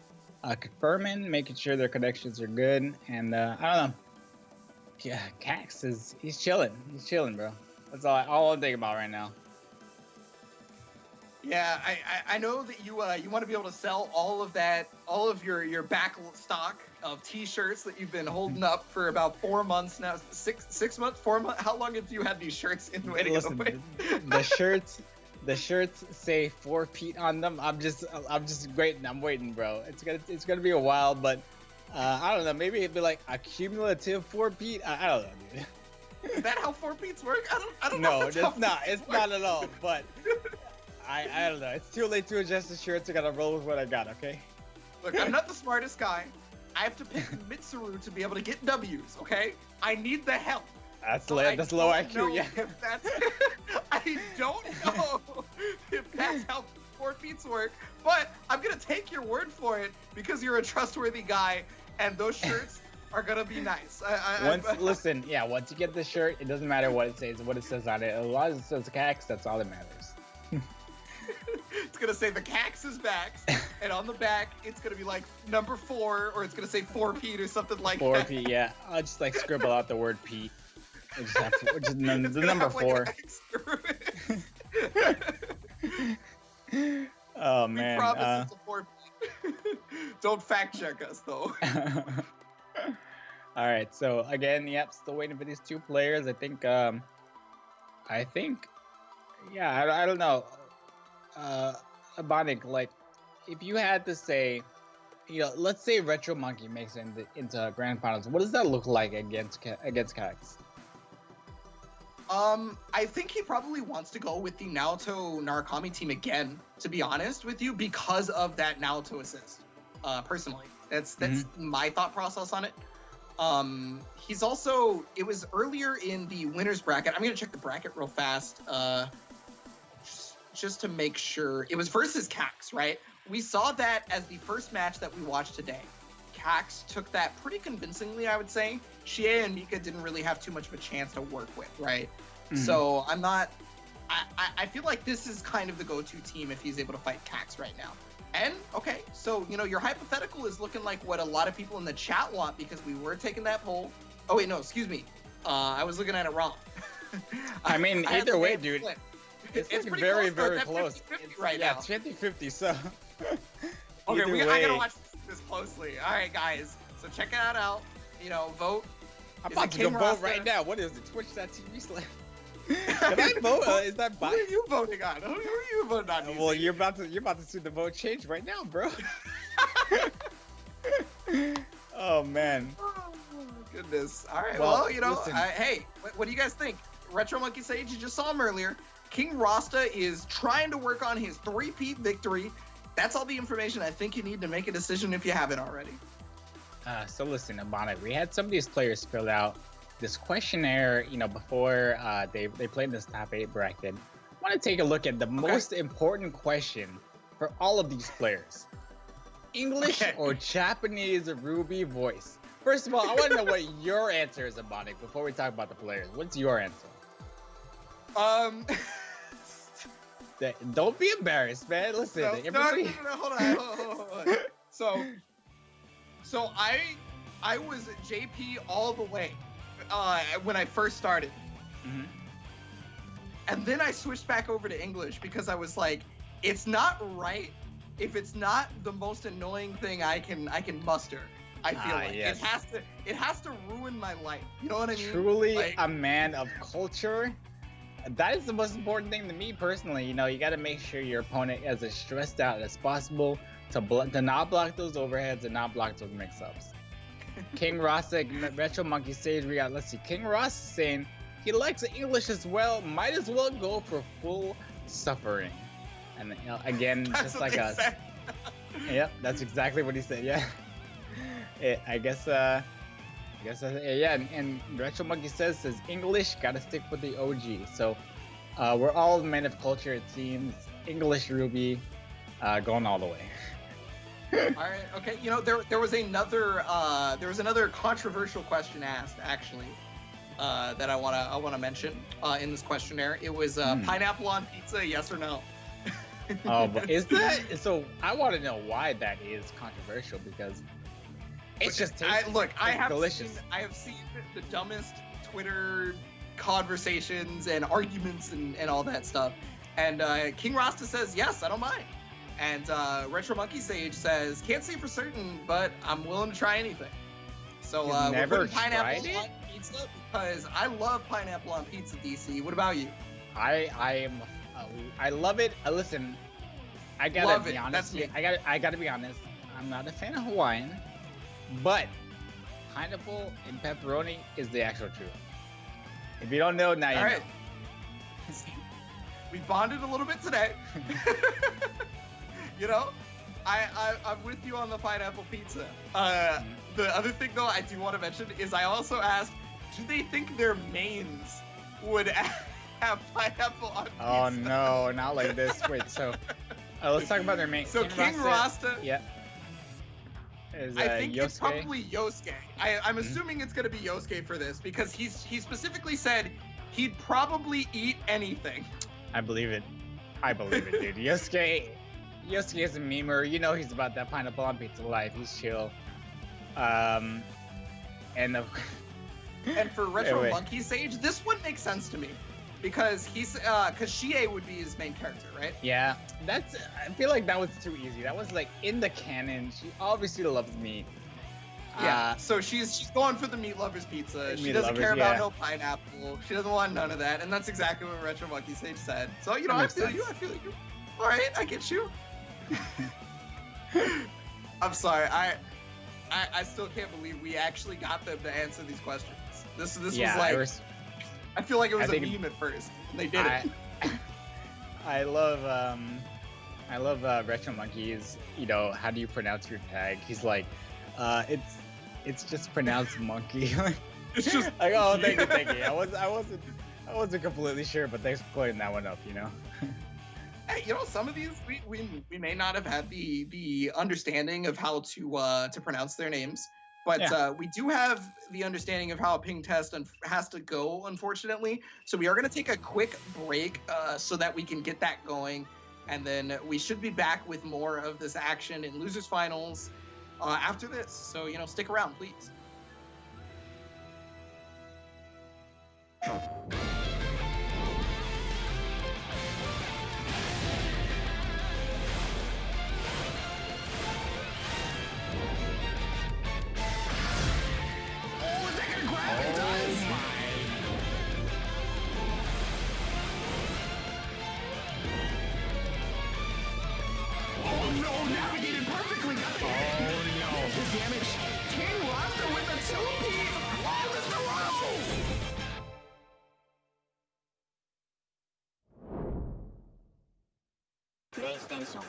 confirming, making sure their connections are good, and I don't know. Yeah, Cax he's chilling. He's chilling, bro. That's all I'm thinking about right now. Yeah, I know that you want to be able to sell all of your back stock of T-shirts that you've been holding up for about 4 months now. 6 months, 4 months. How long have you had these shirts in waiting? Listen, the shirts say 4 Pete on them. I'm just waiting. I'm waiting, bro. It's gonna be a while, but I don't know. Maybe it'd be like a cumulative 4 Pete. I don't know, dude. Is that how 4 Pete's work? I don't know. No, it's not. It's not at all. But I don't know. It's too late to adjust the shirts. I gotta roll with what I got, okay? Look, I'm not the smartest guy. I have to pick Mitsuru to be able to get W's, okay? I need the help. That's low IQ, yeah. I don't know if that's how 4 Pete's work, but I'm gonna take your word for it because you're a trustworthy guy, and those shirts are gonna be nice. Once you get the shirt, it doesn't matter what it says on it. As long as it says Cax, that's all that matters. It's gonna say the Cax is back, and on the back it's gonna be like number 4, or it's gonna say 4 Pete or something like 4 that. 4 Pete, yeah. I'll just like scribble out the word Pete. Just the number 4. Oh man. We promise it's a 4 Pete. Don't fact check us though. All right, so again, yep, still waiting for these 2 players. I think I don't know. Abonic, like, if you had to say, let's say Retro Monkey makes it into grand finals, what does that look like against Cax? I think he probably wants to go with the Naoto Narukami team again, to be honest with you, because of that Naoto assist. Personally, that's my thought process on it. He's also, it was earlier in the winners bracket. I'm gonna check the bracket real fast. Just to make sure. It was versus Cax, right? We saw that as the first match that we watched today. Cax took that pretty convincingly, I would say. Shie and Mika didn't really have too much of a chance to work with, right? Mm-hmm. So I feel like this is kind of the go-to team if he's able to fight Cax right now. And, okay, so, your hypothetical is looking like what a lot of people in the chat want, because we were taking that poll. Oh, wait, no, excuse me. I was looking at it wrong. I mean, either way, dude. Flip. It's very, very close. 50-50 right now. It's 50-50, so. Okay, I gotta watch this closely. All right, guys. So check that out. Vote. I'm about to go vote right now. What is it? Twitch.tv/. Can I vote? Is that Who are you voting on? Who are you voting on? Well, you're about to see the vote change right now, bro. Oh man. Oh goodness. All right. Well, hey, what do you guys think? Retro Monkey Sage, you just saw him earlier. King Rosta is trying to work on his 3-peat victory. that's all the information I think you need to make a decision if you haven't already. So listen, Abana, we had some of these players fill out this questionnaire, before they played this top 8 bracket. I want to take a look at the most important question for all of these players. English or Japanese Ruby voice? First of all, I want to know what your answer is, Abana, before we talk about the players. What's your answer? Don't be embarrassed, man. Listen, everybody... No, hold on. So I was JP all the way when I first started. Mm-hmm. And then I switched back over to English because I was like, it's not right if it's not the most annoying thing I can muster. I feel like yes. it has to ruin my life. You know what I mean? Truly like, a man of culture. That is the most important thing to me personally. You got to make sure your opponent is as stressed out as possible to not block those overheads and not block those mix-ups. King Rosta, Retro Monkey Stage, we got, let's see, King Rosta saying he likes English as well, might as well go for full suffering. And again, that's just like us. Yep, that's exactly what he said, yeah. I guess, yeah, and Retro Monkey says English, gotta stick with the OG. So we're all men of culture, it seems. English Ruby, going all the way. All right. Okay. There was another controversial question asked actually that I wanna mention in this questionnaire. It was pineapple on pizza, yes or no? Oh, but is that so? I want to know why that is controversial because it's just tasty. I have delicious. I have seen the dumbest Twitter conversations and arguments and all that stuff. And King Rosta says yes, I don't mind. And Retro Monkey Sage says, can't say for certain, but I'm willing to try anything. So we're putting pineapple on pizza because I love pineapple on pizza, DC. What about you? I love it. Listen, I gotta be honest. That's me. I gotta be honest. I'm not a fan of Hawaiian, but pineapple and pepperoni is the actual truth. If you don't know, now you know. All right. We bonded a little bit today. I'm with you on the pineapple pizza. The other thing, though, I do want to mention is I also asked, do they think their mains would have pineapple on pizza? Oh, no, not like this. Wait, so let's talk about their mains. So King Rosta, yeah. Is, I think Yosuke? It's probably Yosuke. I'm assuming it's going to be Yosuke for this because he specifically said he'd probably eat anything. I believe it, dude. Yosuke is a memer. He's about that pineapple on pizza life. He's chill. And for Retro Monkey Sage, this one makes sense to me because because Shie would be his main character, right? Yeah, I feel like that was too easy. That was like in the canon. She obviously loves meat. Yeah, so she's going for the meat lovers pizza. She doesn't care about no pineapple. She doesn't want none of that, and that's exactly what Retro Monkey Sage said. So I feel you. All right, I get you. I'm sorry. I still can't believe we actually got them to answer these questions. This was like I feel like it was a meme at first. And they did it. I love Retro Monkey's. How do you pronounce your tag? He's like, it's just pronounced monkey. It's just like, oh, thank you. I wasn't completely sure, but thanks for clearing that one up. Hey, some of these we may not have had the understanding of how to pronounce their names, but we do have the understanding of how a ping test has to go, unfortunately. So we are going to take a quick break so that we can get that going, and then we should be back with more of this action in losers finals after this. So stick around, please. PlayStation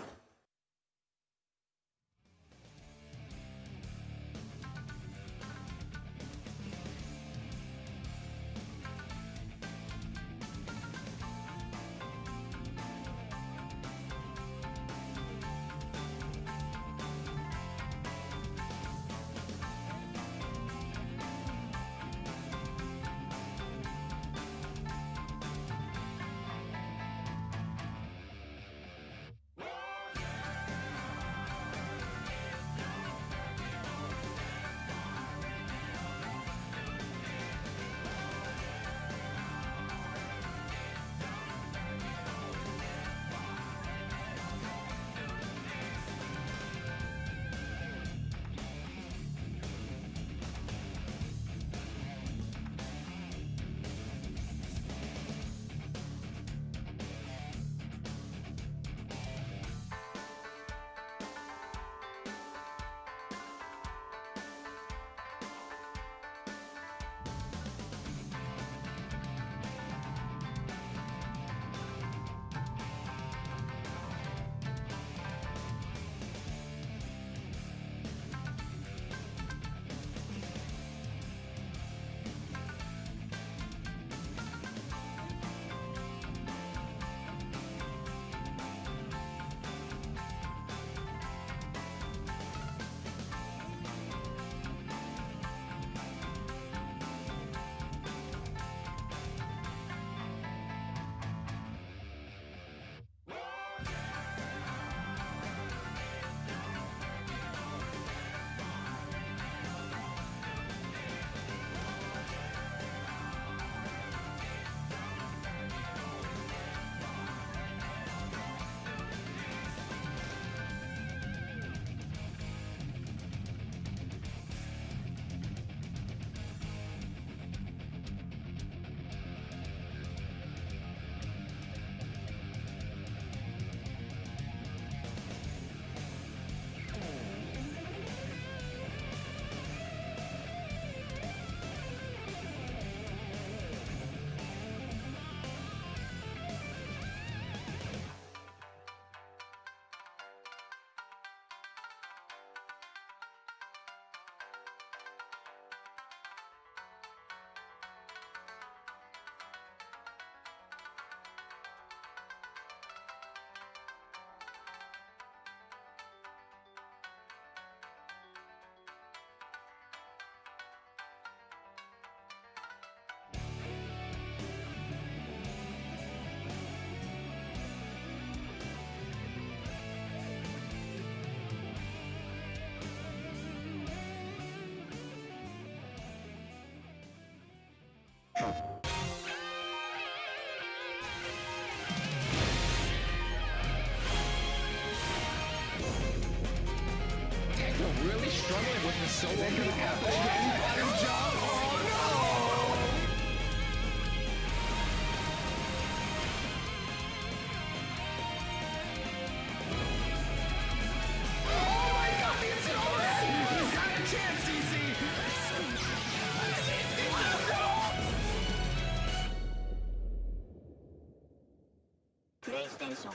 with the solo gonna happen again. Got his job. Oh no! Oh my God, the instant overhead. He's got a chance, DC. PlayStation.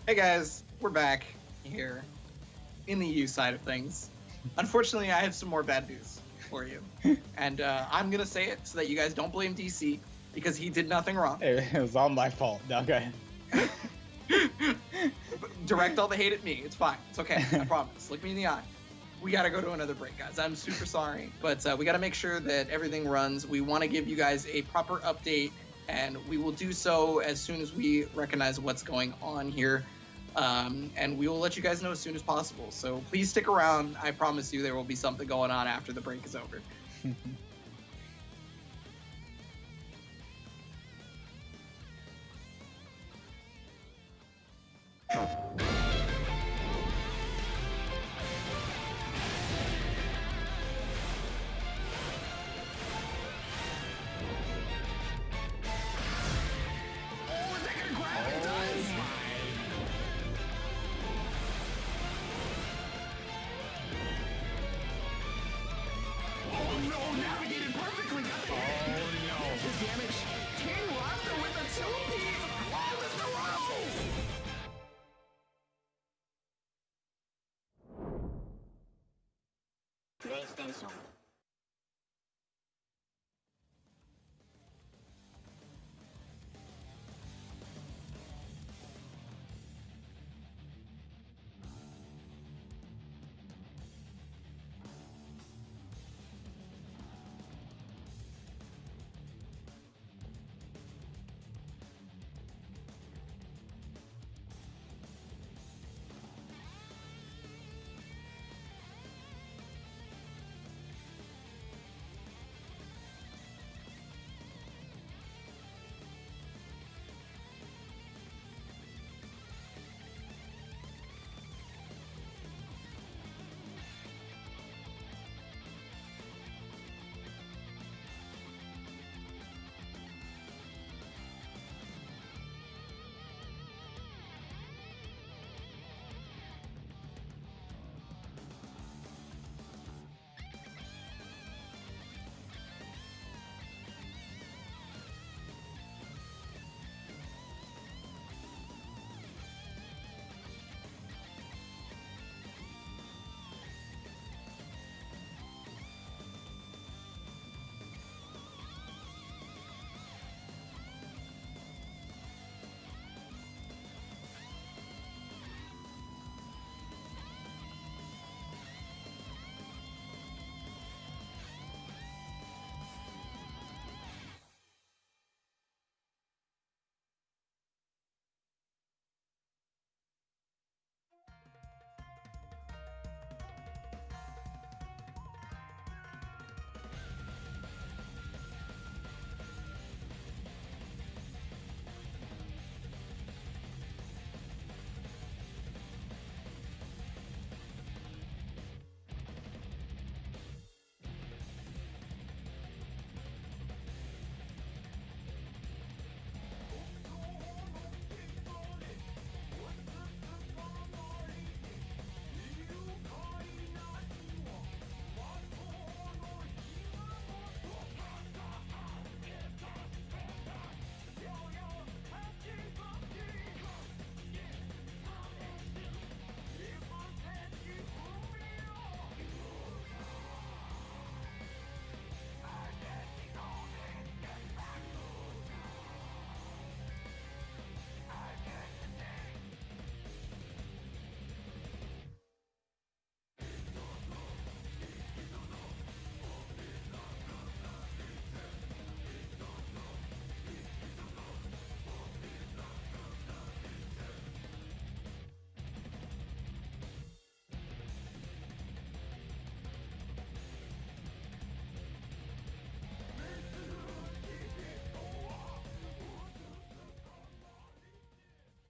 Hey guys, we're back here in the EU side of things. Unfortunately, I have some more bad news for you. And I'm going to say it so that you guys don't blame DC because he did nothing wrong. It was all my fault. Okay. Direct all the hate at me. It's fine. It's okay. I promise. Look me in the eye. We got to go to another break, guys. I'm super sorry. But we got to make sure that everything runs. We want to give you guys a proper update, and we will do so as soon as we recognize what's going on here. And we will let you guys know as soon as possible. So please stick around. I promise you there will be something going on after the break is over. PlayStation.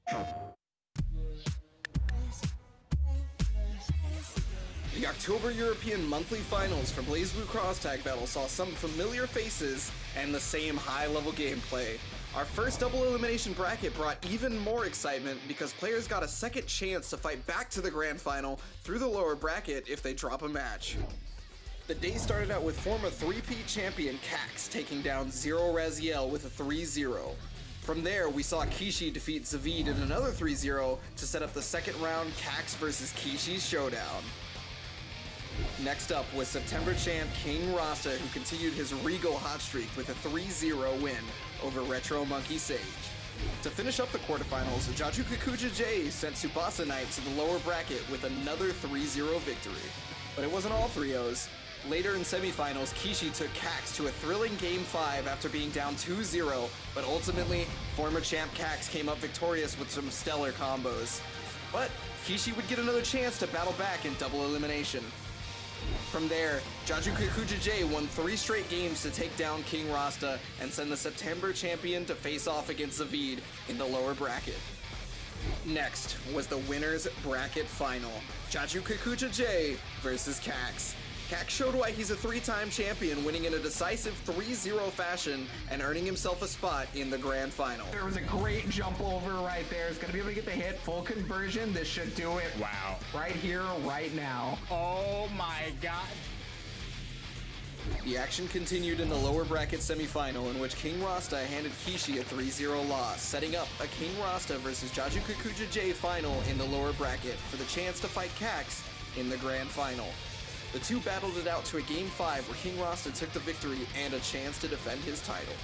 The October European Monthly Finals for BlazBlue Cross Tag Battle saw some familiar faces and the same high-level gameplay. Our first double elimination bracket brought even more excitement because players got a second chance to fight back to the grand final through the lower bracket if they drop a match. The day started out with former 3-peat champion Cax taking down Zero Raziel with a 3-0. From there, we saw Kishi defeat Zaveed in another 3-0 to set up the second round Cax versus Kishi's showdown. Next up was September champ King Rosta, who continued his regal hot streak with a 3-0 win over Retro Monkey Sage. To finish up the quarterfinals, Jaju Kikuja J sent Tsubasa Knight to the lower bracket with another 3-0 victory. But it wasn't all 3-0s. Later in semifinals, Kishi took Cax to a thrilling Game 5 after being down 2-0, but ultimately, former champ Cax came up victorious with some stellar combos. But Kishi would get another chance to battle back in double elimination. From there, Jaju Kikuja J won 3 straight games to take down King Rosta and send the September champion to face off against Zaveed in the lower bracket. Next was the winner's bracket final, Jaju Kikuja J versus Cax. Cax showed why he's a 3-time champion, winning in a decisive 3-0 fashion and earning himself a spot in the grand final. There was a great jump over right there. It's gonna be able to get the hit, full conversion. This should do it. Wow. Right here, right now. Oh my god. The action continued in the lower bracket semifinal, in which King Rosta handed Kishi a 3-0 loss, setting up a King Rosta versus Jaju Kikuja J final in the lower bracket for the chance to fight Cax in the grand final. The two battled it out to a Game 5 where King Rosta took the victory and a chance to defend his title.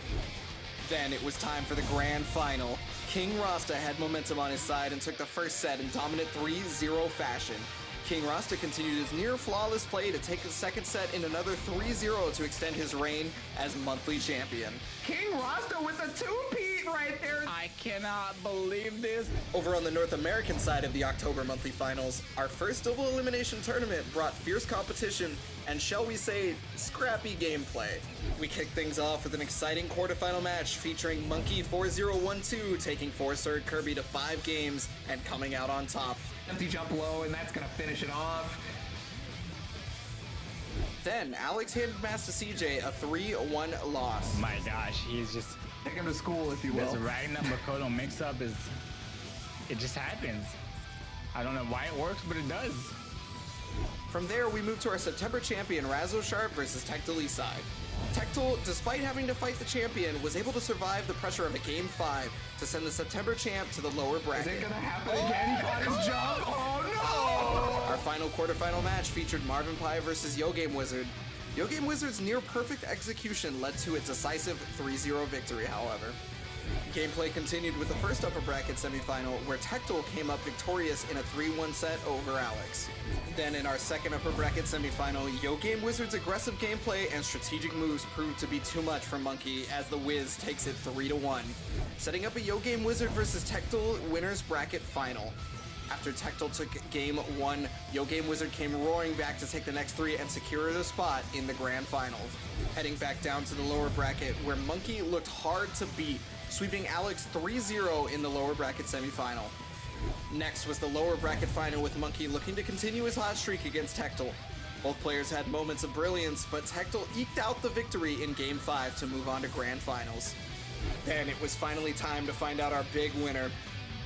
Then it was time for the grand final. King Rosta had momentum on his side and took the first set in dominant 3-0 fashion. King Rosta continued his near-flawless play to take the second set in another 3-0 to extend his reign as monthly champion. King Rosta with a 2-peat right there. I cannot believe this. Over on the North American side of the October monthly finals, our first double elimination tournament brought fierce competition and, shall we say, scrappy gameplay. We kicked things off with an exciting quarterfinal match featuring Monkey 4012 taking 4-Sword Kirby to 5 games and coming out on top. Empty jump low, and that's gonna finish it off. Then Alex handed Master CJ a 3-1 loss. My gosh, he's just... Take him to school, if you This will. Ragnar Makoto mix-up is... It just happens. I don't know why it works, but it does. From there, we moved to our September champion, Razzo Sharp versus Tectal Eastside. Tectal, despite having to fight the champion, was able to survive the pressure of a Game 5 to send the September champ to the lower Is bracket. it gonna happen again? He got his jump. Oh Our final quarterfinal match featured Marvin Pie versus Yo Game Wizard. Yo Game Wizard's near-perfect execution led to a decisive 3-0 victory, however. Gameplay continued with the first upper bracket semifinal, where Tectal came up victorious in a 3-1 set over Alex. Then in our second upper bracket semifinal, Yo Game Wizard's aggressive gameplay and strategic moves proved to be too much for Monkey as the Wiz takes it 3-1, setting up a Yo Game Wizard versus Tectal winners bracket final. After Tectal took Game 1, Yo Game Wizard came roaring back to take the next 3 and secure the spot in the grand finals. Heading back down to the lower bracket, where Monkey looked hard to beat, sweeping Alex 3-0 in the lower bracket semifinal. Next was the lower bracket final, with Monkey looking to continue his hot streak against Tectal. Both players had moments of brilliance, but Tectal eked out the victory in Game 5 to move on to grand finals. Then it was finally time to find out our big winner.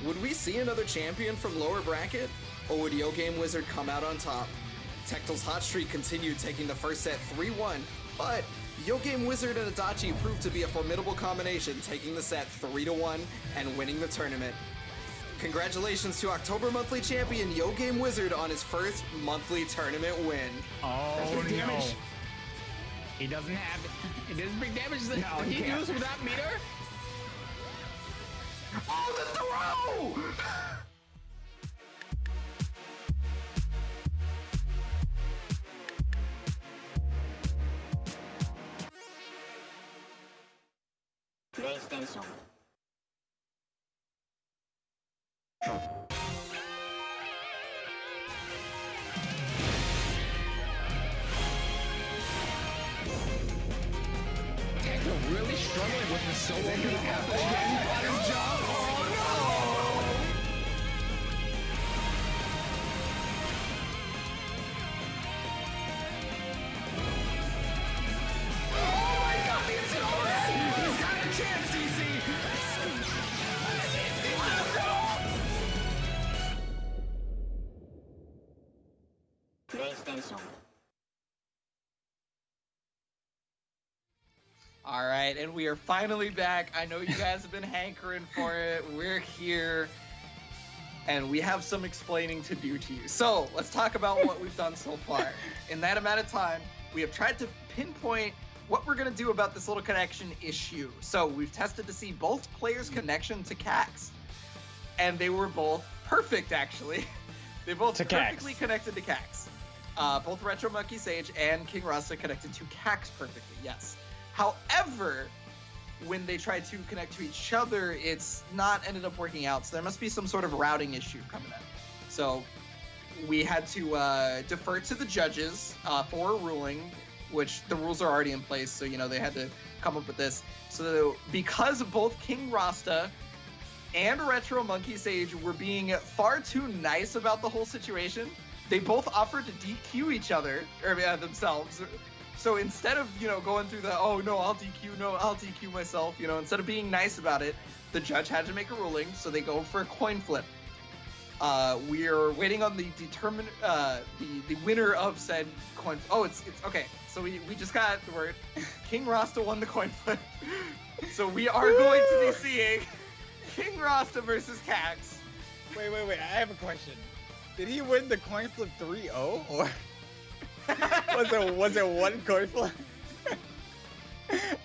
Would we see another champion from lower bracket, or would Yo Game Wizard come out on top? Tectal's hot streak continued, taking the first set 3-1, but Yo Game Wizard and Adachi proved to be a formidable combination, taking the set 3-1 and winning the tournament. Congratulations to October monthly champion Yo Game Wizard on his first monthly tournament win. Oh big no. damage. He doesn't have it. It does big damage. No, Did he he can't. lose without meter? Oh, the throw! PlayStation. Tectal really struggling with the solo. Is it gonna happen again? He got his jump. Oh PlayStation. All right, and we are finally back. I know you guys have been hankering for it. We're here, and we have some explaining to do to you. So let's talk about what we've done so far. In that amount of time, we have tried to pinpoint what we're going to do about this little connection issue. So we've tested to see both players' connection to Cax, and they were both perfect, actually. They both perfectly connected to Cax. Both Retro Monkey Sage and King Rosta connected to Cax perfectly, yes. However, when they tried to connect to each other, it's not ended up working out. So there must be some sort of routing issue coming up. So we had to defer to the judges for a ruling, which the rules are already in place. So, you know, they had to come up with this. So because both King Rosta and Retro Monkey Sage were being far too nice about the whole situation, they both offered to DQ each other, or themselves. So instead of, you know, going through the, oh, no, I'll DQ myself, you know, instead of being nice about it, the judge had to make a ruling, so they go for a coin flip. We are waiting on the the winner of said coin. Oh, it's okay. So we just got the word. King Rosta won the coin flip. So we are going to be seeing King Rosta versus Cax. Wait. I have a question. Did he win the coin flip 3-0 or? was it one coin flip?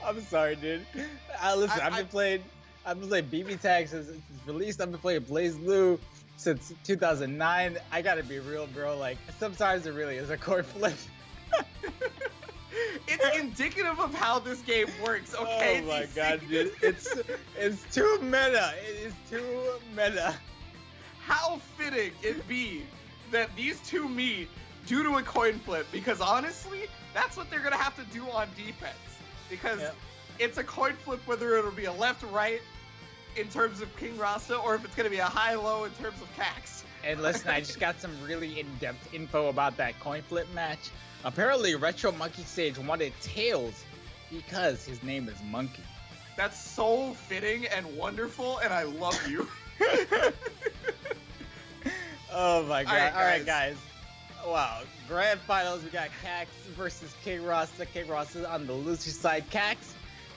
I'm sorry, dude. Listen, I've been playing BB Tags since it's released. I've been playing BlazBlue since 2009. I gotta be real, bro. Like, sometimes it really is a coin flip. It's indicative of how this game works, okay? Oh my god, dude. It's too meta. It is too meta. How fitting it be that these two meet due to a coin flip, because honestly, that's what they're gonna have to do on defense. Because it's a coin flip whether it'll be a left-right in terms of King Rosta, or if it's gonna be a high-low in terms of Cax. And listen, I just got some really in-depth info about that coin flip match. Apparently, Retro Monkey Sage wanted tails because his name is Monkey. That's so fitting and wonderful, and I love you. Oh my god. All right, guys. Wow. Grand finals, we got Cax versus King Rosta. King Rosta on the loser side. Cax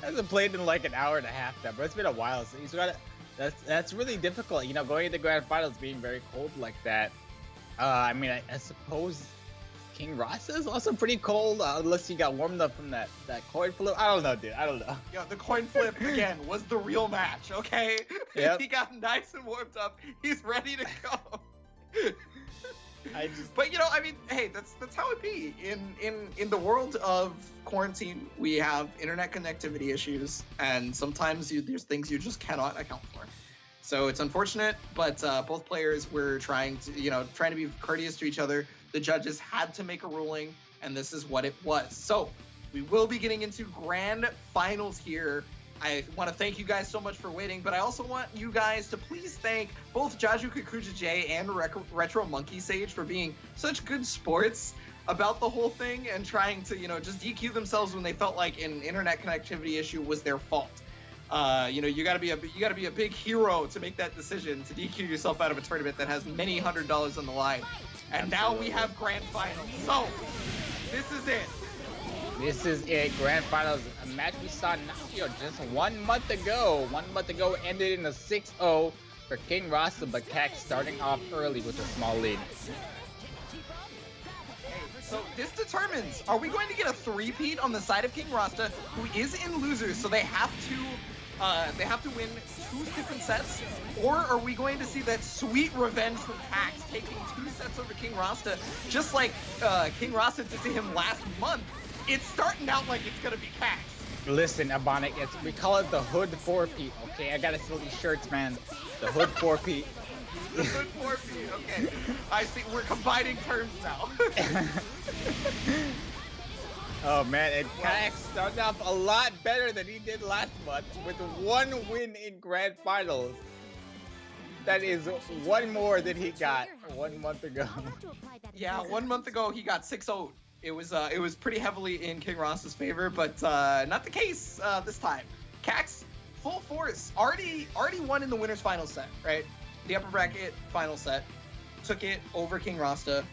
hasn't played in like an hour and a half now, but it's been a while. So he's got that's really difficult, you know, going into grand finals being very cold like that. I mean, I suppose King Rosta is also pretty cold, unless he got warmed up from that coin flip. I don't know, dude. I don't know. Yeah, the coin flip, again, was the real match, okay? Yep. He got nice and warmed up. He's ready to go. But you know, I mean, hey, that's how it be. In the world of quarantine, we have internet connectivity issues, and sometimes there's things you just cannot account for. So it's unfortunate, but both players were trying to be courteous to each other. The judges had to make a ruling, and this is what it was. So we will be getting into grand finals here. I want to thank you guys so much for waiting, but I also want you guys to please thank both Jaju, Kikuja J, and Retro Monkey Sage for being such good sports about the whole thing and trying to, you know, just DQ themselves when they felt like an internet connectivity issue was their fault. You know, you gotta be a big hero to make that decision to DQ yourself out of a tournament that has many $100s on the line. And now we have grand finals. So this is it. This is it, grand finals, a match we saw just 1 month ago. 1 month ago ended in a 6-0 for King Rosta, but Cax starting off early with a small lead. So this determines, are we going to get a three-peat on the side of King Rosta, who is in losers, so they have to win 2 different sets, or are we going to see that sweet revenge from Cax taking 2 sets over King Rosta, just like King Rosta did to him last month? It's starting out like it's gonna be Cax. Listen, Abonic, we call it the Hood 4-peat, okay? I gotta sell these shirts, man. The Hood 4-peat. The Hood 4-peat, okay. I see, we're combining terms now. Oh man, and Cax started off a lot better than he did last month with 1 win in grand finals. That is 1 more than he got 1 month ago. Yeah, 1 month ago he got 6-0. It was pretty heavily in King Rosta's favor, but not the case this time. Cax, full force, already won in the winners final set, right? The upper bracket final set, took it over King Rosta.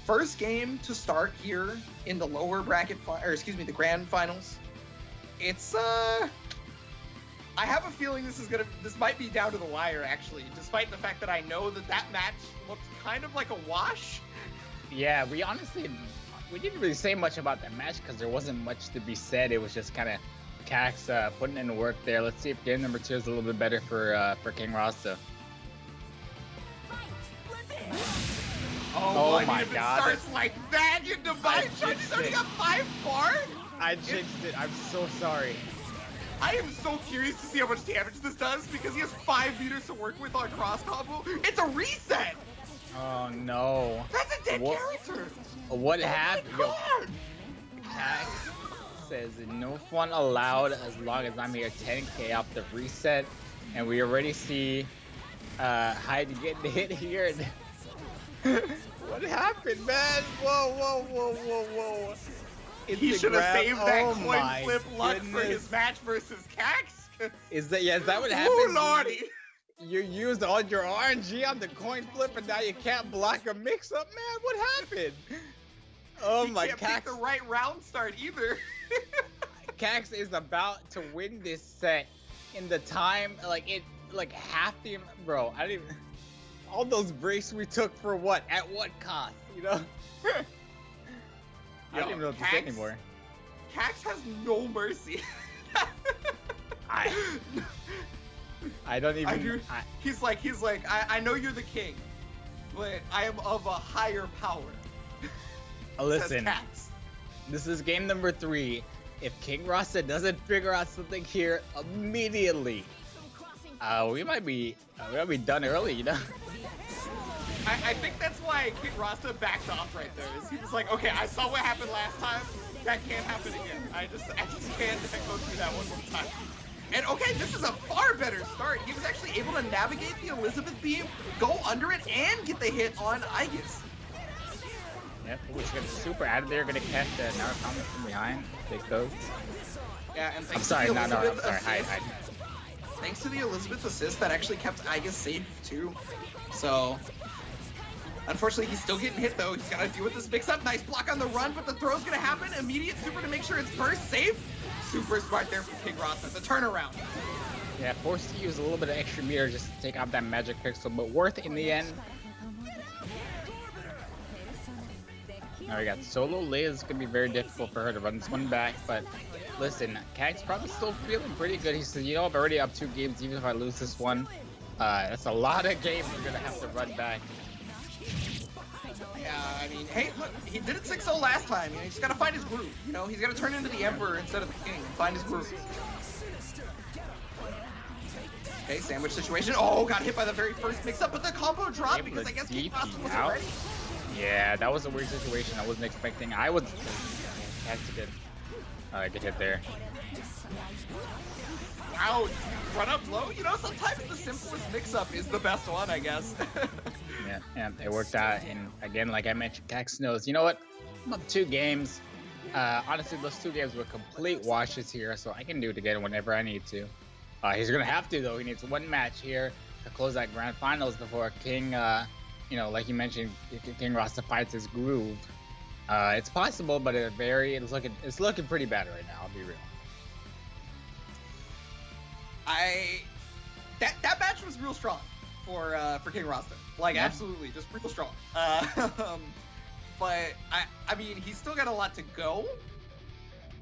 first game to start here in the lower bracket, the grand finals. It's I have a feeling this might be down to the wire actually, despite the fact that I know that match looked kind of like a wash. Yeah, we didn't really say much about that match because there wasn't much to be said. It was just kind of Cax putting in the work there. Let's see if game number 2 is a little bit better for King Rosta. Oh my God! If it starts like that, you divide. Judge's already got 5 bar. I jinxed it. I'm so sorry. I am so curious to see how much damage this does because he has 5 meters to work with on cross combo. It's a reset. Oh no! That's a dead character. What happened? Oh Cax says no fun allowed as long as I'm here. 10k off the reset, and we already see Hyde getting hit here. What happened, man? Whoa. He should have saved that coin my flip luck for goodness. his match versus Cax. Is that what happened? Oh lordy! You used all your RNG on the coin flip, and now you can't block a mix-up, man. What happened? Oh He my! can't Cax, pick the right round start either. Cax is about to win this set in the time, like half the, bro. I don't even. All those breaks we took for what? At what cost? You know? I don't even know what to say anymore. Cax has no mercy. I don't even. He's like, I know you're the king, but I am of a higher power. Listen, Says Cax. This is game number 3. If King Rosta doesn't figure out something here immediately, we might be done early, you know? I think that's why King Rosta backed off right there. He was like, okay, I saw what happened last time. That can't happen again. I just can't go through that one more time. And okay, this is a far better start. He was actually able to navigate the Elizabeth beam, go under it, and get the hit on Aegis. Yep, he's gonna super out of there, gonna catch the Narcomic from behind. Take those. Yeah, and I'm sorry, I'm sorry. Hide. Thanks to the Elizabeth assist, that actually kept Aegis safe too. So, unfortunately, he's still getting hit though. He's gotta deal with this mix-up. Nice block on the run, but the throw's gonna happen. Immediate super to make sure it's burst safe. Super smart there from King Rosta. The turnaround. Yeah, forced to use a little bit of extra meter just to take out that magic pixel, but worth it in the end. Now we got solo Liz. It's gonna be very difficult for her to run this one back, but listen, Cax probably still feeling pretty good. He said, you know, I'm already up 2 games. Even if I lose this one, that's a lot of games we're gonna have to run back. Yeah, I mean, hey, look, he did it 6-0 last time. You know, he's got to find his groove. You know, he's got to turn into the Emperor instead of the King and find his groove. Okay, sandwich situation. Oh, got hit by the very first mix-up, but the combo dropped because I guess King Rosta wasn't ready. Yeah, that was a weird situation. I wasn't expecting. I was had to get hit there. Wow, run up low. You know, sometimes the simplest mix-up is the best one, I guess. Yeah, it worked out. And again, like I mentioned, Cax knows. You know what? I'm up 2 games. Honestly, those 2 games were complete washes here, so I can do it again whenever I need to. He's gonna have to though. He needs 1 match here to close that grand finals before King. You know, like you mentioned, King Rosta fights his groove. It's possible, but it's looking pretty bad right now. I'll be real. That match was real strong for King Rosta. Like, yeah. Absolutely, just real strong. But I mean, he's still got a lot to go.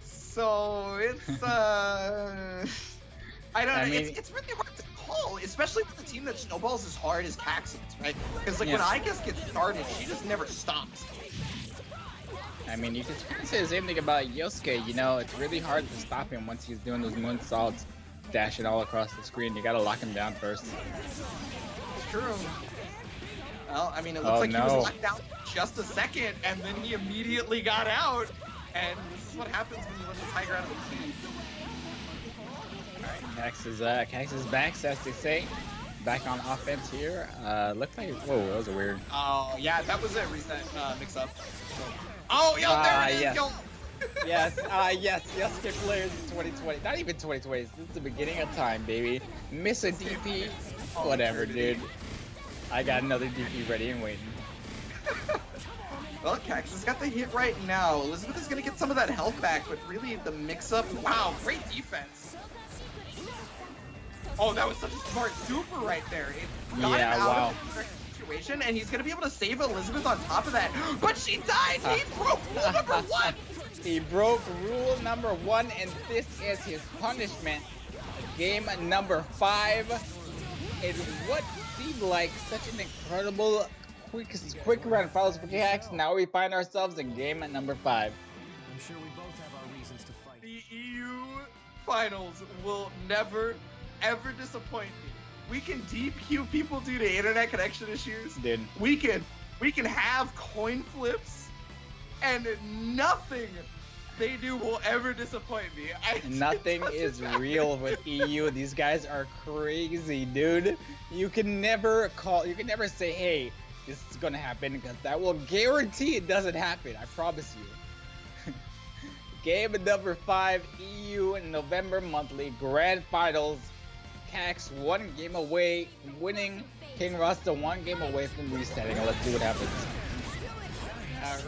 So it's I don't know. It's really hard to call, especially with a team that snowballs as hard as Cax's, right? Because like when Aegis gets started, she just never stops. I mean, you can say the same thing about Yosuke. You know, it's really hard to stop him once he's doing those moonsaults, dashing all across the screen. You gotta lock him down first. It's true. Well, I mean, it looks like he was locked down for just a second, and then he immediately got out. And this is what happens when you let the tiger out of the key. Alright, Cax is back, as they say. Back on offense here. Looks like, whoa, that was a weird. Oh, yeah, that was a reset mix-up. Oh, yo, there it is, yes. yo. Yes, Yosuke players in 2020. Not even 2020, this is the beginning of time, baby. Miss a DP, whatever, dude. I got another DP ready and waiting. Well, Cax has got the hit right now. Elizabeth is going to get some of that health back, but really the mix-up... Wow, great defense. Oh, that was such a smart super right there. It got him out of the situation, and he's going to be able to save Elizabeth on top of that. But she died! He broke rule number 1! He broke rule number 1, and this is his punishment. Game number 5. In what seemed like such an incredible quick run follows for Cax. Now we find ourselves in game number 5. I'm sure we both have our reasons to fight. The EU finals will never, ever disappoint me. We can DQ people due to internet connection issues. Dude. We can have coin flips, and nothing they do will ever disappoint me. Nothing is real with EU. These guys are crazy, dude. You can never say, hey, this is gonna happen, because that will guarantee it doesn't happen. I promise you. Game number 5, EU in November monthly grand finals. Cax 1 game away from winning. King Rosta 1 game away from resetting. Let's see what happens.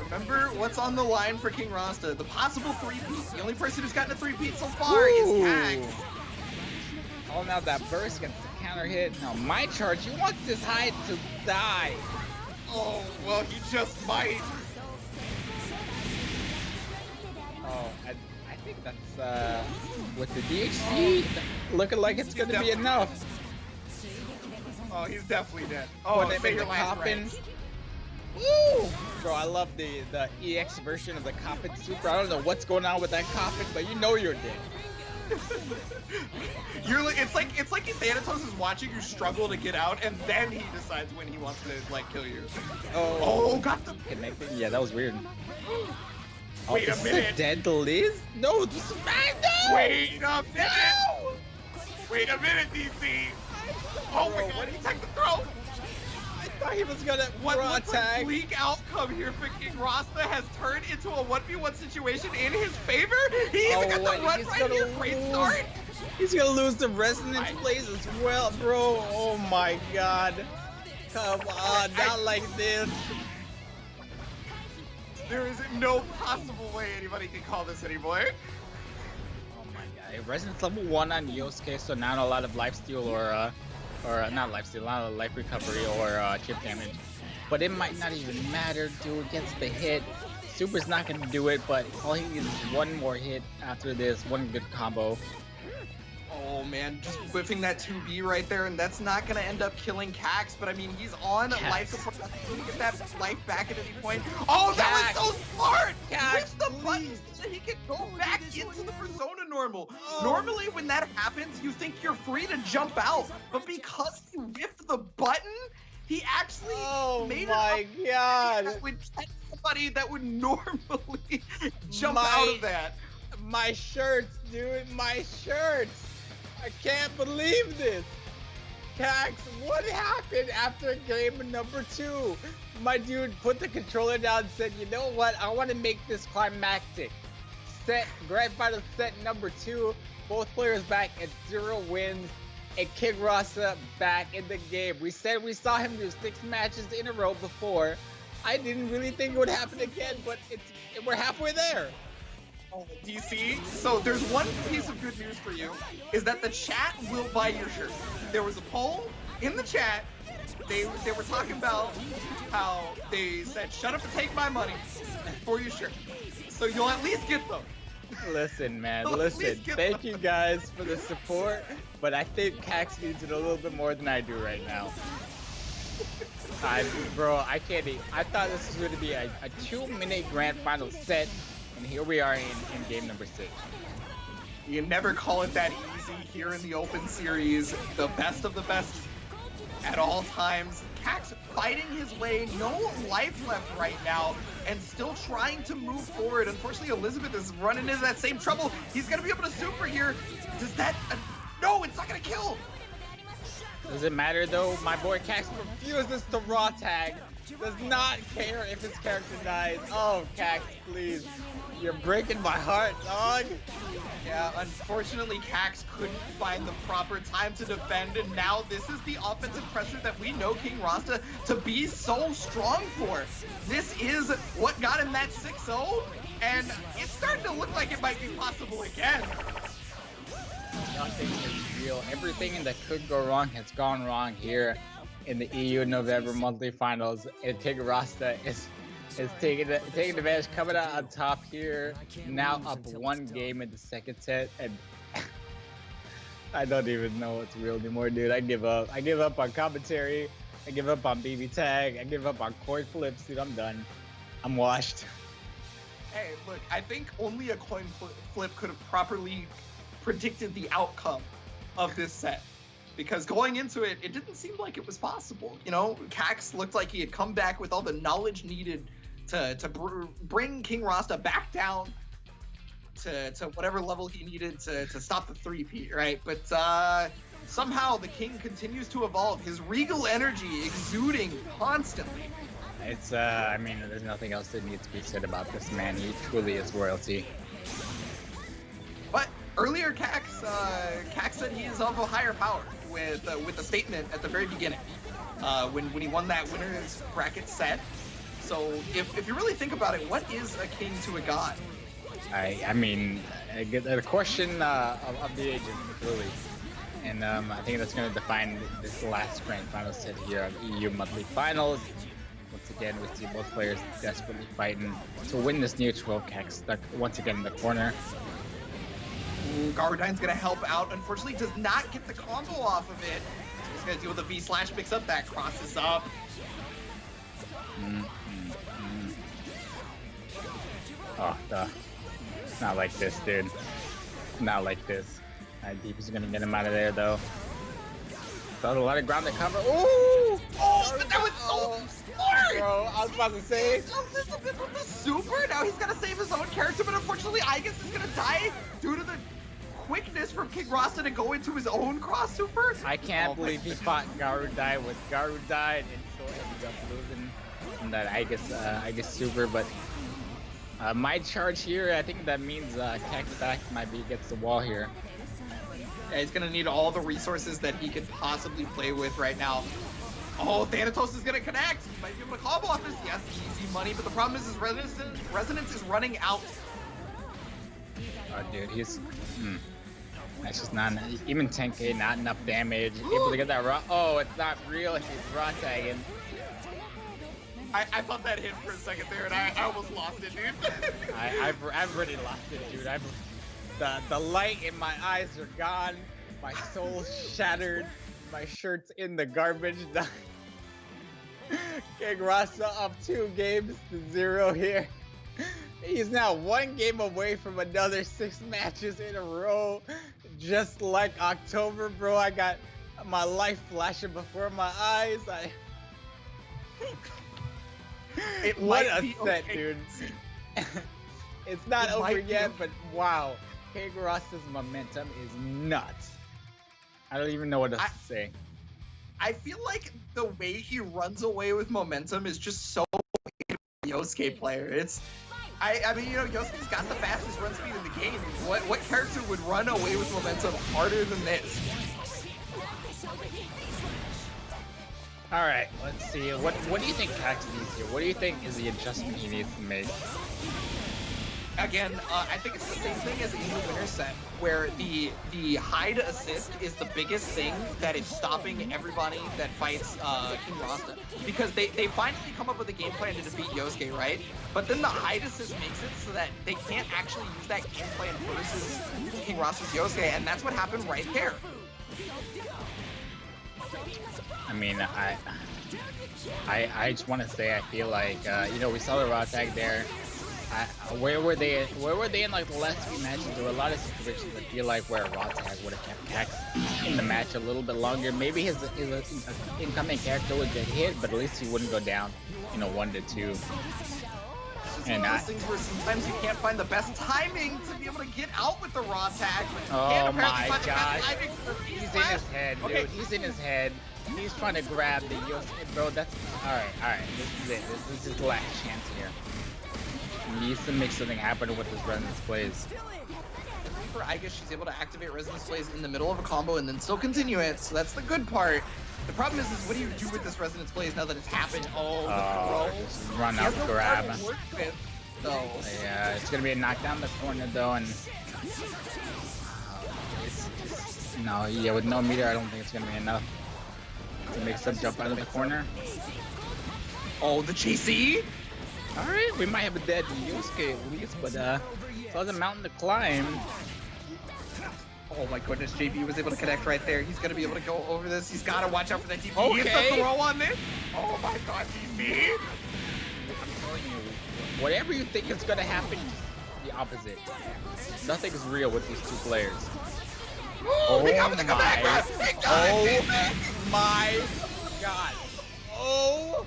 Remember what's on the line for King Rosta. The possible 3-peat. The only person who's gotten a 3-peat so far is Cax. Oh, now that burst gets the counter hit. Now my charge, he wants this hide to die. Oh, well, he just might. Oh, I think that's, with the DHC, looking like it's gonna be enough. Oh, he's definitely dead. Oh, they make the coffin. Woo! Bro, I love the EX version of the coffin super. I don't know what's going on with that coffin, but you know you're dead. You're like, it's like Thanatos is watching you struggle to get out, and then he decides when he wants to like kill you. Oh, got the connected. Yeah, that was weird. Wait a minute. Dead Liz? No, this is no! Wait a minute! No! Wait a minute, DC! Oh my god, he took the throw! I thought he was gonna what looks like bleak outcome here for King Rosta has turned into a 1v1 situation in his favor. He even got the run right here. Great start. He's gonna lose the resonance plays as well, bro. Oh my god. Come on, not like this. There is no possible way anybody can call this anymore. Oh my god. Resonance level 1 on Yosuke, so not a lot of lifesteal or not lifesteal, a lot of life recovery or chip damage. But it might not even matter, dude. Gets the hit. Super's not gonna do it, but all he needs is one more hit after this, one good combo. Oh man, just whiffing that 2B right there, and that's not gonna end up killing Cax, but I mean, he's on life support. He's gonna get that life back at any point. Oh, that was so smart! Whiff the button so that he can go back into the persona normal. Normally, when that happens, you think you're free to jump out, but because he whiffed the button, he actually made it. Oh my god! That would catch somebody that would normally jump out of that. My shirts, dude, my shirts! I can't believe this! Cax, what happened after game number 2? My dude put the controller down and said, you know what, I want to make this climactic. Grand final set number 2, both players back at 0 wins, and King Rosta back in the game. We said we saw him do 6 matches in a row before. I didn't really think it would happen again, but we're halfway there. Oh, DC, so there's one piece of good news for you, is that the chat will buy your shirt. There was a poll in the chat. They were talking about how they said, shut up and take my money for your shirt. So you'll at least get them. Listen, man, listen. Thank you guys for the support, but I think Cax needs it a little bit more than I do right now. Bro, I can't even. I thought this was going to be a 2-minute grand final set. And here we are in game number 6. You can never call it that easy here in the open series. The best of the best at all times. Cax fighting his way, no life left right now, and still trying to move forward. Unfortunately, Elizabeth is running into that same trouble. He's going to be able to super here. Does that... no, it's not going to kill. Does it matter though? My boy Cax refuses to raw tag. Does not care if his character dies. Oh, Cax, please. You're breaking my heart, dog. Yeah, unfortunately, Cax couldn't find the proper time to defend, and now this is the offensive pressure that we know King Rosta to be so strong for. This is what got him that 6-0, and it's starting to look like it might be possible again. Nothing is real. Everything that could go wrong has gone wrong here in the EU November monthly finals, and King Rosta is taking advantage, coming out on top here. Now up 1 game in the second set, and I don't even know what's real anymore, dude. I give up. I give up on commentary. I give up on BB tag. I give up on coin flips, dude. I'm done. I'm washed. Hey, look, I think only a coin flip could have properly predicted the outcome of this set. Because going into it, it didn't seem like it was possible. You know, Cax looked like he had come back with all the knowledge needed to bring King Rosta back down to whatever level he needed to stop the 3-peat, right? But somehow the King continues to evolve, his regal energy exuding constantly. It's, I mean, there's nothing else that needs to be said about this man. He truly is royalty. But earlier, Cax said he is of a higher power with a statement at the very beginning when he won that winner's bracket set. So if you really think about it, what is a king to a god? I mean, the question of the ages, really. And I think that's going to define this last grand final set here of EU monthly finals. Once again, we see both players desperately fighting to win this neutral. Cax stuck once again in the corner. Garudine's gonna help out. Unfortunately, does not get the combo off of it. So he's gonna deal with the V/, picks up that, crosses up. Oh, duh. Not like this, dude. Not like this. Deep is gonna get him out of there, though. Got a lot of ground to cover. Ooh! Oh, but that was so smart! Bro, I was about to say. Elizabeth with the super. Now he's gonna save his own character, but unfortunately, I guess he's gonna die due to the quickness from King Rosta to go into his own cross super. I can't believe he fought Garudai with Garudai and still ended up losing in that I guess super, but my charge here, I think that means Cax back might be against the wall here. Yeah, he's gonna need all the resources that he could possibly play with right now. Oh, Thanatos is gonna connect. He might be able to combo off this. Yes, easy money, but the problem is his resonance is running out. Oh, dude, he's that's just not even 10k, not enough damage. Able to get that raw. Oh, it's not real. He's raw tagging. I thought that hit for a second there, and I almost lost it, dude. I've already lost it, dude. The light in my eyes are gone. My soul's shattered. My shirt's in the garbage. King Rosta up 2 games to 0 here. He's now 1 game away from another 6 matches in a row. Just like October, bro. I got my life flashing before my eyes. What a set, dude. It's not over yet, but wow. King Rosta's momentum is nuts. I don't even know what to say. I feel like the way he runs away with momentum is just so Yosuke player. I mean, you know, Yosuke's got the fastest run speed in the game. What character would run away with momentum harder than this? All right, let's see. What do you think Cax needs here? What do you think is the adjustment he needs to make? Again, I think it's the same thing as in the winner set, where the hide assist is the biggest thing that is stopping everybody that fights King Rosta. Because they finally come up with a game plan to defeat Yosuke, right? But then the hide assist makes it so that they can't actually use that game plan versus King Rosta's Yosuke, and that's what happened right there. I mean, I just want to say I feel like you know, we saw the raw tag there. Where were they in like the last few matches? There were a lot of situations I feel like where raw tag would have kept Cax in the match a little bit longer. Maybe his incoming character would get hit, but at least he wouldn't go down, you know, 1-2. one of those things where sometimes you can't find the best timing to be able to get out with the raw tag. But you Oh can't apparently my find the best god. timing for the He's in P-slash. his head, dude. Okay. He's in his head. He's trying to grab the Yosuke, bro. That's alright. This is it. This is his last chance here. He needs to make something happen with his resonance plays. For I guess she's able to activate resonance plays in the middle of a combo and then still continue it, so that's the good part. The problem is what do you do with this resonance plays now that it's happened? Oh, the throw. Just run He out has no grab. part to work with, though. Yeah, it's gonna be a knockdown in the corner though, and no, yeah, with no meter, I don't think it's gonna be enough to make some jump out of the corner. Oh, the GC? All right, we might have a dead Yosuke at least, but so the mountain to climb. Oh my goodness, JB was able to connect right there. He's gonna be able to go over this. He's gotta watch out for that DP. He Okay. gets the throw on this. Oh my god, DP! I'm telling you, whatever you think is gonna happen, the opposite. Nothing's real with these two players. Oh, they got the comeback! Oh my god! Oh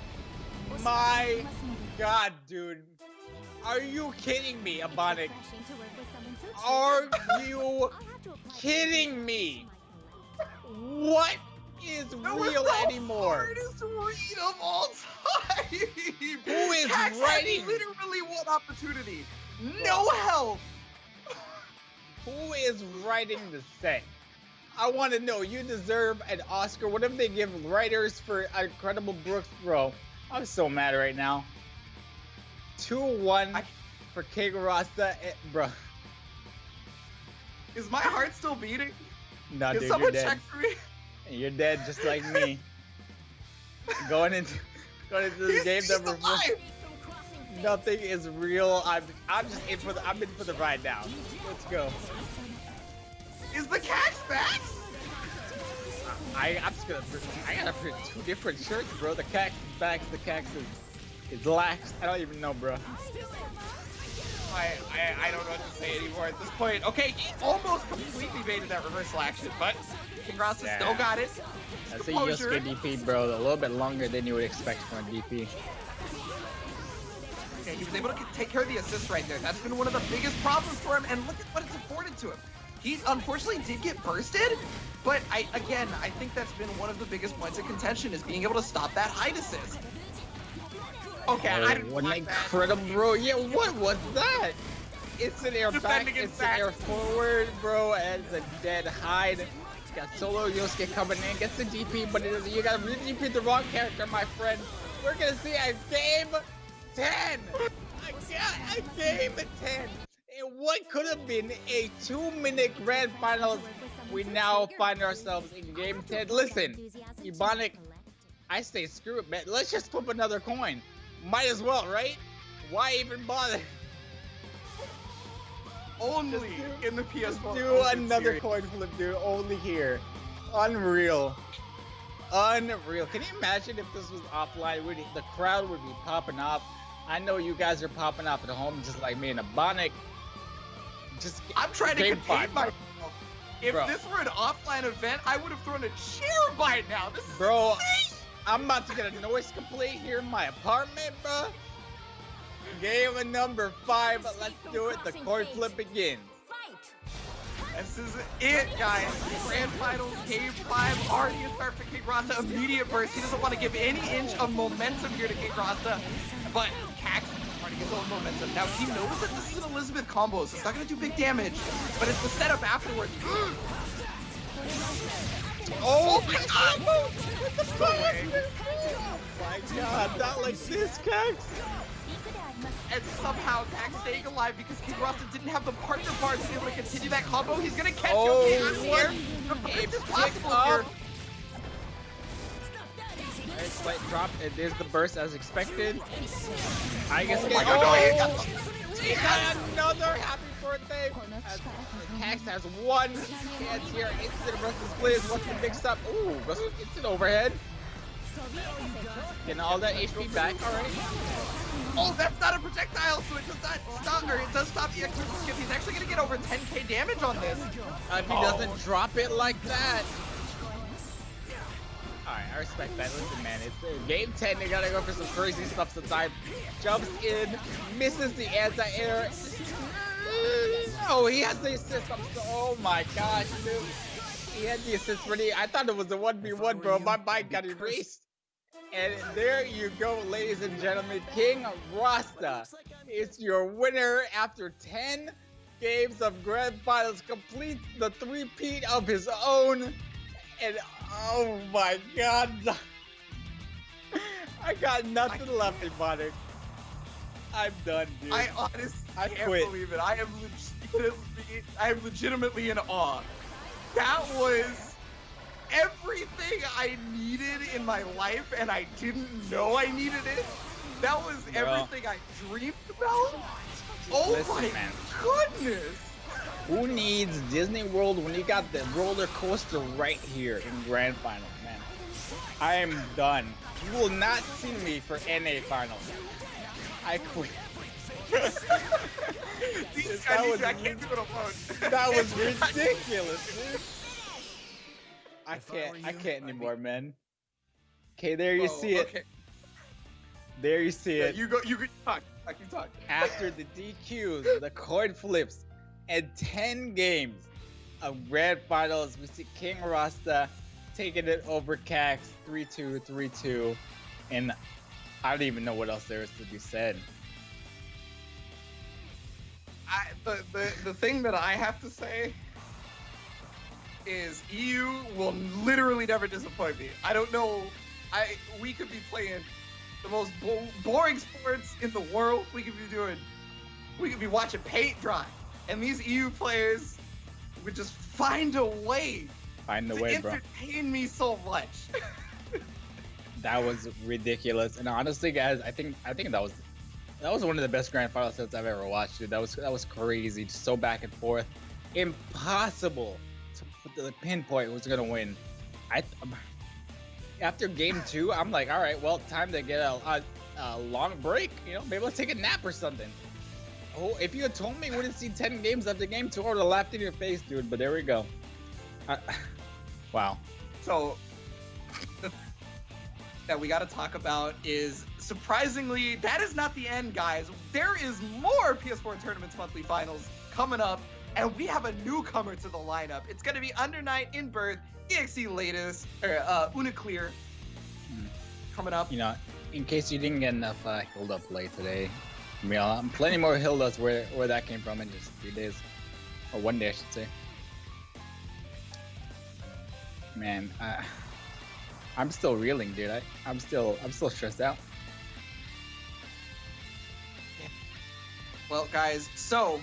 my god, dude! Are you kidding me, Abonic? Are you kidding me? What is That was real the anymore? hardest read of all time. Who is Cax writing? had literally one opportunity. No help. Who is writing the set? I want to know. You deserve an Oscar. What if they give writers for Incredible Brooks, bro? I'm so mad right now. 2-1 for Kikuja, bro. Is my heart still beating? No, Can dude, someone you're dead. check for me? You're dead, just like me. going into this game He's number 4. alive. Nothing is real. I'm just in for the ride now. Let's go. Is the Cax back? I gotta print 2 different shirts, bro. The Cax is back. The Cax is laxed. I don't even know, bro. I don't know what to say anymore at this point. Okay, he almost completely baited that reversal action, but Kingrasa Yeah. still got it. That's a Composure. Yosuke DP, bro. A little bit longer than you would expect from a DP. Okay, he was able to take care of the assist right there. That's been one of the biggest problems for him, and look at what it's afforded to him. He unfortunately did get bursted, but I think that's been one of the biggest points of contention is being able to stop that height assist. Okay, I didn't What an like that. incredible, bro. Yeah, what was that? It's an air back, Defending it's back. an air forward, bro, and it's a dead hide. Got solo Yosuke coming in, gets the DP, but you got to re-DP the wrong character, my friend. We're gonna see a game 10. A game 10. And what could have been a 2-minute grand finals, we now find ourselves in game 10. Listen, Ebonic, I say screw it, man. Let's just flip another coin. Might as well, right? Why even bother? Only in the PS4. Do Open another series. coin flip, dude. Only here. Unreal. Unreal. Can you imagine if this was offline? The crowd would be popping off. I know you guys are popping off at home just like me and Ebonic. I'm trying to game contain 5, myself. If Bro. this were an offline event, I would have thrown a chair by now. This is Bro, insane. I'm about to get a noise complaint here in my apartment, bro. Game number 5. Let's do it. The coin flip begins. This is it, guys. Grand Finals, Game 5, already a start for King Rasta. Immediate burst. He doesn't want to give any inch of momentum here to King Rasta, but Cax is trying to get a little momentum. Now, he knows that this is an Elizabeth combo, so it's not going to do big damage, but it's the setup afterwards. Oh my god! What the fuck? Oh my god, not like this, Cax. And somehow Cax staying alive because King Rasta didn't have the partner bar to be able to continue that combo. He's going to catch Oh, Yosuke out what? here. The burst It is picked possible up. here. Alright, slight drop. And there's the burst as expected. I guess. Oh my god, He got another happy birthday. As Cax has one chance here. Instant versus Blizz. What's the big stop? Ooh, instant overhead. Getting all that HP back. Alright. Oh, that's not a projectile, so it does not stop, or it does stop the extra skip. He's actually going to get over 10k damage on this. If he doesn't drop it like that. Alright, I respect that. Listen, man, it's game 10. They gotta go for some crazy stuff sometimes. Jumps in, misses the anti-air. Oh, he has the assist. Oh my gosh, dude. He had the assist ready. I thought it was a 1v1, bro. My mind got erased. And there you go, ladies and gentlemen. King Rosta is your winner after 10 games of Grand Finals. Completes the three-peat of his own. And oh my god. I got nothing left, Ebonic. I'm done, dude. I honestly can't quit. believe it. I am legitimately in awe. That was everything I needed in my life, and I didn't know I needed it. That was everything I dreamed about. Oh Listen, my man. goodness. Who needs Disney World when you got the roller coaster right here in Grand Finals, man? I am done. You will not see me for NA Finals. I quit. I can't do it alone. That was ridiculous, dude. I can't anymore, man. Okay, there you see it. Okay. There you see it. You talk. I can talk. After the DQs, the coin flips, and 10 games of Grand Finals, we see King Rosta taking it over Cax 3-2, 3-2, and I don't even know what else there is to be said. The thing that I have to say is EU will literally never disappoint me. I don't know. We could be playing the most boring sports in the world. We could be watching paint dry, and these EU players would just find a way Bro. Entertain me so much. That was ridiculous, and honestly, guys, I think that was one of the best Grand Final sets I've ever watched, dude. That was crazy, just so back and forth, impossible to pinpoint who's gonna win. After game 2, I'm like, all right, well, time to get a long break. You know, maybe let's take a nap or something. Oh, if you had told me we wouldn't see 10 games after game 2, I would have laughed in your face, dude. But there we go. Wow. So, the thing that we got to talk about is, surprisingly, that is not the end, guys. There is more PS4 Tournaments Monthly Finals coming up, and we have a newcomer to the lineup. It's going to be Under Night in Birth, EXE latest, Uniclear, coming up. You know, in case you didn't get enough Hilda play today, I mean, plenty more Hildas where that came from in just 3 days, or 1 day, I should say. Man, I'm still reeling, dude. I'm still stressed out. Well, guys, so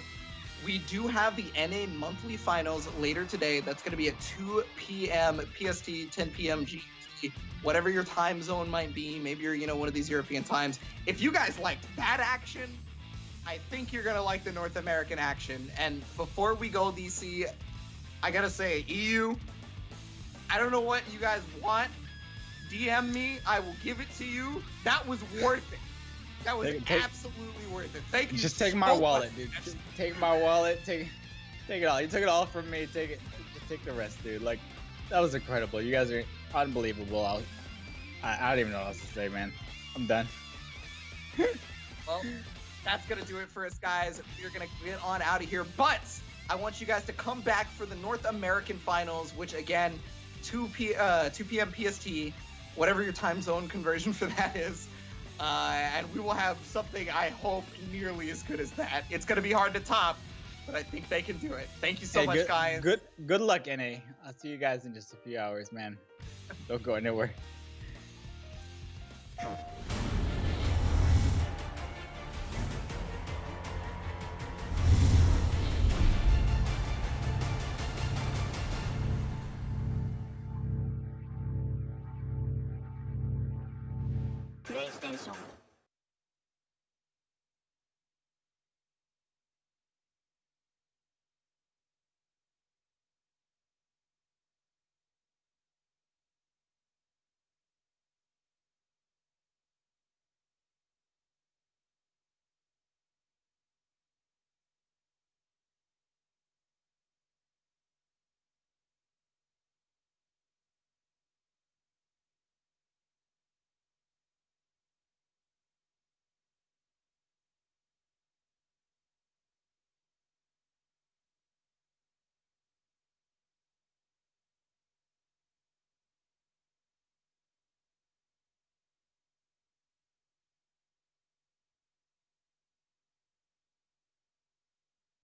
we do have the NA monthly finals later today. That's going to be at 2 p.m. PST, 10 p.m. GMT, whatever your time zone might be. Maybe you're, one of these European times. If you guys liked that action, I think you're going to like the North American action. And before we go, DC, I got to say, EU, I don't know what you guys want. DM me. I will give it to you. That was worth it. That was absolutely worth it. Thank you. Just take my wallet, dude. Just take my wallet. Take it all. You took it all from me. Take it. Just take the rest, dude. Like, that was incredible. You guys are unbelievable. I don't even know what else to say, man. I'm done. Well, that's gonna do it for us, guys. We're gonna get on out of here, but I want you guys to come back for the North American Finals, which again, 2 p.m. PST, whatever your time zone conversion for that is. And we will have something, I hope, nearly as good as that. It's going to be hard to top, but I think they can do it. Thank you so much, guys. Good luck, NA. I'll see you guys in just a few hours, man. Don't go anywhere. PlayStation